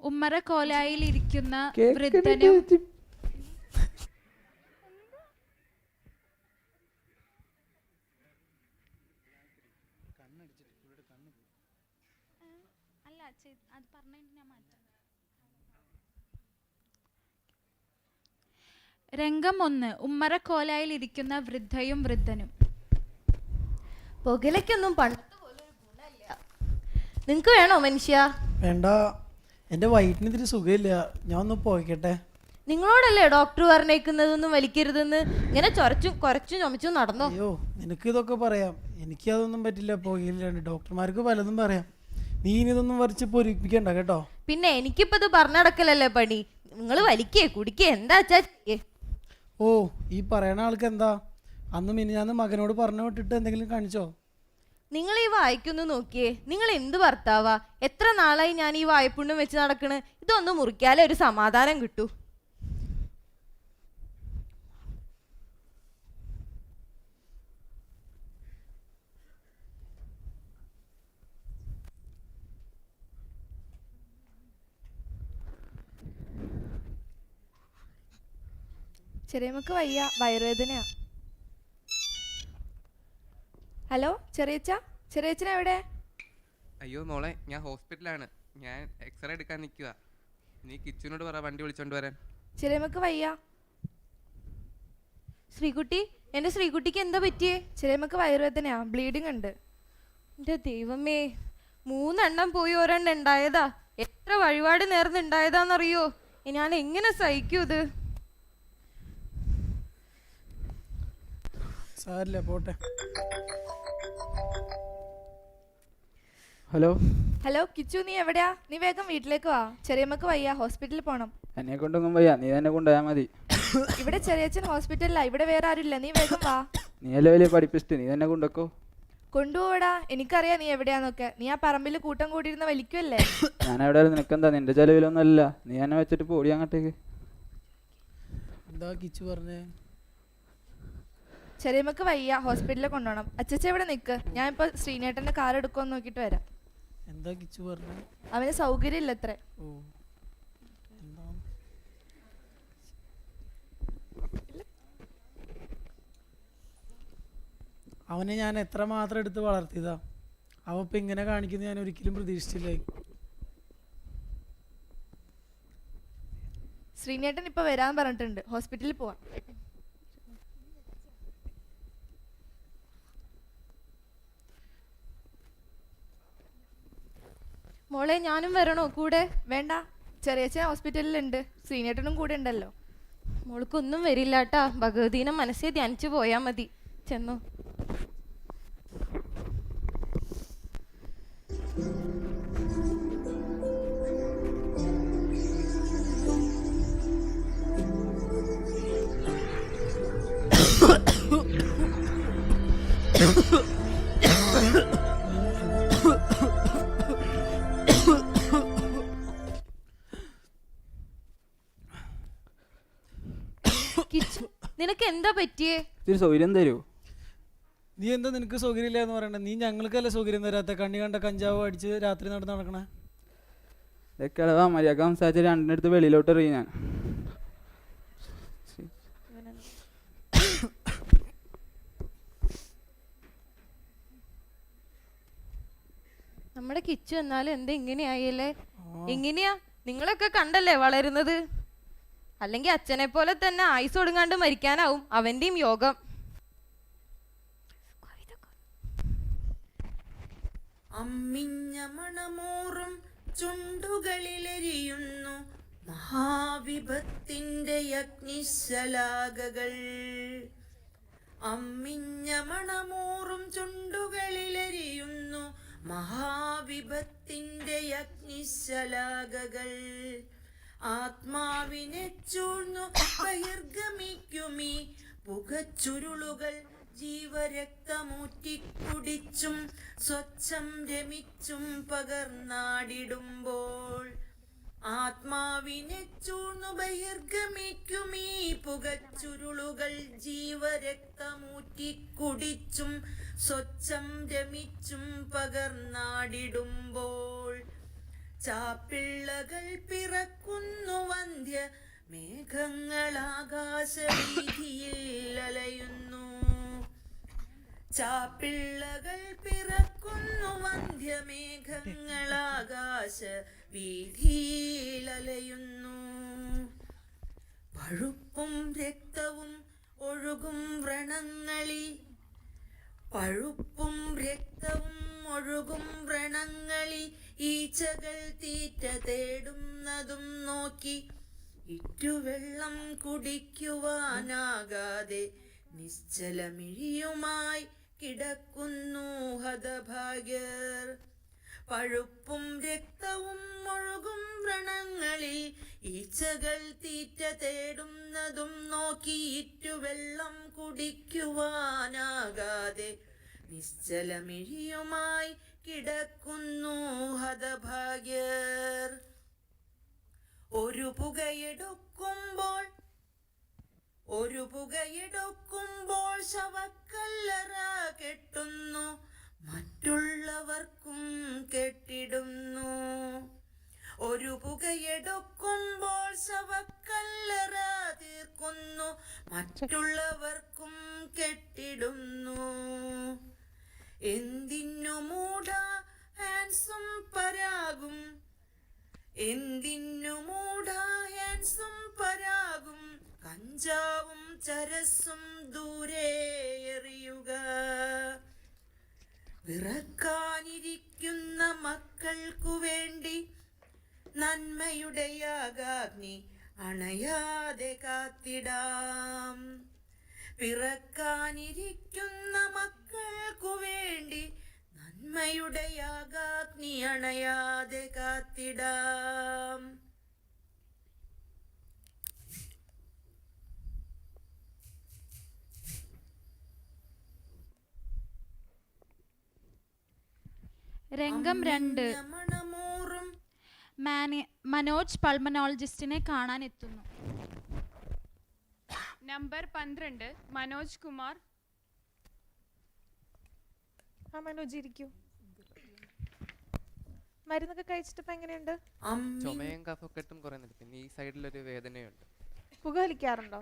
ഉമ്മറക്കോലായിലിരിക്കുന്ന വൃദ്ധനും രംഗം 1. ഉമ്മറക്കോലായിലിരിക്കുന്ന വൃദ്ധയും വൃദ്ധനും. പുകയിലേക്കൊന്നും പണ്ടത്തെ പോലെ ഒരു ഗുണമില്ല. നിങ്ങക്ക് വേണോ മനുഷ്യ? വേണ്ട, എൻ്റെ വയറ്റിന് ഇത്തിരി സുഖമില്ല, ഞാൻ ഒന്ന് പോയിക്കട്ടെ. നിങ്ങളോടല്ലേ ഡോക്ടർ പറഞ്ഞേക്കുന്നതൊന്നും വലിക്കരുതെന്ന്? ഇങ്ങനെ കുറച്ചും ചുമച്ചും നടന്നോ? അയ്യോ, നിനക്ക് ഇതൊക്കെ പറയാം, എനിക്ക് അതൊന്നും പറ്റില്ല. പോയില്ലാണ്, ഡോക്ടർമാർക്ക് പലതും പറയാം. നീ ഇനി ഇതൊന്നും വരച്ച് പൊരിപ്പിക്കണ്ട കേട്ടോ. പിന്നെ എനിക്കിപ്പോ ഇത് പറഞ്ഞടക്കലല്ലേ പണി. നിങ്ങൾ വലിക്കേ കുടിക്കേ എന്താ വെച്ചാ ചെയ്യേ. ഓ, ഈ പറയണ ആൾക്ക് എന്താ? അന്ന് മിനിഞ്ഞാന്ന് മകനോട് പറഞ്ഞു വിട്ടിട്ട് എന്തെങ്കിലും കാണിച്ചോ? നിങ്ങൾ ഈ വായിക്കൊന്ന് നോക്കിയേ. നിങ്ങൾ എന്ത് ഭർത്താവാ? എത്ര നാളായി ഞാൻ ഈ വായ്പുണ്ണും വെച്ച് നടക്കണ്. ഇതൊന്ന് മുറിക്കാലേ ഒരു സമാധാനം കിട്ടൂ. ചെറിയമ്മക്ക് വയ്യ, വയറുവേദനയാ. ഹലോ ചെറിയച്ഛൻ എവിടെ? അയ്യോ മോളെ, ഞാൻ ഹോസ്പിറ്റലാണ്. ഞാൻ എക്സ്റേ എടുക്കാൻ നിൽക്കുക. നീ കിച്ചനോട് പറ വണ്ടി വിളിച്ചോണ്ട് വരാൻ. ചെറിയമ്മക്ക് വയ്യ. ശ്രീകുട്ടി, എന്റെ ശ്രീകുട്ടിക്ക് എന്താ പറ്റിയേ? ചെറിയമ്മക്ക് വയറുവേദനയാ, ബ്ലീഡിങ് ഉണ്ട്. എന്റെ ദൈവമേ, 3 എണ്ണം പോയി 1 എണ്ണം ഉണ്ടായതാ. എത്ര വഴിപാട് നേർന്നുണ്ടായതാന്നറിയോ? ഞാൻ എങ്ങനെ സഹിക്കൂ ഇത്? സാരില്ല, പോട്ടെ. ഹലോ കിച്ചു, നീ എവിടെയാ? നീ വേഗം വീട്ടിലേക്ക് വാ. ചെറിയമ്മക്ക് വയ്യ, ഹോസ്പിറ്റലിൽ പോണം. എന്നെ കൊണ്ടൊന്നും വയ്യ, നീ തന്നെ കൊണ്ടുപോയാ മതി. ഇവിടെ ചെറിയച്ഛൻ ഹോസ്പിറ്റലിലാ, ഇവിടെ വേറെ ആരുമില്ല. നീ വേഗം വാ. നീ അല്ലേ വലിയ പഠിപ്പിസ്റ്റ്, നീ തന്നെ കൊണ്ടുവെക്കോ. കൊണ്ടുപോടാ, എനിക്കറിയാം നീ എവിടെയാന്നൊക്കെ. നീ ആ പറമ്പിൽ കൂട്ടം കൂടിയിരുന്ന വലിക്കുമല്ലേ? ഞാൻ എവിടെ നിനക്കെന്താ? നിന്റെ ചെലവിലൊന്നും അല്ല, നീ എന്നെ വെച്ചിട്ട് പോടി അങ്ങോട്ടേക്ക്. എന്താ കിച്ചു പറഞ്ഞേ? ചെറിയമ്മക്ക് വയ്യ, ഹോസ്പിറ്റലിൽ കൊണ്ടുപോകണം. അച്ചച്ച ഇവിടെ നിൽക്ക്, ഞാൻ ഇപ്പൊ ശ്രീനേട്ടന്റെ കാർ എടുക്കുമെന്ന് നോക്കിട്ട് വരാം. എന്താ കിച്ചു പറഞ്ഞേ? അവന് സൗകര്യം ഇല്ല അത്രേ. ഓ, എന്താ? അവനെ ഞാൻ എത്ര മാത്രം എടുത്ത് വളർത്തിയതാ. അവ ഇപ്പൊ ഇങ്ങനെ കാണിക്കുന്നത് ഞാൻ ഒരിക്കലും പ്രതീക്ഷിച്ചില്ലേ. ശ്രീനേട്ടൻ ഇപ്പൊ വരാൻ പറഞ്ഞിട്ടുണ്ട്, ഹോസ്പിറ്റലിൽ പോവാം. മോളെ, ഞാനും വരണോ കൂടെ? വേണ്ട, ചെറിയച്ഛൻ ഹോസ്പിറ്റലിലുണ്ട്, ശ്രീനേട്ടനും കൂടെ ഉണ്ടല്ലോ. മോൾക്കൊന്നും വരില്ല കേട്ടാ. ഭഗവതീനെ മനസ്സേ ധ്യാനിച്ചു പോയാ മതി. ചെന്നോ. നിനക്ക് എന്താ പറ്റിയേ? ഇത്തിരി സൗകര്യം തരൂ. നീ എന്താ നിനക്ക് സൗകര്യം ഇല്ല എന്ന് പറയണേ? നീ ഞങ്ങൾക്കല്ലേ സൗകര്യം തരാത്ത? കണ്ണി കണ്ട കഞ്ചാവ് അടിച്ച് രാത്രി നടക്കണേ. ഇതൊക്കെ മര്യാദ സംസാരിച്ച് 2 അടുത്ത് വെളിയിലോട്ട് എറിയും ഞാൻ. നമ്മുടെ കിച്ചു എന്നാലും എന്താ ഇങ്ങനെയായല്ലേ? എങ്ങനെയാ? നിങ്ങളൊക്കെ കണ്ടല്ലേ വളരുന്നത്. അല്ലെങ്കിൽ അച്ഛനെ പോലെ തന്നെ ആയുസ് ഒടുങ്ങാണ്ട് മരിക്കാനാവും അവന്റെയും യോഗം. അമ്മിഞ്ഞ മണമൂറും ചുണ്ടുകളിലെരിയുന്നു മഹാവിപത്തിന്റെ അഗ്നിശലാകകൾ. അമ്മിഞ്ഞ മണമൂറും ചുണ്ടുകളിലെരിയുന്നു മഹാവിപത്തിന്റെ അഗ്നിശലാകകൾ. ആത്മാവിനെ ചൂഴ്ന്നു ബഹിർഗമിക്കുമീ പുകച്ചുരുളുകൾ ജീവരക്തമൂറ്റിക്കുടിച്ചും സ്വച്ഛം രമിച്ചും പകർന്നാടിടുമ്പോൾ. ആത്മാവിനെ ചൂഴ്ന്നു ബഹിർഗമിക്കുമീ പുകച്ചുരുളുകൾ ജീവരക്തമൂറ്റിക്കുടിച്ചും സ്വച്ഛം രമിച്ചും പകർന്നാടിടുമ്പോൾ. ചാപ്പിള്ളകൾ പിറക്കുന്നു വന്ധ്യ മേഘങ്ങളാകാശവീഥിയിൽ അലയുന്നു. ചാപ്പിള്ളകൾ പിറക്കുന്നു വന്ധ്യമേഘങ്ങളാകാശ വീഥിയിൽ അലയുന്നു. പഴുപ്പും രക്തവും ഒഴുകും വ്രണങ്ങളിൽ, പഴുപ്പും രക്തവും ഒഴുകും വ്രണങ്ങളിൽ ഈച്ചകൾ തീറ്റ തേടുന്നതും നോക്കി ഇറ്റുവെള്ളം കുടിക്കുവാനാകാതെ നിശ്ചലമിഴിയുമായി കിടക്കുന്നു ഹതഭാഗ്യർ. പഴുപ്പും രക്തവും ഒഴുകും വ്രണങ്ങളിൽ ഈച്ചകൾ തീറ്റ തേടുന്നതും നോക്കി ഇറ്റുവെള്ളം കുടിക്കുവാനാകാതെ നിശ്ചലമിഴിയുമായി കിടക്കുന്നു ഹതഭാഗ്യർ. ഒരു പുകയെടുക്കുമ്പോൾ ശവക്കല്ലറ കെട്ടുന്നു, മറ്റുള്ളവർക്കും കെട്ടിടുന്നു. ഒരു പുകയെടുക്കുമ്പോൾ ശവക്കല്ലറ തീർക്കുന്നു, മറ്റുള്ളവർക്കും കെട്ടിടുന്നു. എന്തിനു മൂടാ ഹാൻസും പരാഗും, എന്തിനു മൂടാ ഹാൻസും പരാഗും, കഞ്ചാവും ചരസും ദൂരെ എറിയുക. വിറക്കാനിരിക്കുന്ന മക്കൾക്കു വേണ്ടി നന്മയുടെ യാഗാഗ്നി അണയാതെ കാത്തിടാം. പിറക്കാനിരിക്കുന്ന മക്കൾക്കു വേണ്ടി നന്മയുടെ യാഗാഗ്നി അണയാതെ കാത്തിടാം. രംഗം 2. മനോജ് പൾമനോളജിസ്റ്റിനെ കാണാൻ എത്തുന്നു. നമ്പർ 12 മനോജ് കുമാർ. മനോജ് ഇരിക്കൂ. മരുന്നൊക്കെ കഴിച്ചിട്ട് ഇപ്പൊ എങ്ങനെയുണ്ട്? ചുമയും കഫക്കെട്ടും കുറയുന്നുണ്ട്. പിന്നെ ഈ സൈഡിലൊരു വേദനയുണ്ട്. പുകവലിക്കാറുണ്ടോ?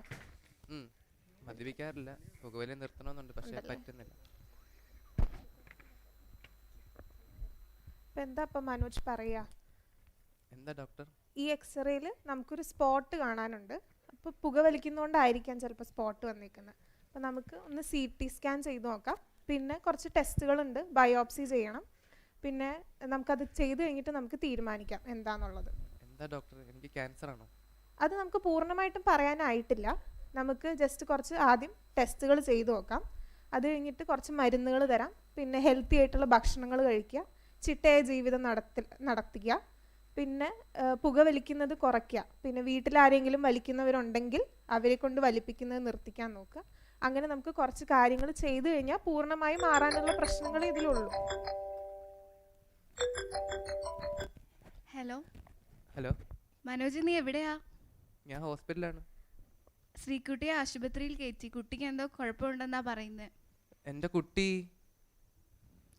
മദ്യപിക്കാറില്ല. പുകവലി നിർത്തണമെന്നുണ്ട്, പക്ഷെ പറ്റുന്നില്ല. എന്താ ഇപ്പൊ മനോജ് പറയാ? എന്താ ഡോക്ടർ? ഈ എക്സ്റേയിൽ നമുക്കൊരു സ്പോട്ട് കാണാനുണ്ട്. അപ്പോൾ പുകവലിക്കുന്നതുകൊണ്ടായിരിക്കാം ചിലപ്പോൾ സ്പോട്ട് വന്നിരിക്കുന്നത്. അപ്പോൾ നമുക്ക് ഒന്ന് CT സ്കാൻ ചെയ്ത് നോക്കാം. പിന്നെ കുറച്ച് ടെസ്റ്റുകളുണ്ട്, ബയോപ്സി ചെയ്യണം. പിന്നെ നമുക്കത് ചെയ്ത് കഴിഞ്ഞിട്ട് നമുക്ക് തീരുമാനിക്കാം എന്താണെന്നുള്ളത്. എന്താ ഡോക്ടർ, എനിക്ക് ക്യാൻസർ ആണോ? അത് നമുക്ക് പൂർണ്ണമായിട്ടും പറയാനായിട്ടില്ല. നമുക്ക് ജസ്റ്റ് കുറച്ച് ആദ്യം ടെസ്റ്റുകൾ ചെയ്ത് നോക്കാം. അത് കഴിഞ്ഞിട്ട് കുറച്ച് മരുന്നുകൾ തരാം. പിന്നെ ഹെൽത്തി ആയിട്ടുള്ള ഭക്ഷണങ്ങൾ കഴിക്കുക, ചിട്ടയായ ജീവിതം നടത്തുക. പിന്നെ പുകവലിക്കുന്നത് കുറയ്ക്കുക. പിന്നെ വീട്ടിലാരെങ്കിലും വലിക്കുന്നവരുണ്ടെങ്കിൽ അവരെ കൊണ്ട് വലിപ്പിക്കുന്നത് നിർത്തിക്കാൻ നോക്കുക. അങ്ങനെ നമുക്ക് കുറച്ച് കാര്യങ്ങൾ ചെയ്തു കഴിഞ്ഞാൽ പൂർണ്ണമായി മാറാനുള്ള പ്രശ്നങ്ങൾ ഇതിലുള്ളൂ. ഹലോ ഹലോ മനോജ്, നീ എവിടെയാ? ഞാൻ ഹോസ്പിറ്റലാണ്. ശ്രീകുട്ടിയെ ആശുപത്രിയിൽ കയറ്റി. കുട്ടിക്ക് എന്തോ കുഴപ്പമുണ്ടെന്നാ പറയുന്നത്. എൻ്റെ കുട്ടി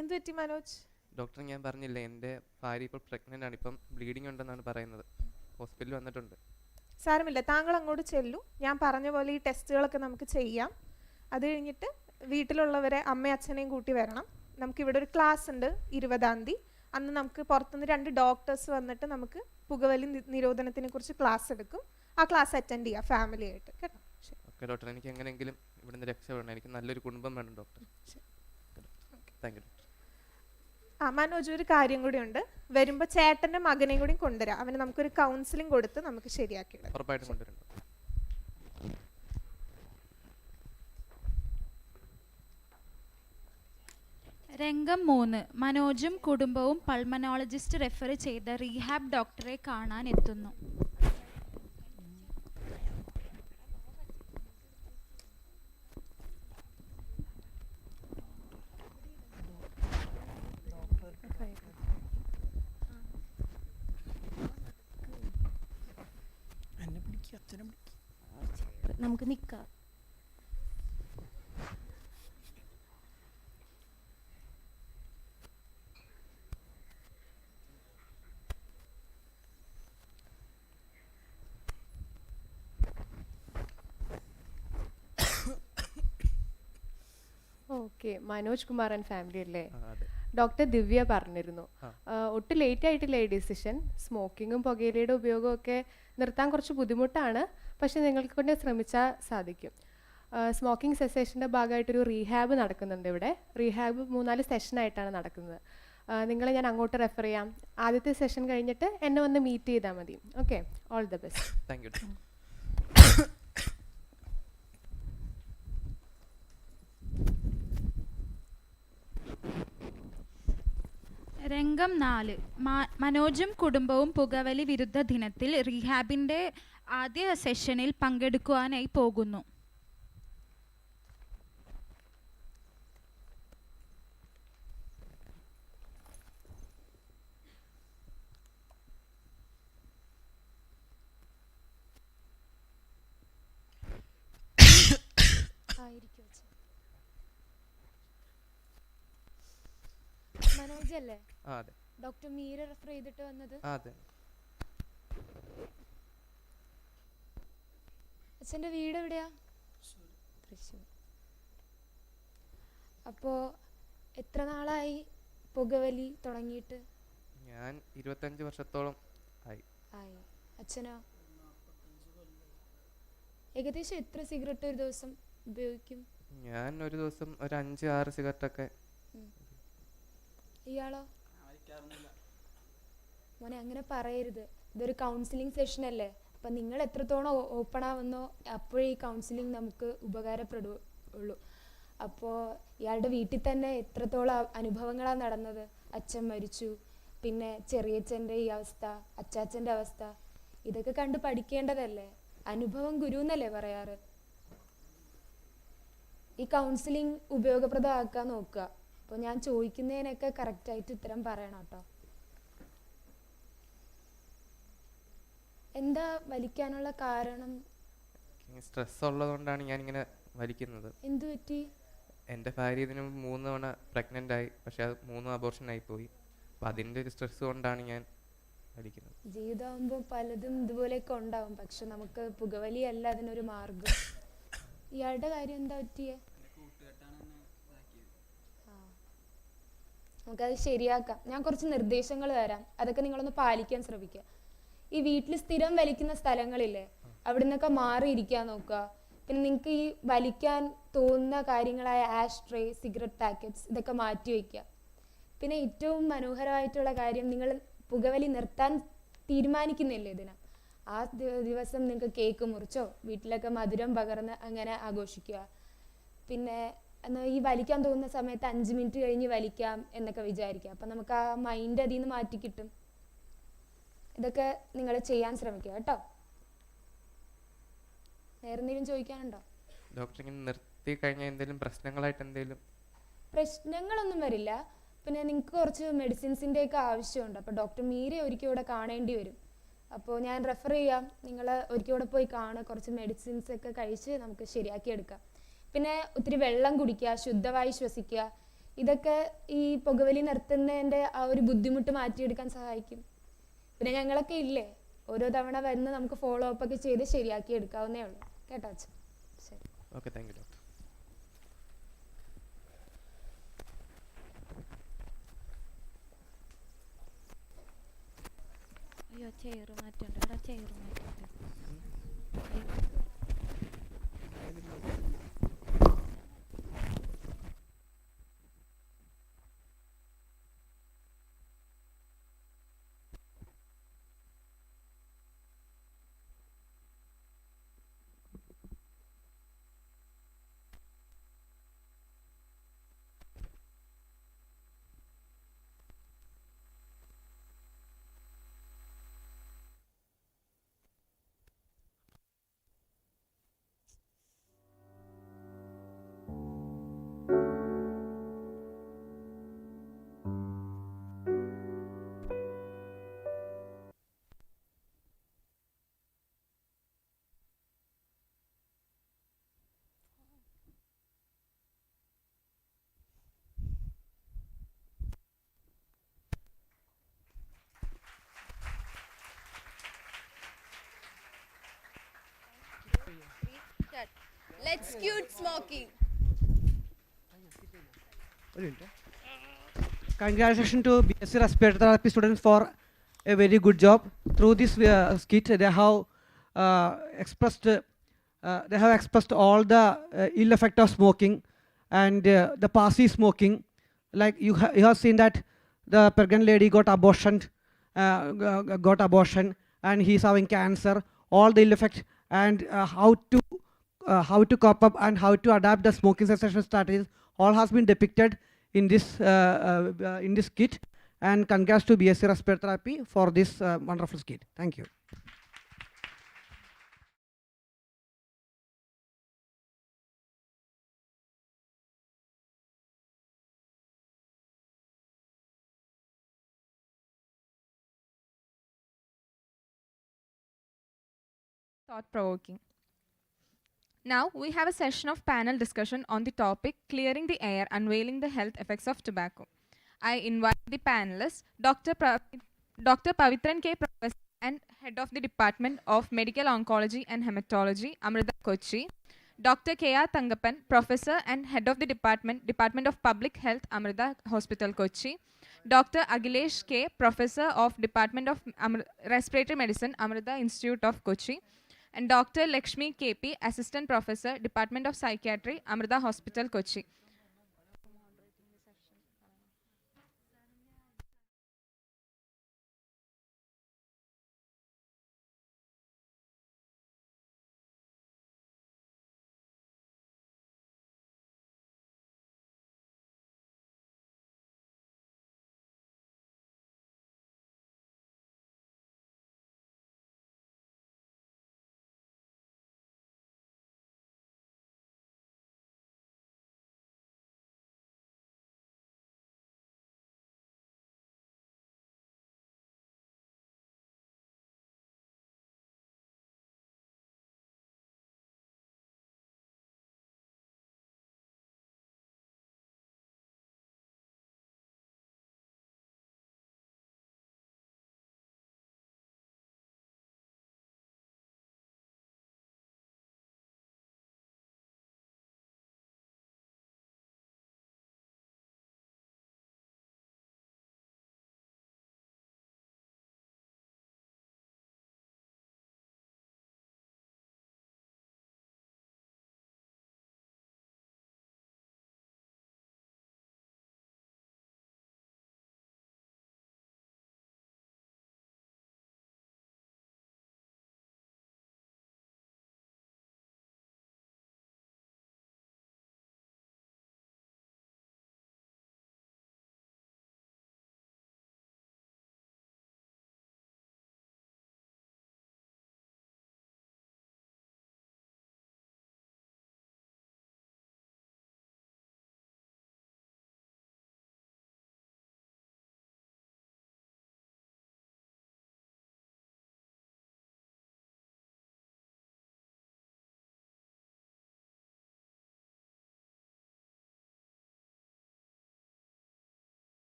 എന്ത് പറ്റി മനോജ്? ഡോക്ടർ, ഞാൻ പറഞ്ഞില്ലേ, എൻ്റെ ഭാര്യ ഇപ്പോൾ പ്രഗ്നൻ്റ് ആണ്. ഇപ്പം ബ്ലീഡിംഗ് ഉണ്ടെന്നാണ് പറയുന്നത്. ഹോസ്പിറ്റലിൽ വന്നിട്ടുണ്ട്. സാരമില്ല, താങ്കൾ അങ്ങോട്ട് ചെല്ലൂ. ഞാൻ പറഞ്ഞ പോലെ ഈ ടെസ്റ്റുകളൊക്കെ നമുക്ക് ചെയ്യാം. അത് കഴിഞ്ഞിട്ട് വീട്ടിലുള്ളവരെ അമ്മയും അച്ഛനെയും കൂട്ടി വരണം. നമുക്കിവിടെ ഒരു ക്ലാസ് ഉണ്ട് 20-ാം തീയതി. അന്ന് നമുക്ക് പുറത്തുനിന്ന് 2 ഡോക്ടേഴ്സ് വന്നിട്ട് നമുക്ക് പുകവലി നിരോധനത്തിനെ കുറിച്ച് ക്ലാസ് എടുക്കും. ആ ക്ലാസ് അറ്റൻഡ് ചെയ്യാം ഫാമിലി ആയിട്ട്, കേട്ടോ? ഓക്കെ ഡോക്ടർ, എനിക്ക് എങ്ങനെയെങ്കിലും ഇവിടുന്ന് രക്ഷപ്പെടണം. എനിക്ക് നല്ലൊരു കുടുംബം വേണം doctor. Thank you doctor. Manoj, ഒരു കാര്യം കൂടി ഉണ്ട്. വരുമ്പോൾ ചേട്ടൻ്റെ മകനെയും കൂടി കൊണ്ടുവരാം. അവന് നമുക്കൊരു കൗൺസിലിംഗ് കൊടുത്ത് നമുക്ക് ശരിയാക്കിയിടാം. ഉറപ്പായിട്ടും കൊണ്ടുവരും. രംഗം 3 മനോജും കുടുംബവും പൾമനോളജിസ്റ്റ് റെഫർ ചെയ്ത റീഹാബ് ഡോക്ടറെ കാണാൻ എത്തുന്നു. നമുക്ക് നിൽക്കാം. Okay, Manoj Kumar and family അല്ലേ? അതെ. ഡോക്ടർ ദിവ്യ പറഞ്ഞിരുന്നു. ആ. ഒട്ടും ലേറ്റ് ആയിട്ടില്ല ഈ ഡിസിഷൻ. സ്മോക്കിങ്ങും പുകയിലയുടെ ഉപയോഗവും ഒക്കെ നിർത്താൻ കുറച്ച് ബുദ്ധിമുട്ടാണ്, പക്ഷെ നിങ്ങൾക്ക് കൊണ്ട് ശ്രമിച്ചാൽ സാധിക്കും. സ്മോക്കിംഗ് സെസേഷൻ്റെ ഭാഗമായിട്ടൊരു റീഹാബ് നടക്കുന്നുണ്ട് ഇവിടെ. റീഹാബ് 3-4 സെഷനായിട്ടാണ് നടക്കുന്നത്. നിങ്ങളെ ഞാൻ അങ്ങോട്ട് റെഫർ ചെയ്യാം. ആദ്യത്തെ സെഷൻ കഴിഞ്ഞിട്ട് എന്നെ വന്ന് മീറ്റ് ചെയ്താൽ മതി. Okay, all the best. Thank you. രംഗം 4. മനോജും കുടുംബവും പുകവലി വിരുദ്ധ ദിനത്തിൽ റീഹാബിൻ്റെ ആദ്യ സെഷനിൽ പങ്കെടുക്കുവാനായി പോകുന്നു. മനോജ് അല്ലേ? അതെ. ഡോക്ടർ മീര റെഫർ ചെയ്തിട്ട് വന്നത്? അതെ. അച്ഛൻ്റെ വീട് എവിടെയാ? തൃശ്ശൂർ. അപ്പോൾ എത്ര നാളായി പുകവലി തുടങ്ങിയിട്ട്? ഞാൻ 25 വർഷത്തോളം ആയി. അച്ഛനോ? ഏകദേശം എത്ര സിഗരറ്റ് ഒരു ദിവസം ഉപയോഗിക്കും? ഞാൻ ഒരു ദിവസം ഒരു 5-6 സിഗരറ്റൊക്കെ. ഇയാളോ? മോനെ അങ്ങനെ പറയരുത്. ഇതൊരു കൗൺസിലിംഗ് സെഷൻ അല്ലേ. അപ്പം നിങ്ങൾ എത്രത്തോളം ഓപ്പൺ ആവുന്നോ അപ്പോഴേ ഈ കൗൺസിലിംഗ് നമുക്ക് ഉപകാരപ്പെടുള്ളൂ. അപ്പോൾ ഇയാളുടെ വീട്ടിൽ തന്നെ എത്രത്തോളം അനുഭവങ്ങളാണ് നടന്നത്. അച്ഛൻ മരിച്ചു, പിന്നെ ചെറിയച്ഛൻ്റെ ഈ അവസ്ഥ, അച്ചാച്ചൻ്റെ അവസ്ഥ, ഇതൊക്കെ കണ്ട് പഠിക്കേണ്ടതല്ലേ. അനുഭവം ഗുരു എന്നല്ലേ പറയാറ്. ഈ കൗൺസിലിംഗ് ഉപയോഗപ്രദമാക്കാൻ നോക്കുക. അപ്പോൾ ഞാൻ ചോദിക്കുന്നതിനൊക്കെ കറക്റ്റായിട്ട് ഉത്തരം പറയണം കേട്ടോ. എന്താ വലിക്കാനുള്ള കാരണം? സ്ട്രെസ് ഉള്ളതുകൊണ്ടാണ് ഞാനിങ്ങനെ വലിക്കുന്നത്. എന്തു പറ്റി? എൻ്റെ ഭാര്യ ഇതിന് 3 തവണ പ്രഗ്നൻ്റ് ആയി, പക്ഷെ അത് 3 അബോർഷൻ ആയിപ്പോയി. അപ്പം അതിൻ്റെ ഒരു സ്ട്രെസ് കൊണ്ടാണ് ഞാൻ വലിക്കുന്നത്. ജീവിതമാകുമ്പോൾ പലതും ഇതുപോലെയൊക്കെ ഉണ്ടാവും, പക്ഷെ നമുക്ക് പുകവലിയല്ല അതിനൊരു മാർഗം. ഇയാളുടെ കാര്യം എന്താ പറ്റിയേ? നമുക്കത് ശരിയാക്കാം. ഞാൻ കുറച്ച് നിർദ്ദേശങ്ങൾ തരാം, അതൊക്കെ നിങ്ങളൊന്ന് പാലിക്കാൻ ശ്രമിക്കുക. ഈ വീട്ടിൽ സ്ഥിരം വലിക്കുന്ന സ്ഥലങ്ങളില്ലേ, അവിടെ നിന്നൊക്കെ മാറിയിരിക്കാൻ നോക്കുക. പിന്നെ നിങ്ങൾക്ക് ഈ വലിക്കാൻ തോന്നുന്ന കാര്യങ്ങളായ ആഷ്ട്രേ, സിഗരറ്റ് പാക്കറ്റ്സ് ഇതൊക്കെ മാറ്റി വയ്ക്കുക. പിന്നെ ഏറ്റവും മനോഹരമായിട്ടുള്ള കാര്യം, നിങ്ങൾ പുകവലി നിർത്താൻ തീരുമാനിക്കുന്നില്ലേ ഇതിന്, ആ ദിവസം നിങ്ങൾക്ക് കേക്ക് മുറിച്ചോ വീട്ടിലൊക്കെ മധുരം പകർന്ന് അങ്ങനെ ആഘോഷിക്കുക. പിന്നെ എന്നാൽ ഈ വലിക്കാൻ തോന്നുന്ന സമയത്ത് 5 മിനിറ്റ് കഴിഞ്ഞ് വലിക്കാം എന്നൊക്കെ വിചാരിക്കുക. അപ്പം നമുക്ക് ആ മൈൻഡ് അതിൽ നിന്ന് മാറ്റി കിട്ടും. ഇതൊക്കെ നിങ്ങൾ ചെയ്യാൻ ശ്രമിക്കുക കേട്ടോ. വേറെ എന്തെങ്കിലും ചോദിക്കാനുണ്ടോ? ഡോക്ടർ ഇങ്ങനെ നിർത്തി കഴിഞ്ഞാൽ എന്തെങ്കിലും പ്രശ്നങ്ങളായിട്ട് എന്തെങ്കിലും? പ്രശ്നങ്ങളൊന്നും വരില്ല. പിന്നെ നിങ്ങൾക്ക് കുറച്ച് മെഡിസിൻസിൻ്റെയൊക്കെ ആവശ്യമുണ്ട്. അപ്പോൾ ഡോക്ടർ മീരെ ഒരിക്കൽ ഇവിടെ കാണേണ്ടി വരും. അപ്പോൾ ഞാൻ റെഫർ ചെയ്യാം, നിങ്ങൾ ഒരിക്കൽ ഇവിടെ പോയി കാണുക. കുറച്ച് മെഡിസിൻസ് ഒക്കെ കഴിച്ച് നമുക്ക് ശരിയാക്കി എടുക്കാം. പിന്നെ ഒത്തിരി വെള്ളം കുടിക്കുക, ശുദ്ധവായു ശ്വസിക്കുക. ഇതൊക്കെ ഈ പുകവലി നിർത്തുന്നതിൻ്റെ ആ ഒരു ബുദ്ധിമുട്ട് മാറ്റിയെടുക്കാൻ സഹായിക്കും. പിന്നെ ഞങ്ങളൊക്കെ ഇല്ലേ, ഓരോ തവണ വന്ന് നമുക്ക് ഫോളോ അപ്പ് ഒക്കെ ചെയ്ത് ശരിയാക്കി എടുക്കാവുന്നേ ഉള്ളൂ കേട്ടോ അച്ഛൻ. ശരി, ഓക്കെ, താങ്ക് യു ഡോക്ടർ. അയ്യോ, ചെയർ മാറ്റണ്ട. അവിടെ chair മാറ്റണ്ട. Let's quit smoking. Congratulations to BSc Respiratory Therapy students for a very good job. Through this skit, they have expressed all the ill effect of smoking and the passive smoking. Like you have seen that the pregnant lady got abortion, and he's having cancer. All the ill effect and how to cope up and how to adapt the smoking cessation strategies all has been depicted in this kit. And congrats to BSc Respiratory Therapy for this wonderful skit. Thank you. Thought-provoking. Now we have a session of panel discussion on the topic Clearing the Air, Unveiling the Health Effects of Tobacco. I invite the panelists, Dr. Pavitran K. Professor and Head of the Department of Medical Oncology and Hematology, Amrita Kochi, Dr. K.R. Tangappan, Professor and Head of the Department of Public Health, Amrita Hospital, Kochi, Dr. Agilesh K., Professor of Department of Respiratory Medicine, Amrita Institute of Kochi, and Dr. Lakshmi KP, Assistant Professor, Department of Psychiatry, Amrita Hospital, Kochi.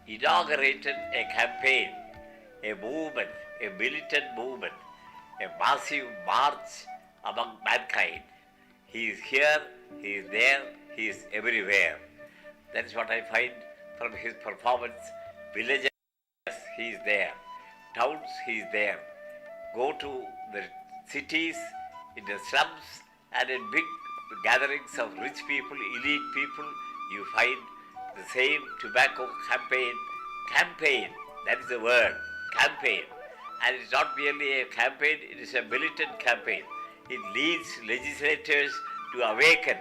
inaugurated a campaign, a movement, a militant movement a massive march among mankind. He is here, he is there, he is everywhere. That is what I find from his performance. Villages, he is there. Towns, he is there. Go to the cities, in the slums, and in big gatherings of rich people, elite people, you find the same tobacco campaign. Campaign, that is the word, campaign. And it's not merely a campaign, it is a militant campaign. It leads legislators to awaken,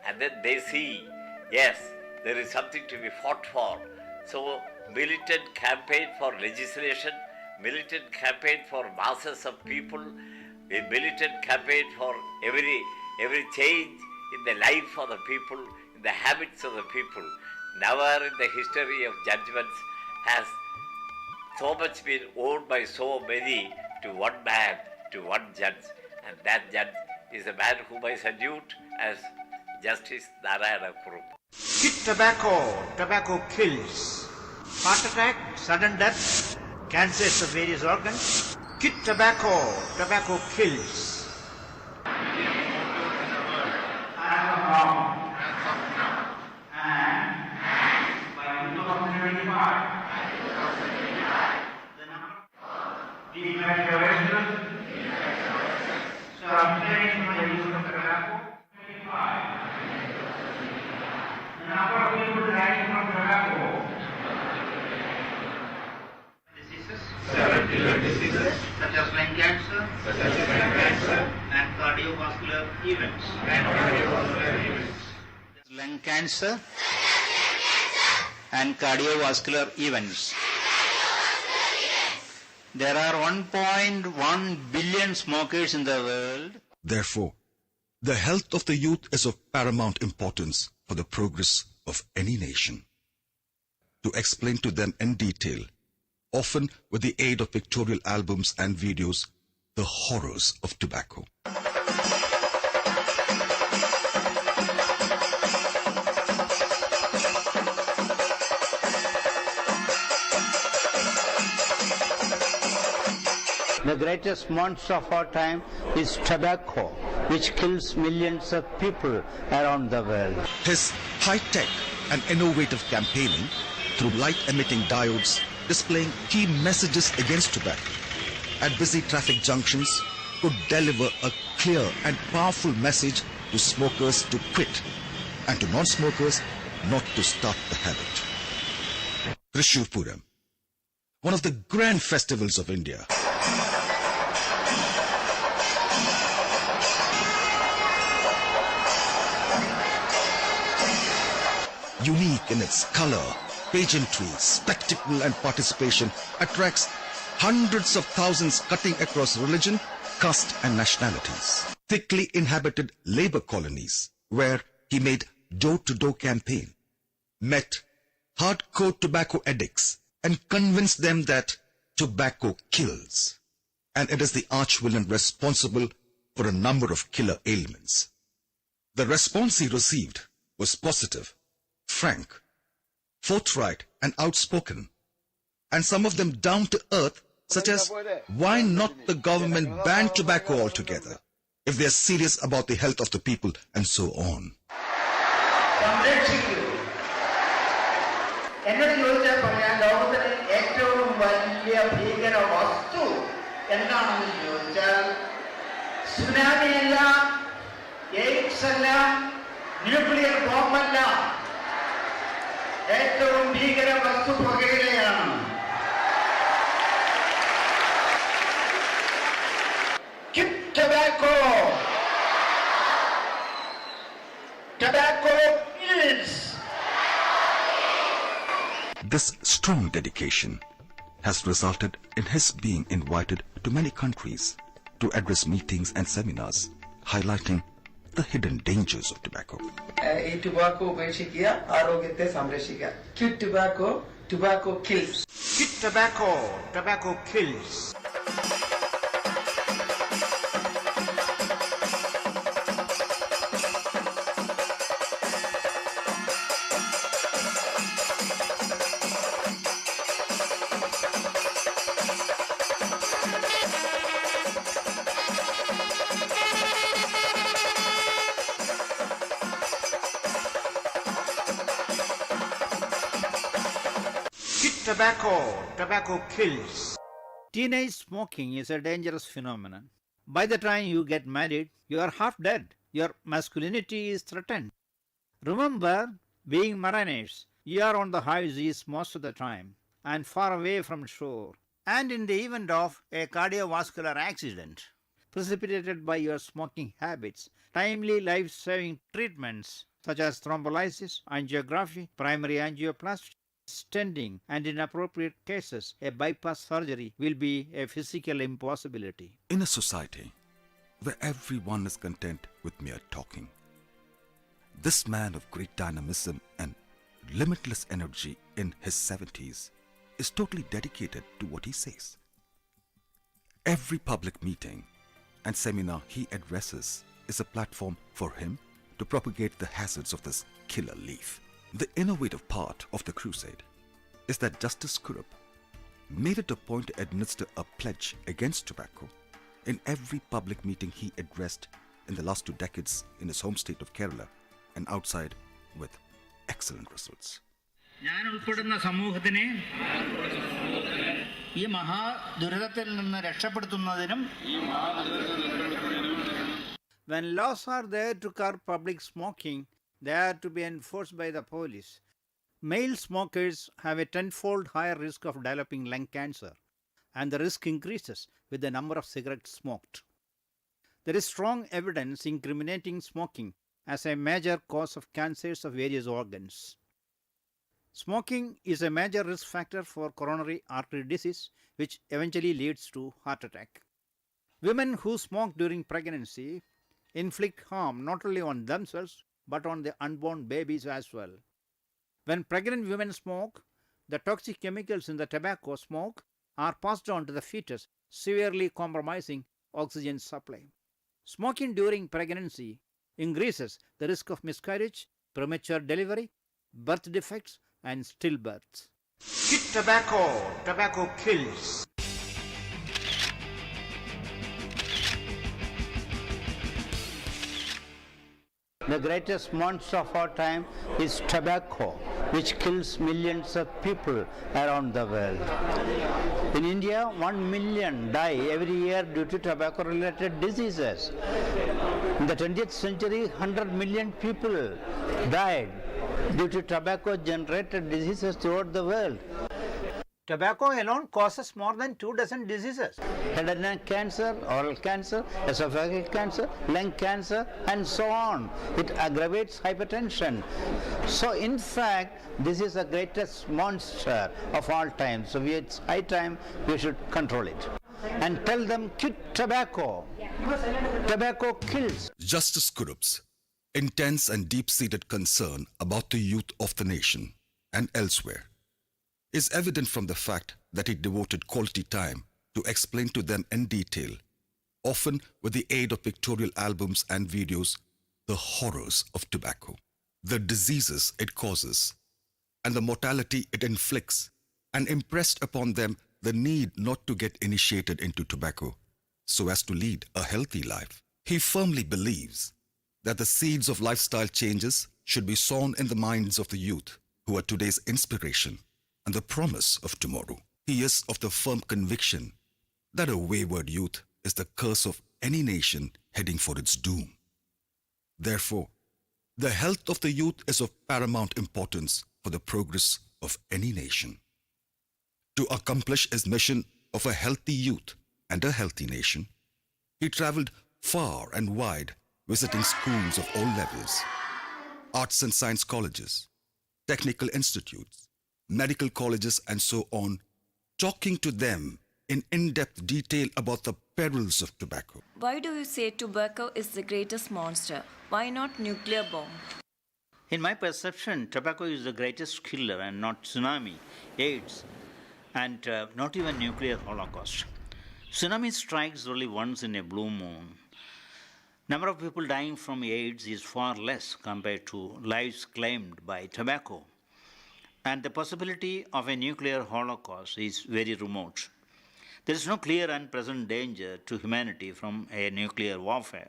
and then they see, yes, there is something to be fought for. So, militant campaign for legislation, militant campaign for masses of people, a militant campaign for every change in the life of the people, in the habits of the people. Never in the history of judgments has so much been owed by so many to one man, to one judge. And that judge is a man whom I salute as Justice Narayana Kurup. Quit tobacco. Tobacco kills. Heart attack, sudden death, cancers of various organs. Quit tobacco. Tobacco kills. Diseases such as lung cancer, and cardiovascular events. Lung cancer and cardiovascular events. There are 1.1 billion smokers in the world. Therefore, the health of the youth is of paramount importance for the progress of any nation. To explain to them in detail, often with the aid of pictorial albums and videos, the horrors of tobacco. The greatest monster of our time is tobacco, which kills millions of people around the world. His high-tech and innovative campaigning through light-emitting diodes displaying key messages against tobacco at busy traffic junctions could deliver a clear and powerful message to smokers to quit and to non-smokers not to start the habit. Trishur Puram, one of the grand festivals of India. Unique in its color, pageantry, spectacle and participation, attracts hundreds of thousands cutting across religion, caste and nationalities. Thickly inhabited labor colonies where he made door-to-door campaign, met hardcore tobacco addicts and convinced them that tobacco kills, and it is the arch-villain responsible for a number of killer ailments. The response he received was positive, frank, forthright and outspoken, and some of them down to earth, such as, why not the government ban tobacco altogether if they are serious about the health of the people, and so on. എന്നോട് ചോദിച്ചാൽ പറയാൻ ലോകത്തിലെ ഏറ്റവും വലിയ ഭീകര വസ്തു എന്താണെന്ന് ചോദിച്ചാൽ സുനാമിയല്ല, എയ്ഡ്സ് അല്ല, ന്യൂക്ലിയർ ബോംബല്ല, ഏറ്റവും ഭീകര വസ്തു പുകയിലയാണ്. Quit tobacco. Tobacco kills. This strong dedication has resulted in his being invited to many countries to address meetings and seminars, highlighting the hidden dangers of tobacco. ഈ ടുബാക്കോ ഉപേക്ഷിക്കുക, ആരോഗ്യത്തെ സംരക്ഷിക്കുക. Quit tobacco, tobacco kills. Quit tobacco, tobacco kills. tobacco. Tobacco kills. Teenage smoking is a dangerous phenomenon. By the time you get married, you are half dead. Your masculinity is threatened. Remember, being mariners, you are on the high seas most of the time and far away from shore. And in the event of a cardiovascular accident precipitated by your smoking habits, timely life-saving treatments such as thrombolysis, angiography, primary angioplasty, stenting, and in appropriate cases, a bypass surgery will be a physical impossibility. In a society where everyone is content with mere talking, this man of great dynamism and limitless energy in his 70s is totally dedicated to what he says. Every public meeting and seminar he addresses is a platform for him to propagate the hazards of this killer leaf. The innovative part of the crusade is that Justice Kurup made it a point to administer a pledge against tobacco in every public meeting he addressed in the last 2 decades in his home state of Kerala and outside with excellent results. ഞാൻ ഉൾപ്പെടുന്ന സമൂഹത്തിനെ ഈ മഹാദുരിതത്തിൽ നിന്ന് രക്ഷപ്പെടുത്തുന്നതിനും when laws are there to curb public smoking, they are to be enforced by the police. Male smokers have a tenfold higher risk of developing lung cancer, and the risk increases with the number of cigarettes smoked. There is strong evidence incriminating smoking as a major cause of cancers of various organs. Smoking is a major risk factor for coronary artery disease, which eventually leads to heart attack. Women who smoke during pregnancy inflict harm not only on themselves but on the unborn babies as well. When pregnant women smoke, the toxic chemicals in the tobacco smoke are passed on to the fetus, severely compromising oxygen supply. Smoking during pregnancy increases the risk of miscarriage, premature delivery, birth defects, and stillbirths. Quit tobacco. Tobacco kills. The greatest monster of our time is tobacco, which kills millions of people around the world. In India, 1 million die every year due to tobacco-related diseases. In the 20th century, 100 million people died due to tobacco-generated diseases throughout the world. Tobacco alone causes more than 2 dozen diseases. Head and neck cancer, oral cancer, esophageal cancer, lung cancer, and so on. It aggravates hypertension. So in fact, this is the greatest monster of all time. So it's high time we should control it. And tell them, quit tobacco. Tobacco kills. Justice Kurup's intense and deep-seated concern about the youth of the nation and elsewhere is evident from the fact that he devoted quality time to explain to them in detail, often with the aid of pictorial albums and videos, the horrors of tobacco, the diseases it causes, and the mortality it inflicts, and impressed upon them the need not to get initiated into tobacco so as to lead a healthy life. He firmly believes that the seeds of lifestyle changes should be sown in the minds of the youth who are today's inspiration and the promise of tomorrow. He is of the firm conviction that a wayward youth is the curse of any nation heading for its doom. Therefore, the health of the youth is of paramount importance for the progress of any nation. To accomplish his mission of a healthy youth and a healthy nation, he traveled far and wide, visiting schools of all levels, arts and science colleges, technical institutes, medical colleges, and so on, talking to them in in-depth detail about the perils of tobacco. Why do you say tobacco is the greatest monster? Why not nuclear bomb? In my perception, tobacco is the greatest killer and not tsunami, AIDS, and not even nuclear holocaust. Tsunami strikes only once in a blue moon. Number of people dying from AIDS is far less compared to lives claimed by tobacco. And the possibility of a nuclear holocaust is very remote. There is no clear and present danger to humanity from a nuclear warfare.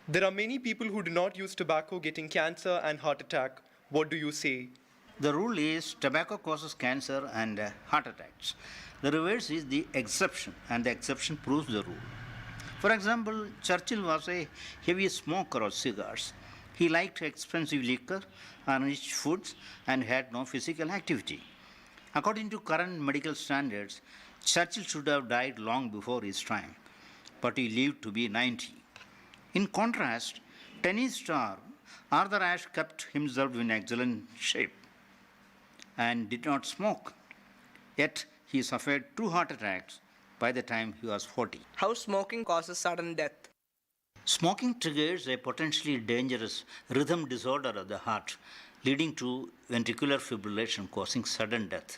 There are many people who do not use tobacco getting cancer and heart attack. What do you say? The rule is tobacco causes cancer and heart attacks. The reverse is the exception, and the exception proves the rule. For example, Churchill was a heavy smoker of cigars. He liked expensive liquor and rich foods and had no physical activity. According to current medical standards, Churchill should have died long before his time, but he lived to be 90. In contrast, tennis star Arthur Ashe kept himself in excellent shape and did not smoke. Yet he suffered 2 heart attacks by the time he was 40. How smoking causes sudden death? Smoking triggers a potentially dangerous rhythm disorder of the heart, leading to ventricular fibrillation causing sudden death.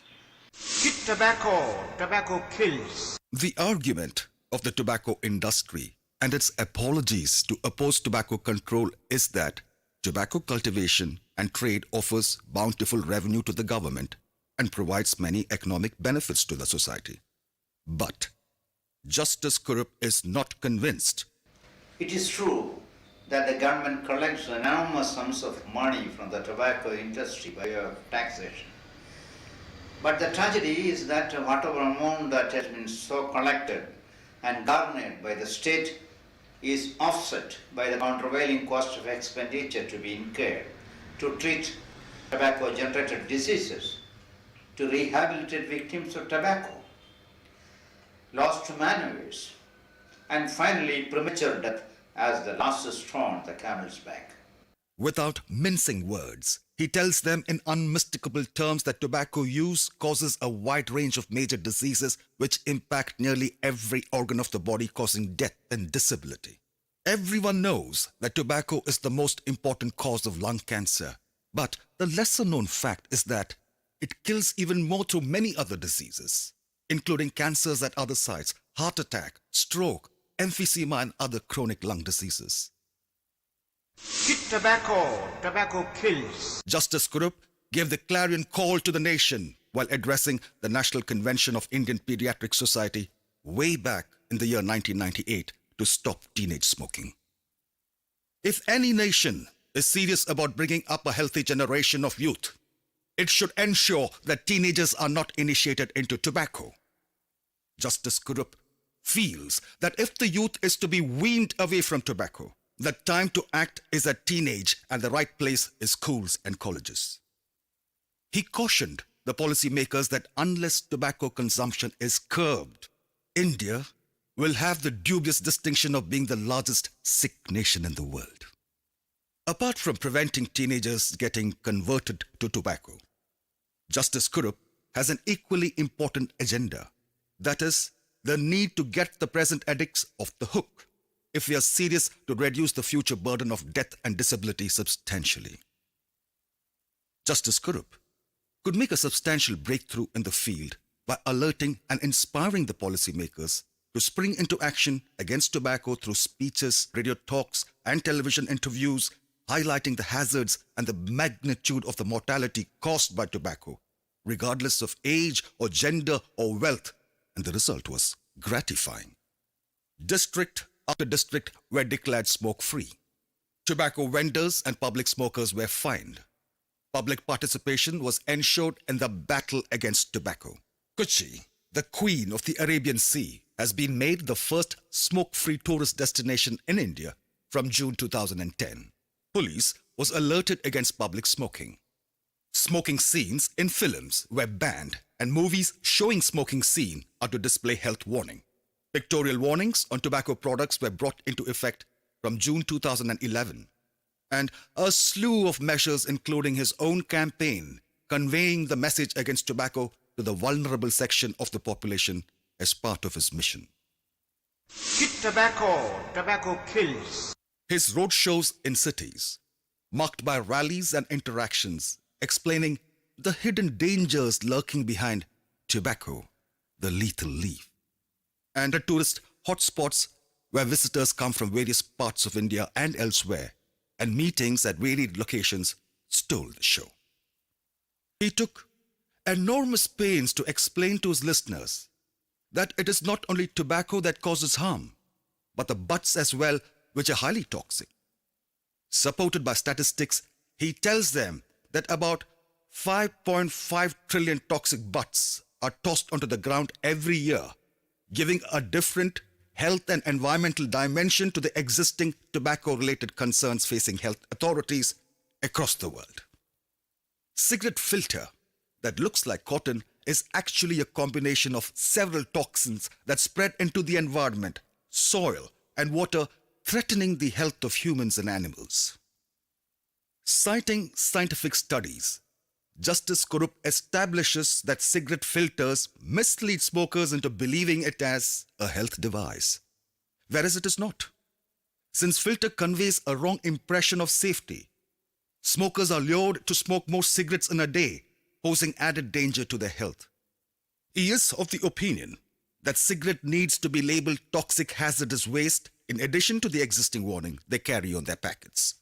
Quit tobacco. Tobacco kills. The argument of the tobacco industry and its apologies to oppose tobacco control is that tobacco cultivation and trade offers bountiful revenue to the government and provides many economic benefits to the society. But Justice Kurup is not convinced. It is true that the government collects enormous sums of money from the tobacco industry by way of taxation. But the tragedy is that whatever amount that has been so collected and garnered by the state is offset by the countervailing cost of expenditure to be incurred to treat tobacco-generated diseases, to rehabilitate victims of tobacco, loss to man-years, and finally premature death as the last straw on the camel's back. Without mincing words, he tells them in unmistakable terms that tobacco use causes a wide range of major diseases which impact nearly every organ of the body, causing death and disability. Everyone knows that tobacco is the most important cause of lung cancer, but the lesser known fact is that it kills even more through many other diseases, including cancers at other sites, heart attack, stroke, emphysema and other chronic lung diseases. Quit tobacco. Tobacco kills. Justice Kurup gave the clarion call to the nation while addressing the National Convention of Indian Pediatric Society way back in the year 1998 to stop teenage smoking. If any nation is serious about bringing up a healthy generation of youth, it should ensure that teenagers are not initiated into tobacco. Justice Kurup feels that if the youth is to be weaned away from tobacco, the time to act is at teenage and the right place is schools and colleges. He cautioned the policymakers that unless tobacco consumption is curbed, India will have the dubious distinction of being the largest sick nation in the world. Apart from preventing teenagers getting converted to tobacco, Justice Kurup has an equally important agenda, that is, the need to get the present addicts off the hook if we are serious to reduce the future burden of death and disability substantially. Justice Kurup could make a substantial breakthrough in the field by alerting and inspiring the policymakers to spring into action against tobacco through speeches, radio talks, and television interviews, highlighting the hazards and the magnitude of the mortality caused by tobacco, regardless of age or gender or wealth, and the result was gratifying. District after district were declared smoke-free. Tobacco vendors and public smokers were fined. Public participation was ensured in the battle against tobacco. Kochi, the queen of the Arabian Sea, has been made the first smoke-free tourist destination in India from June 2010. Police was alerted against public smoking. Smoking scenes in films were banned and movies showing smoking scene are to display health warning. Pictorial warnings on tobacco products were brought into effect from June 2011. And a slew of measures including his own campaign conveying the message against tobacco to the vulnerable section of the population as part of his mission. Quit tobacco. Tobacco kills. His roadshows in cities, marked by rallies and interactions explaining the hidden dangers lurking behind tobacco, the lethal leaf. And the tourist hotspots where visitors come from various parts of India and elsewhere, and meetings at varied locations stole the show. He took enormous pains to explain to his listeners that it is not only tobacco that causes harm, but the butts as well, which are highly toxic. Supported by statistics, he tells them that about 5.5 trillion toxic butts are tossed onto the ground every year, giving a different health and environmental dimension to the existing tobacco-related concerns facing health authorities across the world. Cigarette filter that looks like cotton is actually a combination of several toxins that spread into the environment, soil, and water, threatening the health of humans and animals. Citing scientific studies, Justice Kurup establishes that cigarette filters mislead smokers into believing it as a health device, whereas it is not. Since filter conveys a wrong impression of safety, smokers are lured to smoke more cigarettes in a day, posing added danger to their health. He is of the opinion that cigarette needs to be labeled toxic hazardous waste in addition to the existing warning they carry on their packets.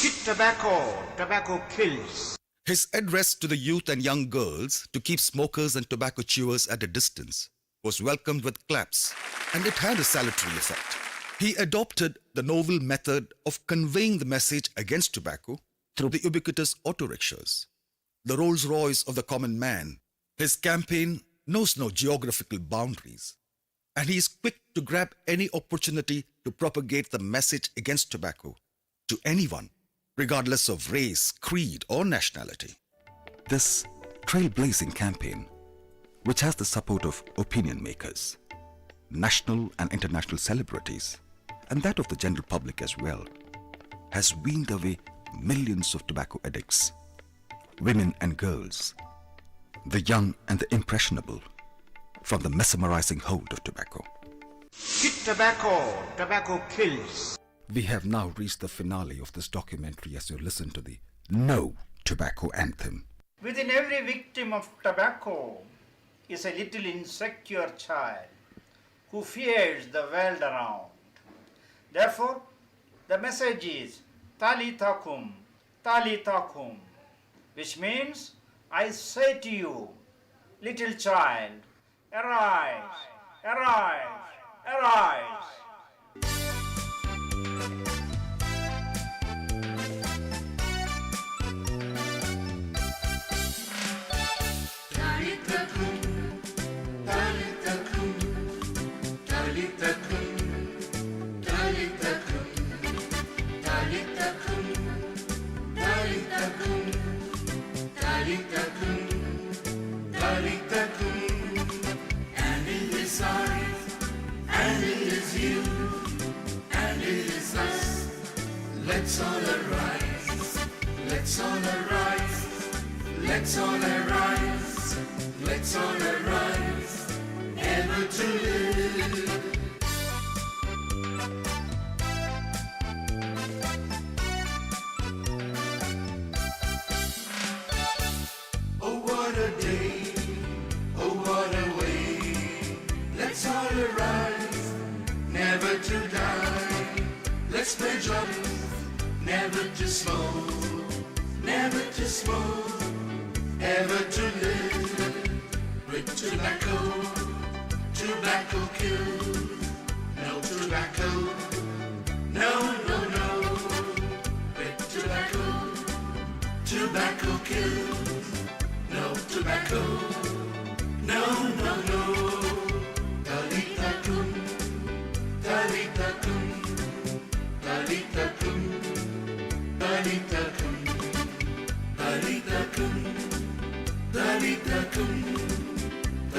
Quit tobacco. Tobacco kills. His address to the youth and young girls to keep smokers and tobacco chewers at a distance was welcomed with claps, and it had a salutary effect. He adopted the novel method of conveying the message against tobacco through the ubiquitous auto rickshaws, the Rolls Royce of the common man. His campaign knows no geographical boundaries, and he is quick to grab any opportunity to propagate the message against tobacco to anyone, regardless of race, creed, or nationality. This trailblazing campaign, which has the support of opinion makers, national and international celebrities, and that of the general public as well, has weaned away millions of tobacco addicts, women and girls, the young and the impressionable, from the mesmerizing hold of tobacco. Quit tobacco. Tobacco kills. We have now reached the finale of this documentary as you listen to the No Tobacco Anthem. Within every victim of tobacco is a little insecure child who fears the world around. Therefore, the message is Talitakum, Talitakum, which means, I say to you, little child, arise, arise, arise. And it is I, and it is you, and it is us. Let's all arise, let's all arise, let's all arise, let's all arise, ever to live. Oh, what a day, oh, what a way. Let's all arise, never to die. Let's pledge our oath, never to smoke, never to smoke, ever to live. With tobacco, tobacco kills. No tobacco, no, no, no. With tobacco, tobacco kills. No tobacco, no, no, no. Talitakum, talitakum, talitakum, talitakum, talitakum, talitakum, talitakum,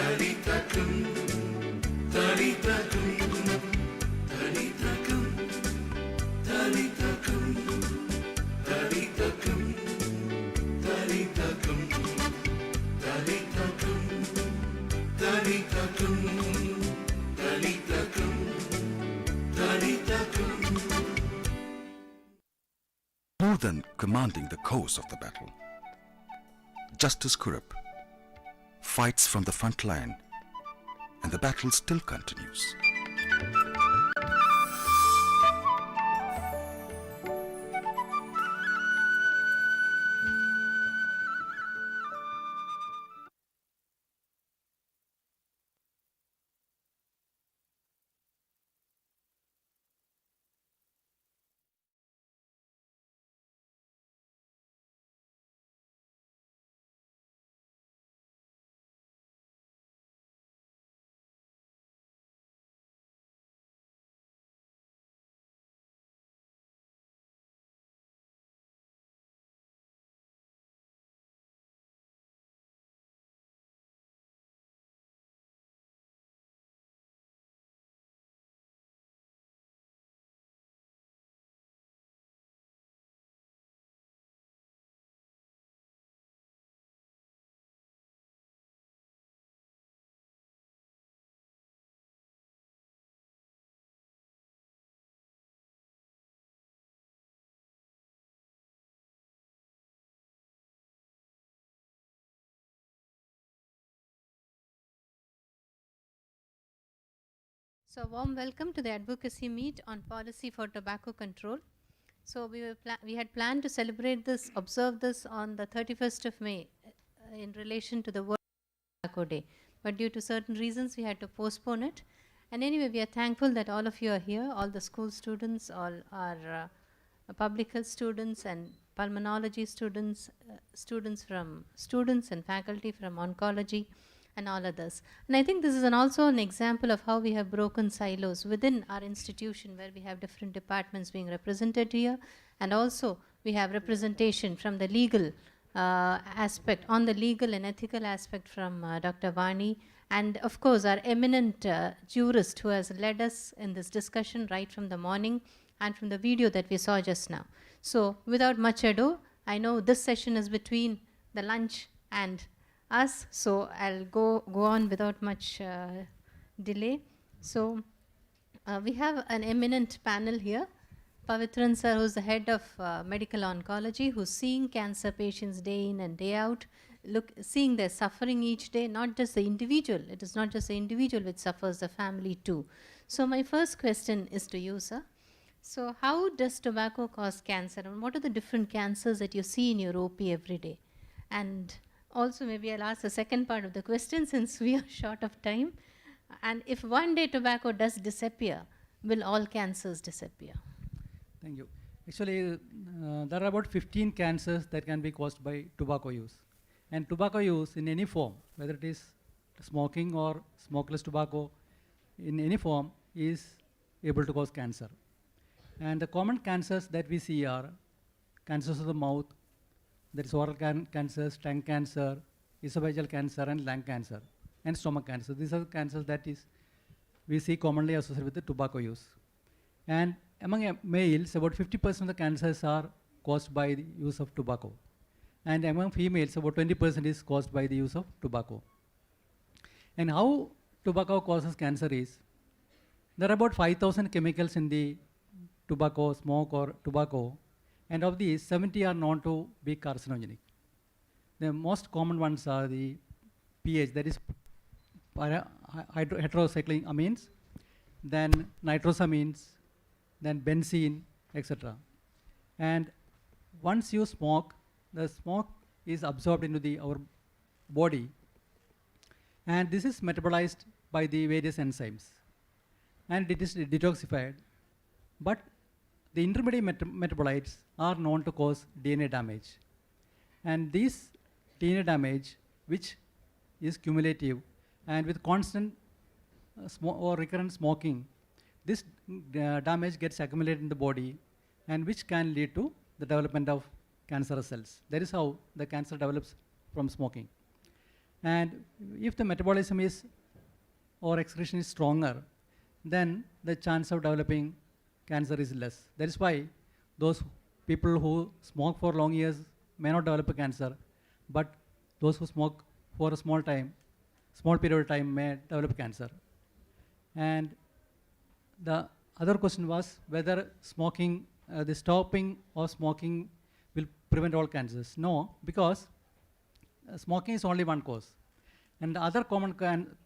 talitakum, talitakum, talitakum, talitakum, talitakum. Talitakum, talitakum, talitakum, talitakum. More than commanding the course of the battle, Justice Kurup fights from the front line, and the battle still continues. So, warm welcome to the advocacy meet on policy for tobacco control. So, we had planned to celebrate this, observe this on the 31st of May in relation to the World Tobacco Day. But due to certain reasons, we had to postpone it. And anyway, we are thankful that all of you are here, all the school students, all our public health students and pulmonology students, students and faculty from oncology, and all others. And I think this is also an example of how we have broken silos within our institution, where we have different departments being represented here, and also we have representation from the legal aspect, on the legal and ethical aspect from Dr. Vani, and of course our eminent jurist who has led us in this discussion right from the morning and from the video that we saw just now. So without much ado, I know this session is between the lunch and us, so I'll go on without much delay. So we have an eminent panel here. Pavitran sir, who's the head of medical oncology, who's seeing cancer patients day in and day out, seeing their suffering each day, not just the individual. It is not just the individual which suffers, the family too. So my first question is to you, sir. So how does tobacco cause cancer, and what are the different cancers that you see in your OP every day? And also, maybe I'll ask the second part of the question, since we are short of time. And if one day tobacco does disappear, will all cancers disappear? Thank you. Actually, there are about 15 cancers that can be caused by tobacco use. And tobacco use in any form, whether it is smoking or smokeless tobacco, in any form, is able to cause cancer. And the common cancers that we see are cancers of the mouth, that is oral cancers, tongue cancer, esophageal cancer, and lung cancer, and stomach cancer. These are the cancers that we see commonly associated with the tobacco use. And among males, about 50% of the cancers are caused by the use of tobacco. And among females, about 20% is caused by the use of tobacco. And how tobacco causes cancer is, there are about 5,000 chemicals in the tobacco, smoke or tobacco, and of these, 70 are known to be carcinogenic. The most common ones are the pH, that is heterocyclic amines, then nitrosamines, then benzene, etc. And once you smoke, the smoke is absorbed into our body, and this is metabolized by the various enzymes, and it is detoxified. But the intermediate metabolites are known to cause DNA damage. And this DNA damage, which is cumulative, and with constant or recurrent smoking, this damage gets accumulated in the body, and which can lead to the development of cancerous cells. That is how the cancer develops from smoking. And if the metabolism is or excretion is stronger, then the chance of developing cancer is less. That is why those people who smoke for long years may not develop a cancer, but those who smoke for a small period of time may develop cancer. And the other question was whether smoking, the stopping of smoking will prevent all cancers. No, because smoking is only one cause. And the other common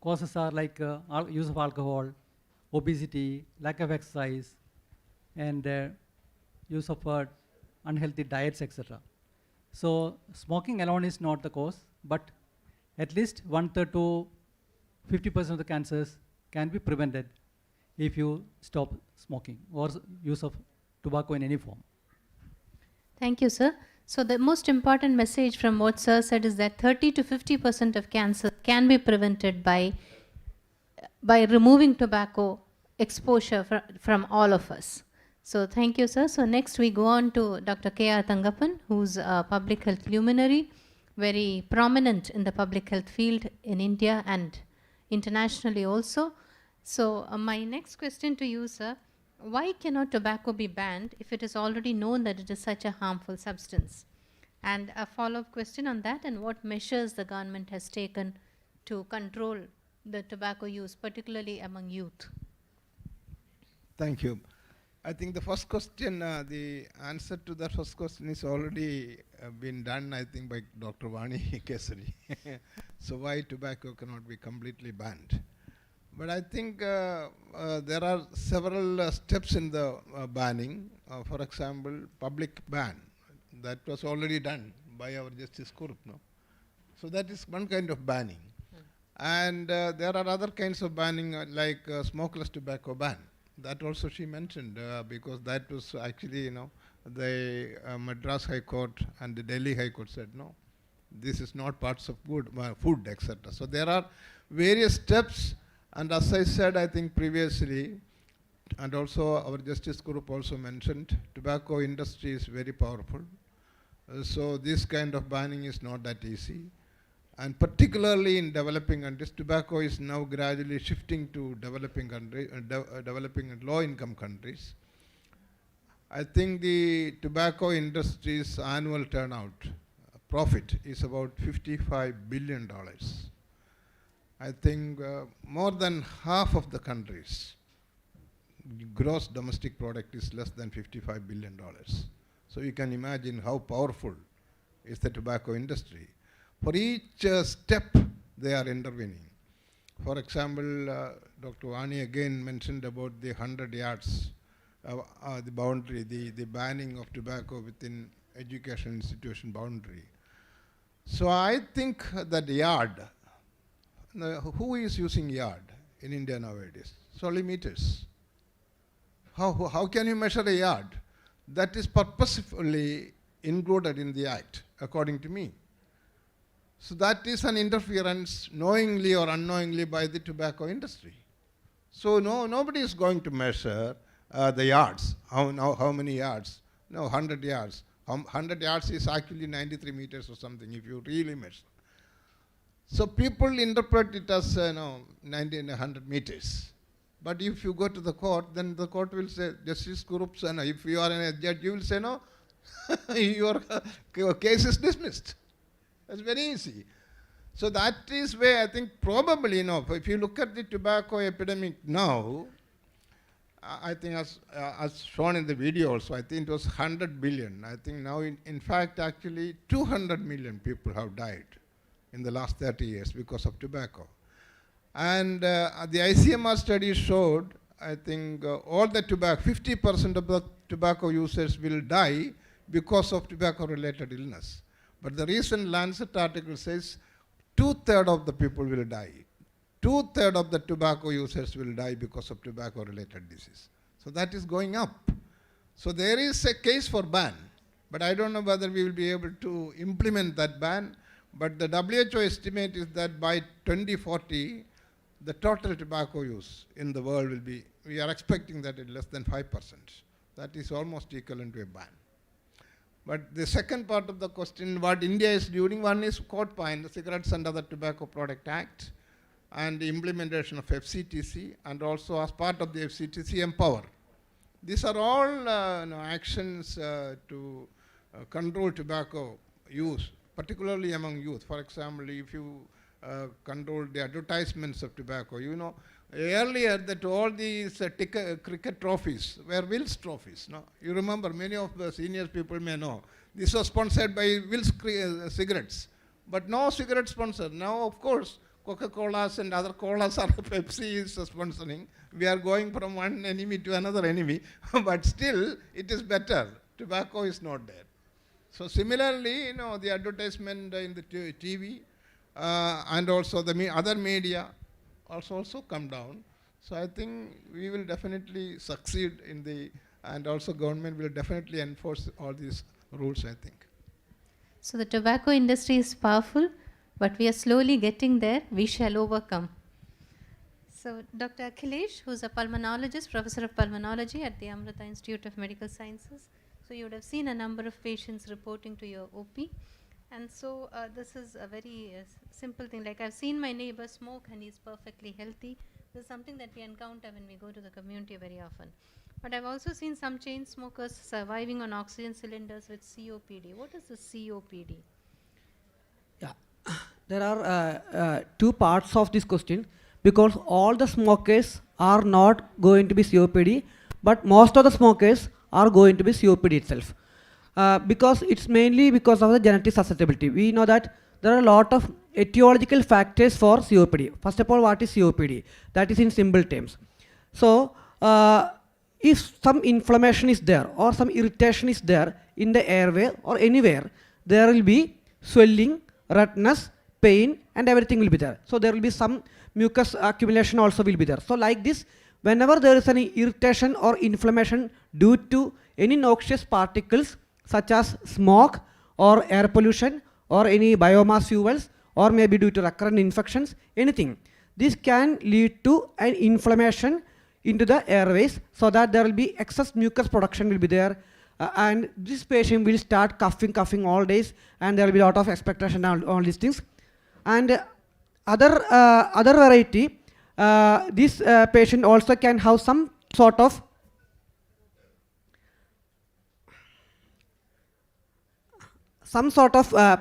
causes are like use of alcohol, obesity, lack of exercise, and use of unhealthy diets, etc. So smoking alone is not the cause, but at least 1/3 to 50% of the cancers can be prevented if you stop smoking or use of tobacco in any form. Thank you, sir. So the most important message from what sir said is that 30 to 50% of cancer can be prevented by removing tobacco exposure from all of us. So thank you, sir. So next we go on to Dr. K.R. Thangappan, who's a public health luminary, very prominent in the public health field in India and internationally also. So my next question to you, sir, why cannot tobacco be banned if it is already known that it is such a harmful substance? And a follow-up question on that, and what measures the government has taken to control the tobacco use, particularly among youth? Thank you. I think the first question, the answer to the first question is already been done, I think, by Dr. Vani Kesari. So why tobacco cannot be completely banned? But I think there are several steps in the banning. For example, public ban. That was already done by our Justice Kurup. No? So that is one kind of banning. And there are other kinds of banning like smokeless tobacco ban. That also she mentioned because that was actually, the Madras High Court and the Delhi High Court said no. This is not parts of food, etc. So there are various steps, and as I said, I think previously, and also our Justice Group also mentioned, tobacco industry is very powerful. So this kind of banning is not that easy. And particularly in developing countries, tobacco is now gradually shifting to developing and low-income countries. I think the tobacco industry's annual turnout profit is about $55 billion. I think more than half of the countries' gross domestic product is less than $55 billion. So you can imagine how powerful is the tobacco industry. For each step, they are intervening. For example, Dr. Vani again mentioned about the 100 yards, the boundary, the banning of tobacco within education institution boundary. So I think that yard, who is using yard in India nowadays? Solely meters. How can you measure a yard? That is purposefully included in the act, according to me. So that is an interference, knowingly or unknowingly, by the tobacco industry. So nobody is going to measure the yards. How many yards? No, 100 yards. 100 yards is actually 93 meters or something, if you really measure. So people interpret it as 90 and 100 meters. But if you go to the court, then the court will say, Justice Kurup, if you are a judge, you will say, no, your case is dismissed. It's very easy. So that is where I think probably, if you look at the tobacco epidemic now, I think as shown in the video also, I think it was 100 billion. I think now, in fact, actually 200 million people have died in the last 30 years because of tobacco. And the ICMR study showed, I think, all the tobacco, 50% of the tobacco users will die because of tobacco-related illness. But the recent Lancet article says 2/3 of the people will die. 2/3 of the tobacco users will die because of tobacco-related disease. So that is going up. So there is a case for ban, but I don't know whether we will be able to implement that ban. But the WHO estimate is that by 2040, the total tobacco use in the world will be, we are expecting that at less than 5%. That is almost equivalent to a ban. But the second part of the question, what India is doing, one is CODPA, the Cigarettes and Other Tobacco Product Act, and the implementation of FCTC, and also as part of the FCTC, Empower. These are all actions to control tobacco use, particularly among youth. For example, if you control the advertisements of tobacco, earlier that all these cricket trophies were Will's trophies. No? You remember, many of the senior people may know. This was sponsored by Will's cigarettes. But no cigarette sponsor. Now, of course, Coca-Colas and other colas are Pepsi is sponsoring. We are going from one enemy to another enemy. But still, it is better. Tobacco is not there. So similarly, the advertisement in the TV and also the other media also come down. So I think we will definitely succeed and also government will definitely enforce all these rules, I think. So the tobacco industry is powerful, but we are slowly getting there. We shall overcome. So Dr. Akhilesh, who's a pulmonologist, professor of pulmonology at the Amrita Institute of Medical Sciences. So you would have seen a number of patients reporting to your OP. And so this is a very simple thing. Like, I've seen my neighbor smoke and he's perfectly healthy. This is something that we encounter when we go to the community very often. But I've also seen some chain smokers surviving on oxygen cylinders with COPD. What is the COPD? Yeah, there are two parts of this question, because all the smokers are not going to be COPD, but most of the smokers are going to be COPD itself. Because it's mainly because of the genetic susceptibility. We know that there are a lot of etiological factors for COPD. First of all, what is COPD? That is in simple terms. So, if some inflammation is there or some irritation is there in the airway or anywhere, there will be swelling, redness, pain, and everything will be there. So there will be some mucus accumulation also will be there. So like this, whenever there is any irritation or inflammation due to any noxious particles such as smoke or air pollution or any biomass fuels or maybe due to recurrent infections, anything, this can lead to an inflammation into the airways, so that there will be excess mucus production will be there, and this patient will start coughing all days, and there will be a lot of expectation on all these things. And other variety, this patient also can have some sort of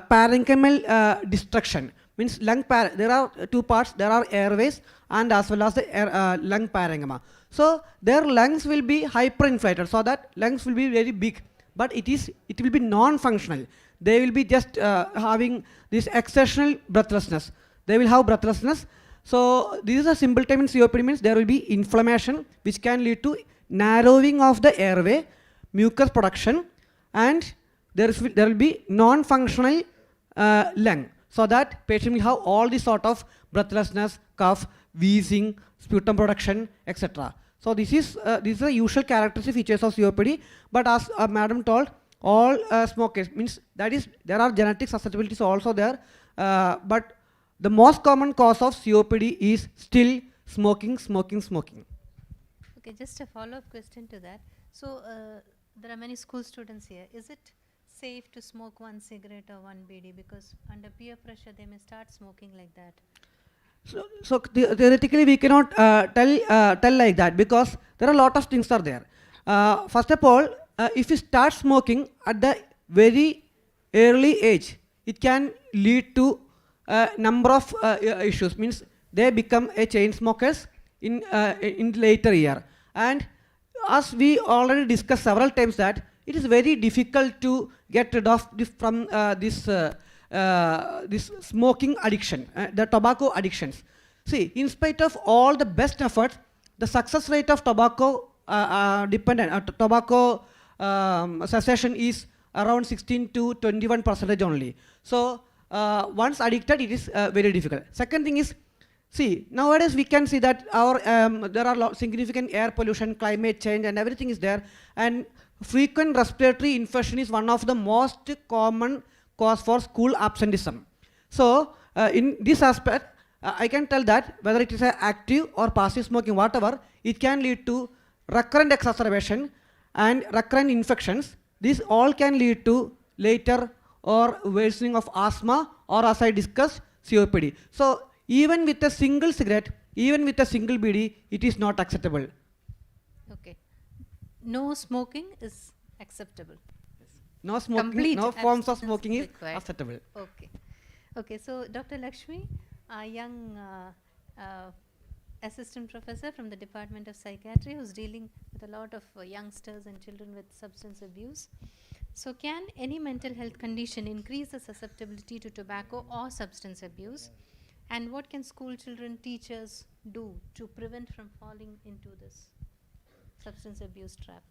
parenchymal destruction. Means there are two parts, there are airways and as well as the lung parenchyma. So their lungs will be hyperinflated, so that lungs will be very big, but it will be non-functional. They will be just having this exceptional breathlessness. They will have breathlessness. So this is a simple term in COPD, means there will be inflammation which can lead to narrowing of the airway, mucus production, and there will be non-functional lung. So that patient will have all this sort of breathlessness, cough, wheezing, sputum production, etc. So this is the usual characteristic features of COPD. But as madam told, all smokers, means that is there are genetic susceptibilities also there. But the most common cause of COPD is still smoking. Okay, just a follow-up question to that. So there are many school students here. Is it safe to smoke one cigarette or one BD, because under peer pressure they may start smoking like that? So theoretically we cannot tell like that, because there are a lot of things are there. First of all, if you start smoking at the very early age, it can lead to a number of issues. Means they become a chain smokers in later year. And as we already discussed several times, that it is very difficult to get rid of this smoking addiction, the tobacco addictions. See, in spite of all the best efforts, the success rate of tobacco tobacco cessation is around 16 to 21% only. So once addicted, it is very difficult. Second thing is, see, nowadays we can see that there are significant air pollution, climate change, and everything is there. And frequent respiratory infection is one of the most common cause for school absenteeism. So in this aspect, I can tell that whether it is active or passive smoking, whatever, it can lead to recurrent exacerbation and recurrent infections. These all can lead to later or worsening of asthma, or as I discussed, COPD. So even with a single cigarette, even with a single BD, it is not acceptable. Okay. No smoking is acceptable. No smoking, Complete no forms of abstinence smoking is required. acceptable. Okay. Okay, so Dr. Lakshmi, a young assistant professor from the Department of Psychiatry, who's dealing with a lot of youngsters and children with substance abuse. So can any mental health condition increase the susceptibility to tobacco or substance abuse? And what can school children, teachers do to prevent from falling into this substance abuse trap?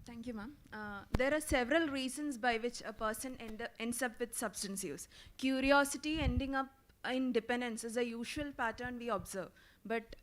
Thank you, ma'am. There are several reasons by which a person ends up with substance use. Curiosity ending up in dependence is a usual pattern we observe, but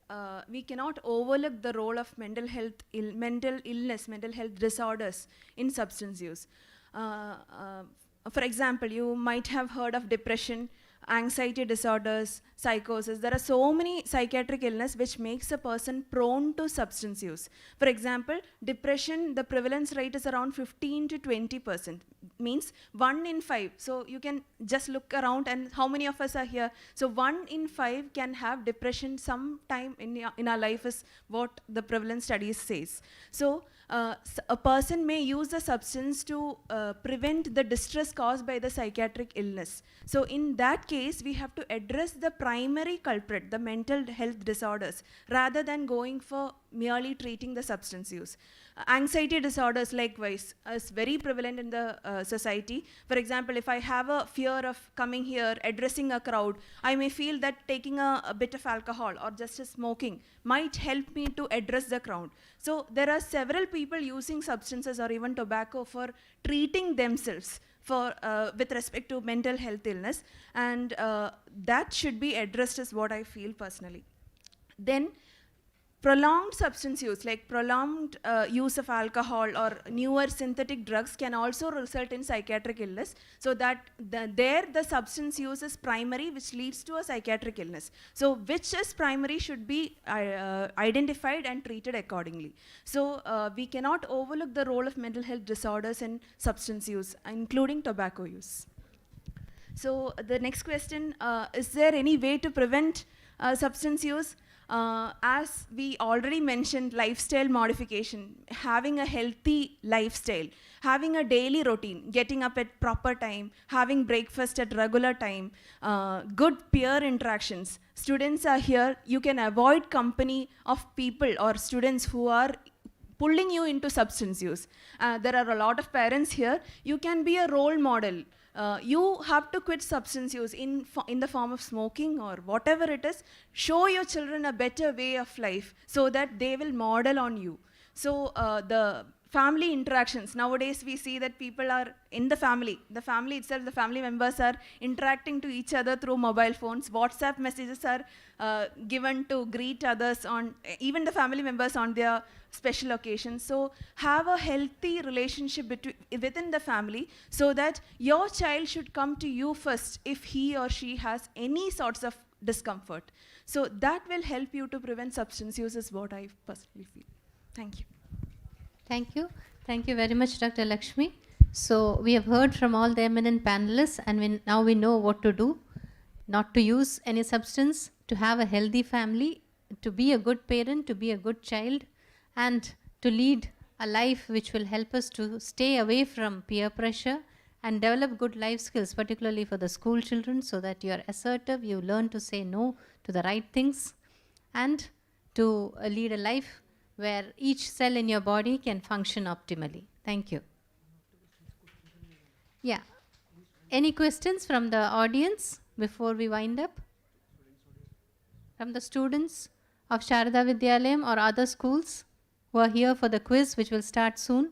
we cannot overlook the role of mental illness, mental health disorders in substance use. For example, you might have heard of depression, anxiety disorders, psychosis. There are so many psychiatric illness which makes a person prone to substance use. For example, depression, the prevalence rate is around 15 to 20%, means 1 in 5. So you can just look around and how many of us are here. So 1 in 5 can have depression sometime in our life is what the prevalence studies says. So a person may use a substance to prevent the distress caused by the psychiatric illness. So in that case, we have to address the primary culprit, the mental health disorders, rather than going for merely treating the substance use. Anxiety disorders, likewise, is very prevalent in the society. For example, if I have a fear of coming here, addressing a crowd, I may feel that taking a bit of alcohol or just a smoking might help me to address the crowd. So there are several people using substances or even tobacco for treating themselves for with respect to mental health illness, and that should be addressed, is what I feel personally. Then prolonged substance use, like prolonged use of alcohol or newer synthetic drugs, can also result in psychiatric illness. So that the substance use is primary, which leads to a psychiatric illness. So which is primary should be identified and treated accordingly. So we cannot overlook the role of mental health disorders in substance use, including tobacco use. So the next question, is there any way to prevent substance use? As we already mentioned, lifestyle modification, having a healthy lifestyle, having a daily routine, getting up at proper time, having breakfast at regular time, good peer interactions. Students are here, you can avoid company of people or students who are pulling you into substance use. There are a lot of parents here, you can be a role model. You have to quit substance use in the form of smoking or whatever it is. Show your children a better way of life so that they will model on you. So the family interactions, nowadays we see that people are in the family itself, the family members are interacting to each other through mobile phones. WhatsApp messages are given to greet others on, even the family members on their special occasions. So have a healthy relationship within the family, so that your child should come to you first if he or she has any sorts of discomfort. So that will help you to prevent substance use, is what I personally feel. Thank you. Thank you. Thank you very much, Dr. Lakshmi. So we have heard from all the eminent panelists, and now we know what to do: not to use any substance, to have a healthy family, to be a good parent, to be a good child, and to lead a life which will help us to stay away from peer pressure and develop good life skills, particularly for the school children, so that you are assertive, you learn to say no to the right things, and to lead a life where each cell in your body can function optimally. Thank you. Yeah. Any questions from the audience before we wind up? From the students of Sharada Vidyalayam or other schools who are here for the quiz, which will start soon?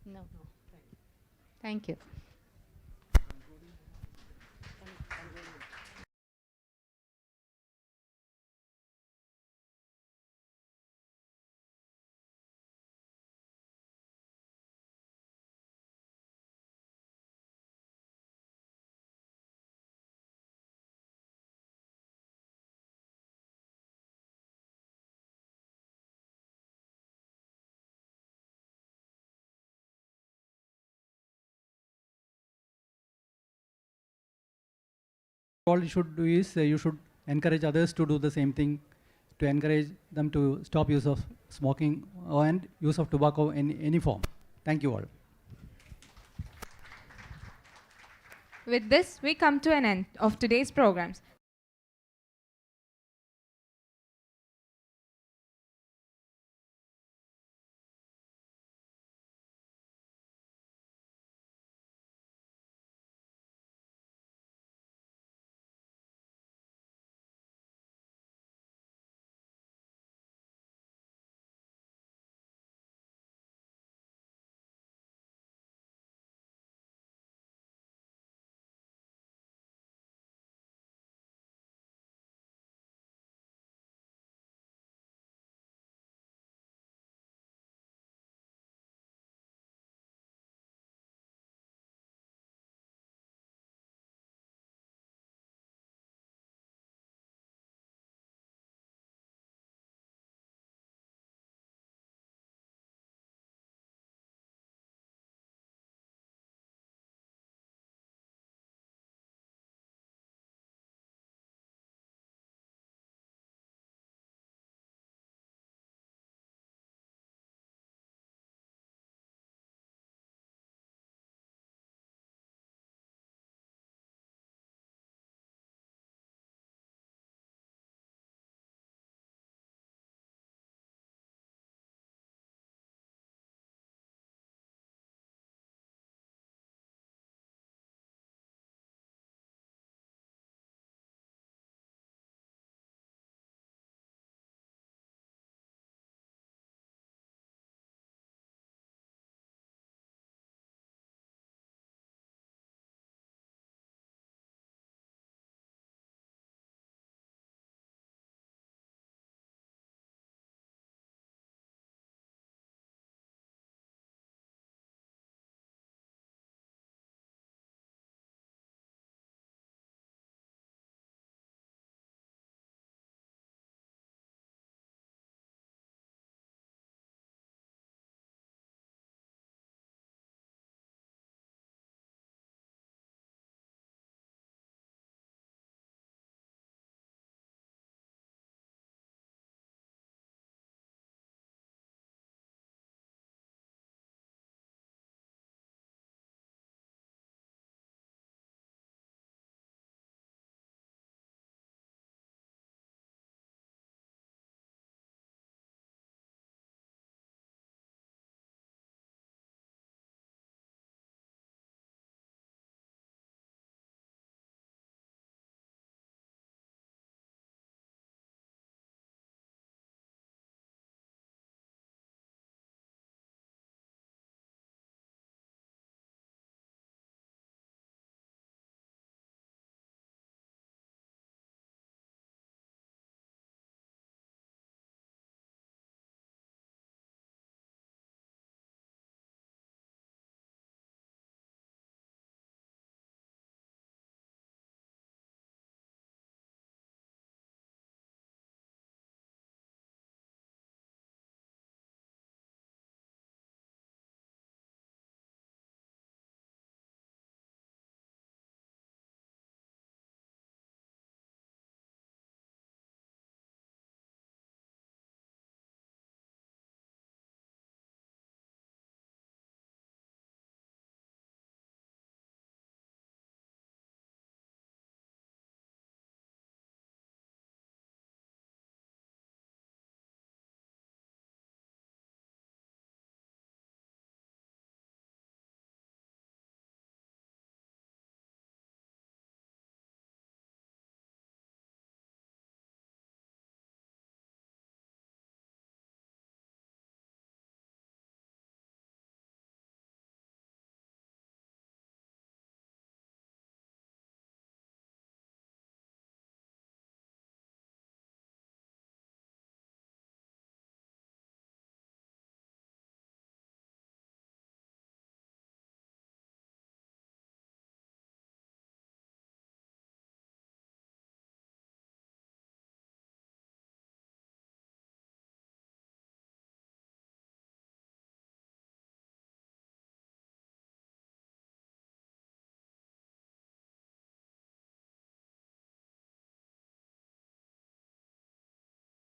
No. Thank you. All you should do is you should encourage others to do the same thing, to encourage them to stop use of smoking and use of tobacco in any form. Thank you all. With this, we come to an end of today's programs.